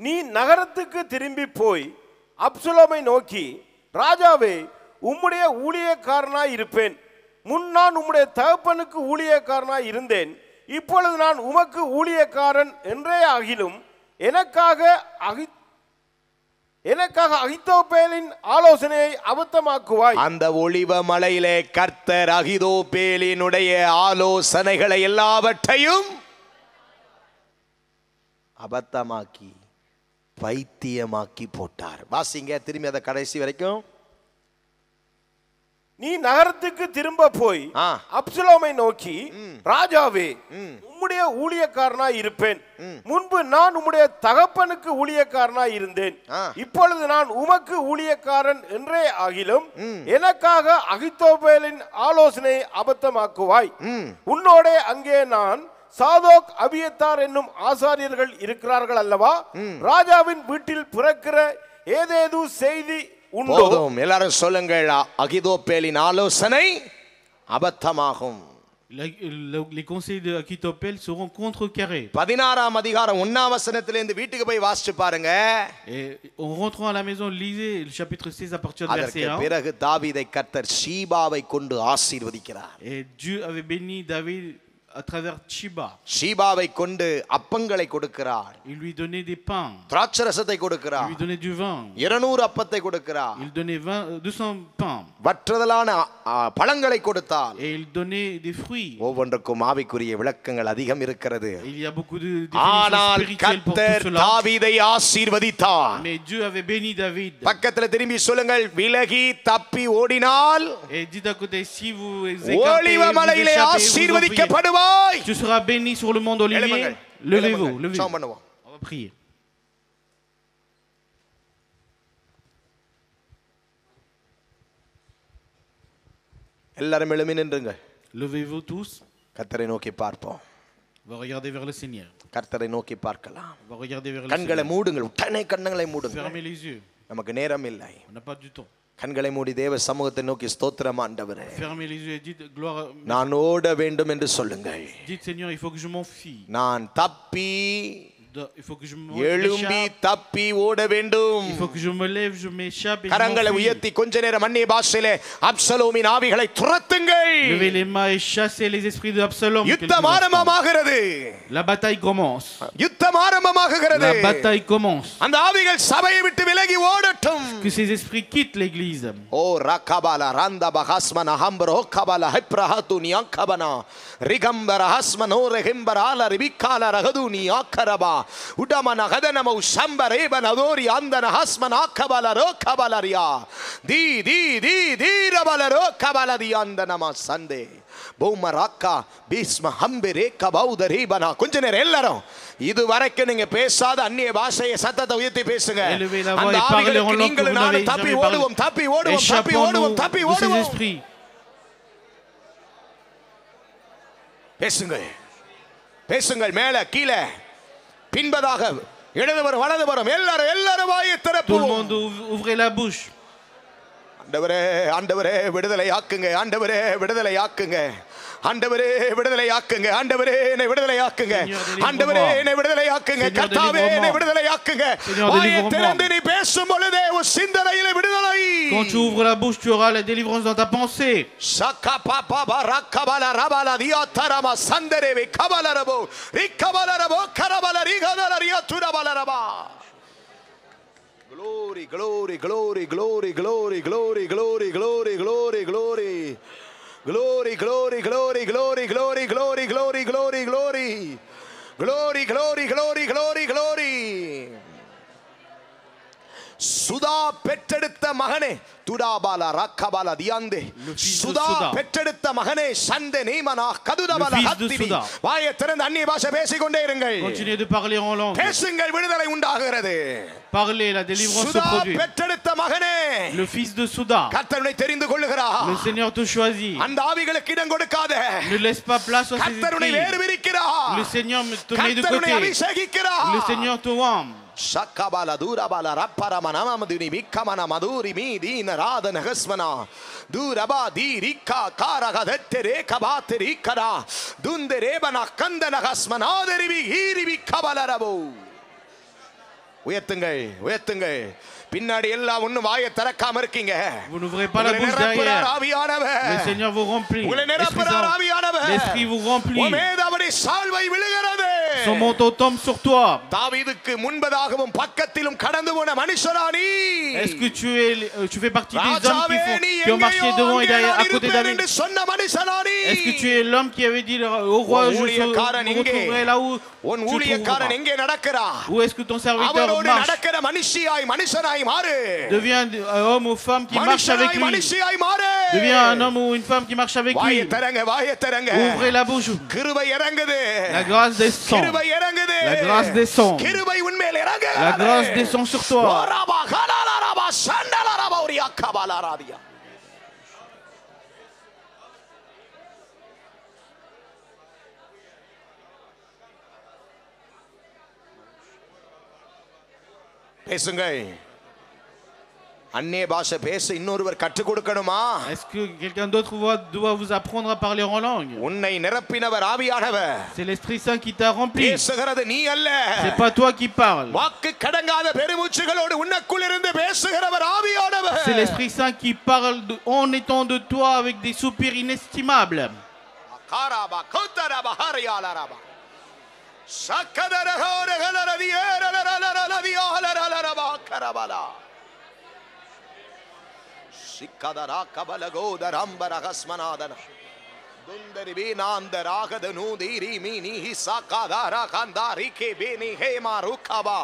நீ நகரத்துக்கு திரும்பி போய் அப்சலோமை நோக்கி, ராஜாவே, உம்முடைய ஊழியக்காரனாய் இருப்பேன். முன் நான் உம்முடைய தகப்பனுக்கு ஊழியக்காரனாய் இருந்தேன். இப்பொழுது நான் உமக்கு ஊழியக்காரன் என்றே ஆகிலும் எனக்காக அகித்தோப்பேலின் ஆலோசனையை அபத்தமாக்குவாய். அந்த ஒலிவ மலையிலே கர்த்தர் அகிதோப்பேலினுடைய ஆலோசனைகளை எல்லாவற்றையும் அபத்தமாக்கி பைத்தியமாக்கி போட்டார். வாசிங்க திரும்பி அதை கடைசி வரைக்கும். நீ நகரத்துக்கு திரும்ப போய் ஆ. அப்சலோமை நோக்கி, ராஜாவே, உம்முடைய ஊழியக்காரனாய் இருப்பேன். முன்பு நான் உம்முடைய தகப்பனுக்கு ஊழியக்காரனாய் இருந்தேன். ஆ. இப்பொழுது நான் உமக்கு ஊழியக்காரன் என்றே ஆகிலும் எனக்காக அகித்தோபேலின் ஆலோசனை அபத்தமாக்குவாய். உன்னோட அங்கே நான் சாதோக் அபியத்தார் என்னும் ஆசாரியர்கள் இருக்கிறார்கள் அல்லவா? ராஜாவின் வீட்டில் பிறக்கிற ஏதேது செய்தி உண்டோ? போதும், எல்லாரும் சொல்லுங்கள், அகிதோப்பேலின் ஆலோசனை அபத்தமாகும். Les conseils de Akitopel seront contrecarrés. 16ஆம் அதிகாரம் 1ஆம் வசனத்திலிருந்து வீட்டுக்கு போய் வாசிச்சு பாருங்க. Et en rentrant à la maison, lisez le chapitre 16 à partir du verset 1. பிறகு தாவீதை கர்த்தர் ஷீபாவை கொண்டு ஆசீர்வதிக்கிறார். Et Dieu avait béni David à travers Chiba. ஷீபாவை கொண்டு அப்பங்களை கொடுக்கிறார். Il lui donnait des pains. திராட்சரசத்தை Il கொடுக்கிறார். lui donnait du vin. 200 அப்பத்தை கொடுக்கிறார். Il donnait 200 pains. வற்றதலான பழங்களை கொடுத்தார். Et il donnait des fruits. ஒவ்வொன்றுக்கும் ஆவிக்குரிய விளக்கங்கள் அதிகம் இருக்கிறது. Il y a beaucoup de définitions ஆனால் spirituelles pour tout கர்த்தர் cela. தாவீதை ஆசீர்வதித்தார். Mais Dieu avait béni David. பக்கத்துல திரும்பி சொல்லுங்கள், விலகி தப்பி ஓடினால் Et dites à côté, si vous écartez, ஒலிவ vous மலையிலே échappez, vous ஆசீர்வதிக்கப்படுவாய். tu seras béni sur le mont d'Olivier. எழும்புங்கள். Levez-vous, எழும்புங்கள். levez-vous. ஜெபம் பண்ணுவோம். On va prier. எல்லாரும் எழும்பி நின்றுங்க. Levez-vous tous. கர்த்தரை நோக்கி பார்ப்போம். On va regarder vers le Seigneur. கர்த்தரை நோக்கி பார்க்கலாம். On va regarder vers le கண்களை Seigneur. மூடுங்கள், உடனே கண்களை மூடுங்கள். Fermez les yeux. நமக்கு நேரம் இல்லை. On n'a pas du temps. கண்களை மூடி தேவ சமூகத்தை நோக்கி ஸ்தோத்திரம் ஆண்டவரே, Fermez les yeux et dites gloire. நான் ஓட வேண்டும் என்று சொல்லுங்கள். Dites Seigneur, il faut que je m'enfuie. நான் தப்பி Il faut que je எழும்பி m'échappe. தப்பி ஓட வேண்டும். Il faut que je me lève, je m'échappe et je கரங்களை m'enfuis. உயர்த்தி கொஞ்ச நேரம் அந்நிய பாஷையிலே அப்சலோமின் ஆவிகளை துரத்துங்கள். Levez les mains et chassez les esprits de Absalom. யுத்தம் ஆரம்பமாகிறது. La bataille commence. யுத்தம் ஆரம்பமாகிறது. La bataille commence. அந்த ஆவிகள் சபையை விட்டு விலகி ஓடட்டும். Que ces esprits quittent l'église. ஓ ரகபால ரந்த பஹஸ்மன ஹம்பரோ கபால ஹைப்ரஹதுனி அக்கபனா ரிகம்பர ஹஸ்மனோ ரெஹிம்பரால ரிபிகால ரகதுனி அக்கரபா உடமன ஹதனம உஷம்பரேபன அதோரி அந்தன ஹஸ்மன அக்கபல ரோ கபலரியா தி தி தி தி ரபல ரோ கபலதி அந்தனம சந்தே பூமராக்கா பீஸ்ம ஹம்பரே கபௌதரீபனா. கொஞ்ச நேரம் எல்லாரும் இதுவரைக்கும் நீங்க பேசாத அந்நிய பாஷையை சத்தத்தை உயர்த்தி பேசுங்க. அந்த ஆவிகளுக்கு நீங்கள் நானும் தப்பி ஓடுவோம், தப்பி ஓடுவோம், தப்பி ஓடுவோம், தப்பி ஓடுவோம். பேசுங்கள், பேசுங்கள், மேல கீழே பின்பதாக இடதுபுறம் வலதுபுறம் எல்லாரும் எல்லாரும் வாயை Tout le திறப்போம். monde ouvrez la bouche. ஆண்டவரே, ஆண்டவரே விடுதலை ஆக்குங்க, ஆண்டவரே விடுதலை ஆக்குங்க, ஆண்டவரே விடுதலை ஆக்குங்க, ஆண்டவரே என்னை விடுதலை ஆக்குங்க, ஆண்டவரே என்னை விடுதலை ஆக்குங்க, கர்த்தாவே என்னை விடுதலை ஆக்குங்க. வாயை திறந்து நீ பேசும் பொழுதே உன் சிந்தனையிலே விடுதலை. Quand tu ouvres la bouche, tu auras la délivrance dans ta pensée. சக்க Baba பரக்கபல ரபல தியாதரம சந்தரேவே கபலரபோ ரிக்கபலரபோ கரபல ரிகதல ரியாதுரபலரபா. Glory, glory, glory, glory, glory, glory, glory, glory, glory, glory. Glory, glory, glory, glory, glory, glory, glory, glory, glory. Glory, glory, glory, glory, glory. Sudha பெற்றெடுத்த மகனே துடாபால ரக்கபால தியாந்தே. சுதா பெற்றெடுத்த மகனே சந்தே நீமனா கதுதபால ஹத்திவி. வாயை திறந்து அந்நிய பாஷை பேசிக்கொண்டே இருங்கள். Continuez de parler en langue. பேசுங்கள், விடுதலை உண்டாகிறது. Parlez, la délivrance se Sudha produit. பெற்றெடுத்த மகனே, Le fils de Souda. கர்த்தரை தெரிந்து கொள்ளுகிறார். Le Seigneur te choisit. அந்த ஆவிகளுக்கு இடம் கொடுக்காத. Ne laisse pas place à ces கர்த்தரை வேறு esprits. விரிக்கிறார். Le Seigneur te met de கர்த்தரை côté. அபிஷேகிக்கிறார். Le Seigneur te oint. சக்கபால தூரபால ரப்பரம நமதுனி விக்கமன Madhuri மீதீன ராதன ஹஸ்மனா தூரபா தீரிக்கா காரகதத்தரே கபாத்திரிக்கரா துந்தரேபன கந்தன ஹஸ்மனாதரிவி ஈரிவி கபலரபோ. உயர்த்துங்கள், உயர்த்துங்கள். பின்னாடி எல்லாம் ஒண்ணு வாயை திறக்காம இருக்கீங்க. Vous n'ouvrez pas la bouche derrière. ஆவியானவர் Le Seigneur vous remplit. உங்களை நிரப்புகிறார். ஆவியானவர் L'Esprit vous remplit. உமேதவடி சால்வை விழுகிறது. Son manteau tombe sur toi. தாவீதுக்கு முன்பதாகவும் பக்கத்திலும் கடந்து போன மனுஷரானி. Est-ce que tu fais partie des hommes qui ont marché devant et derrière à côté d'David? சொன்ன மனுஷரானி. Est-ce que tu es l'homme qui avait dit au roi, je me retrouverai là où உன் tu ஊழியக்காரன் trouveras? எங்கே நடக்கிறார்? Où est-ce que ton serviteur அவரோடு marche? நடக்கிற மனுஷியாய் மனுஷனாய் மாறு. Deviens un homme ou femme qui marche avec lui. மனுஷியாய் மாறு. Deviens un homme ou une femme qui marche avec வாயை lui. தரங்க வாயை தரங்க Ouvrez la bouche. கிருபை இறங்குது La grâce descend. கிருபை இறங்குது La grâce descend. கிருபை உன்மேல் இறங்குது La grâce descend sur toi. ஓராபா கலாலாராபா சண்டலாராபா Oriya கபாலாராதியா பேசுங்க அந்நிய பாஷை பேச இன்னொருவர் கற்றுக் கொடுக்கணுமா Est-ce que quelqu'un d'autre doit vous apprendre à parler en langue? உன்னை நிரப்பினவர் ஆவியானவர் C'est l'Esprit Saint qui t'a rempli. பேசுகிறது நீ அல்ல C'est pas toi qui parles. வாக்கு கடங்காத பெருமூச்சுகளோடு உனக்குள் இருந்து பேசுகிறவர் ஆவியானவர் C'est l'Esprit Saint qui parle en étant de toi avec des soupirs inestimables. காராபா கோத்தரபா ஹரியாலரபா சக்கதரஹோரகலரதியேரலரலரலதியாலரலரபா கரபலா சிக்கதரா கபலகோதரம்பரகஸ்மநாதன துந்தரி வீணாந்தராகத நூதீரி மீனி ஹிசாகாதாரா கந்தாரி கே பேனி ஹேமா ருக்கபா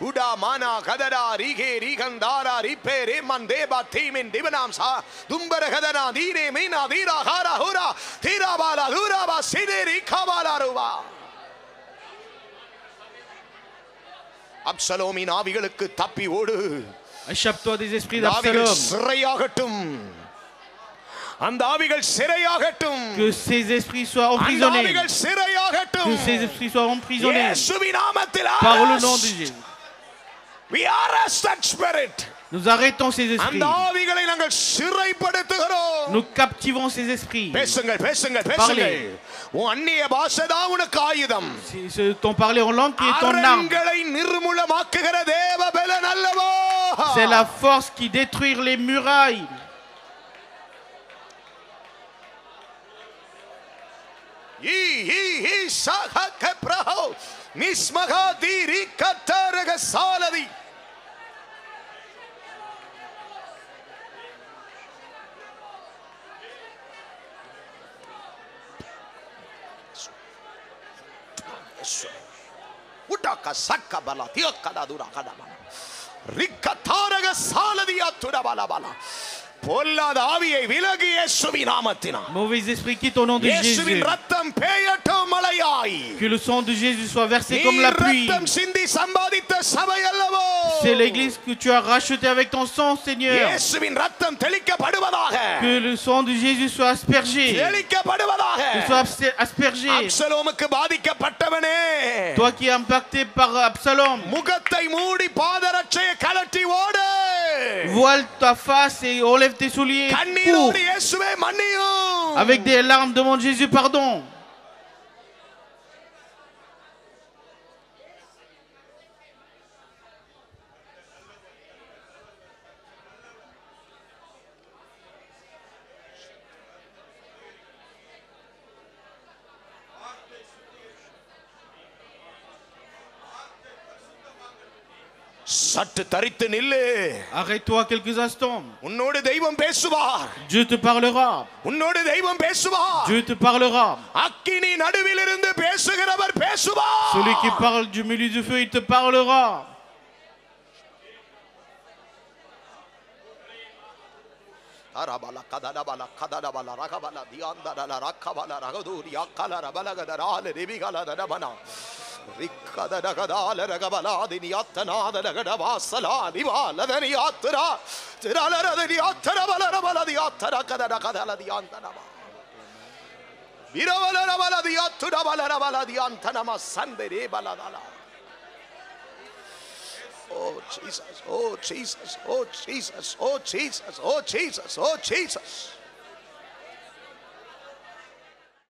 உடா மானா கதரா ரிகே ரிகந்தாரா ரிப்பேரே மந்தேபா தீமின் திவனாம் சா தும்பரகதனா தீரே மீனா தீரா ஹாரா ஹூரா தீராபாலா தூராபா சிதேரி கபாலாருவா அப்சலோமின் ஆவிகளுக்கு தப்பி ஓடு Échappe-toi des esprits d'Absalom. சிறையாகட்டும் அந்த ஆவிகள் சிறையாகட்டும் Que ces esprits soient அந்த emprisonnés. ஆவிகள் சிறையாகட்டும் Que ces esprits soient emprisonnés. இயேசுவின் நாமத்தில் Par le nom de Jésus. we arrest that spirit Nous arrêtons ces esprits. அந்த ஆவிகளை நாங்கள் சிறைப்படுத்துகிறோம் Nous captivons ces esprits. பேசுங்கள் பேசுங்கள் பேசுங்கள் உன் அந்நிய பாஷை தான் உனக்கு ஆயுதம் C'est ton parler en langue qui est ton arme. அரண்களை நிர்மூலமாக்குகிற தேவ பலன் அல்லவோ C'est la force qui détruit les murailles. Utaka sakabala tiakada durakadabala rikataraga saladiya turabala பொல்லாத ஆவியை விலகி இயேசுவின் நாமத்தினால் Mauvais esprit quitte au nom de இயேசுவின் Jésus. ரத்தம் பேயட்டும் மழையாய் Que le sang de Jésus soit versé comme la pluie. ரத்தம் சிந்தி சம்பாதித்த சபை அல்லவோ C'est l'église que tu as rachetée avec ton sang, Seigneur. இயேசுவின் ரத்தம் தெளிக்கப்படுவதாக Que le sang de Jésus soit aspergé. தெளிக்கப்படுவதாக Que soit aspergé. அப்சலோமுக்கு பாதிக்கப்பட்டவனே Toi qui es impacté par Absalom, முகத்தை மூடி பாதரட்சையை கழட்டி ஓடு voile ta face et enlève tes souliers. Cours. கண்ணீரோடு இயேசுவே மன்னியும் Avec des larmes, demande Jésus pardon. சற்று தரித்து நில்லு Arrête-toi quelques instants. உன்னோடு தெய்வம் பேசுவார் Dieu te parlera. உன்னோடு தெய்வம் பேசுவார் Dieu te parlera. அக்கினி நடுவில் இருந்து பேசுகிறவர் பேசுவார் Celui qui parle du milieu du feu, il te parlera. அரபல கதடபல கதடபல ரகபல தியாந்தடல ரக்கபல ரகதூரியா கலர பலகதரால ரிபிகலதடபன ரிக்கதடகதால ரகபலாதினியாத்தனாதடகடவாசலா திவாலதனியாத்துரா திரலரதனியாத்தரபலரபலதியாத்தர கதடகதலதியாந்தனமா விரவலரபலதியாத்துடபலரபலதியாந்தனமா சந்தரேபலதலா Oh Jesus, oh Jesus, oh Jesus, oh Jesus, oh Jesus, oh Jesus.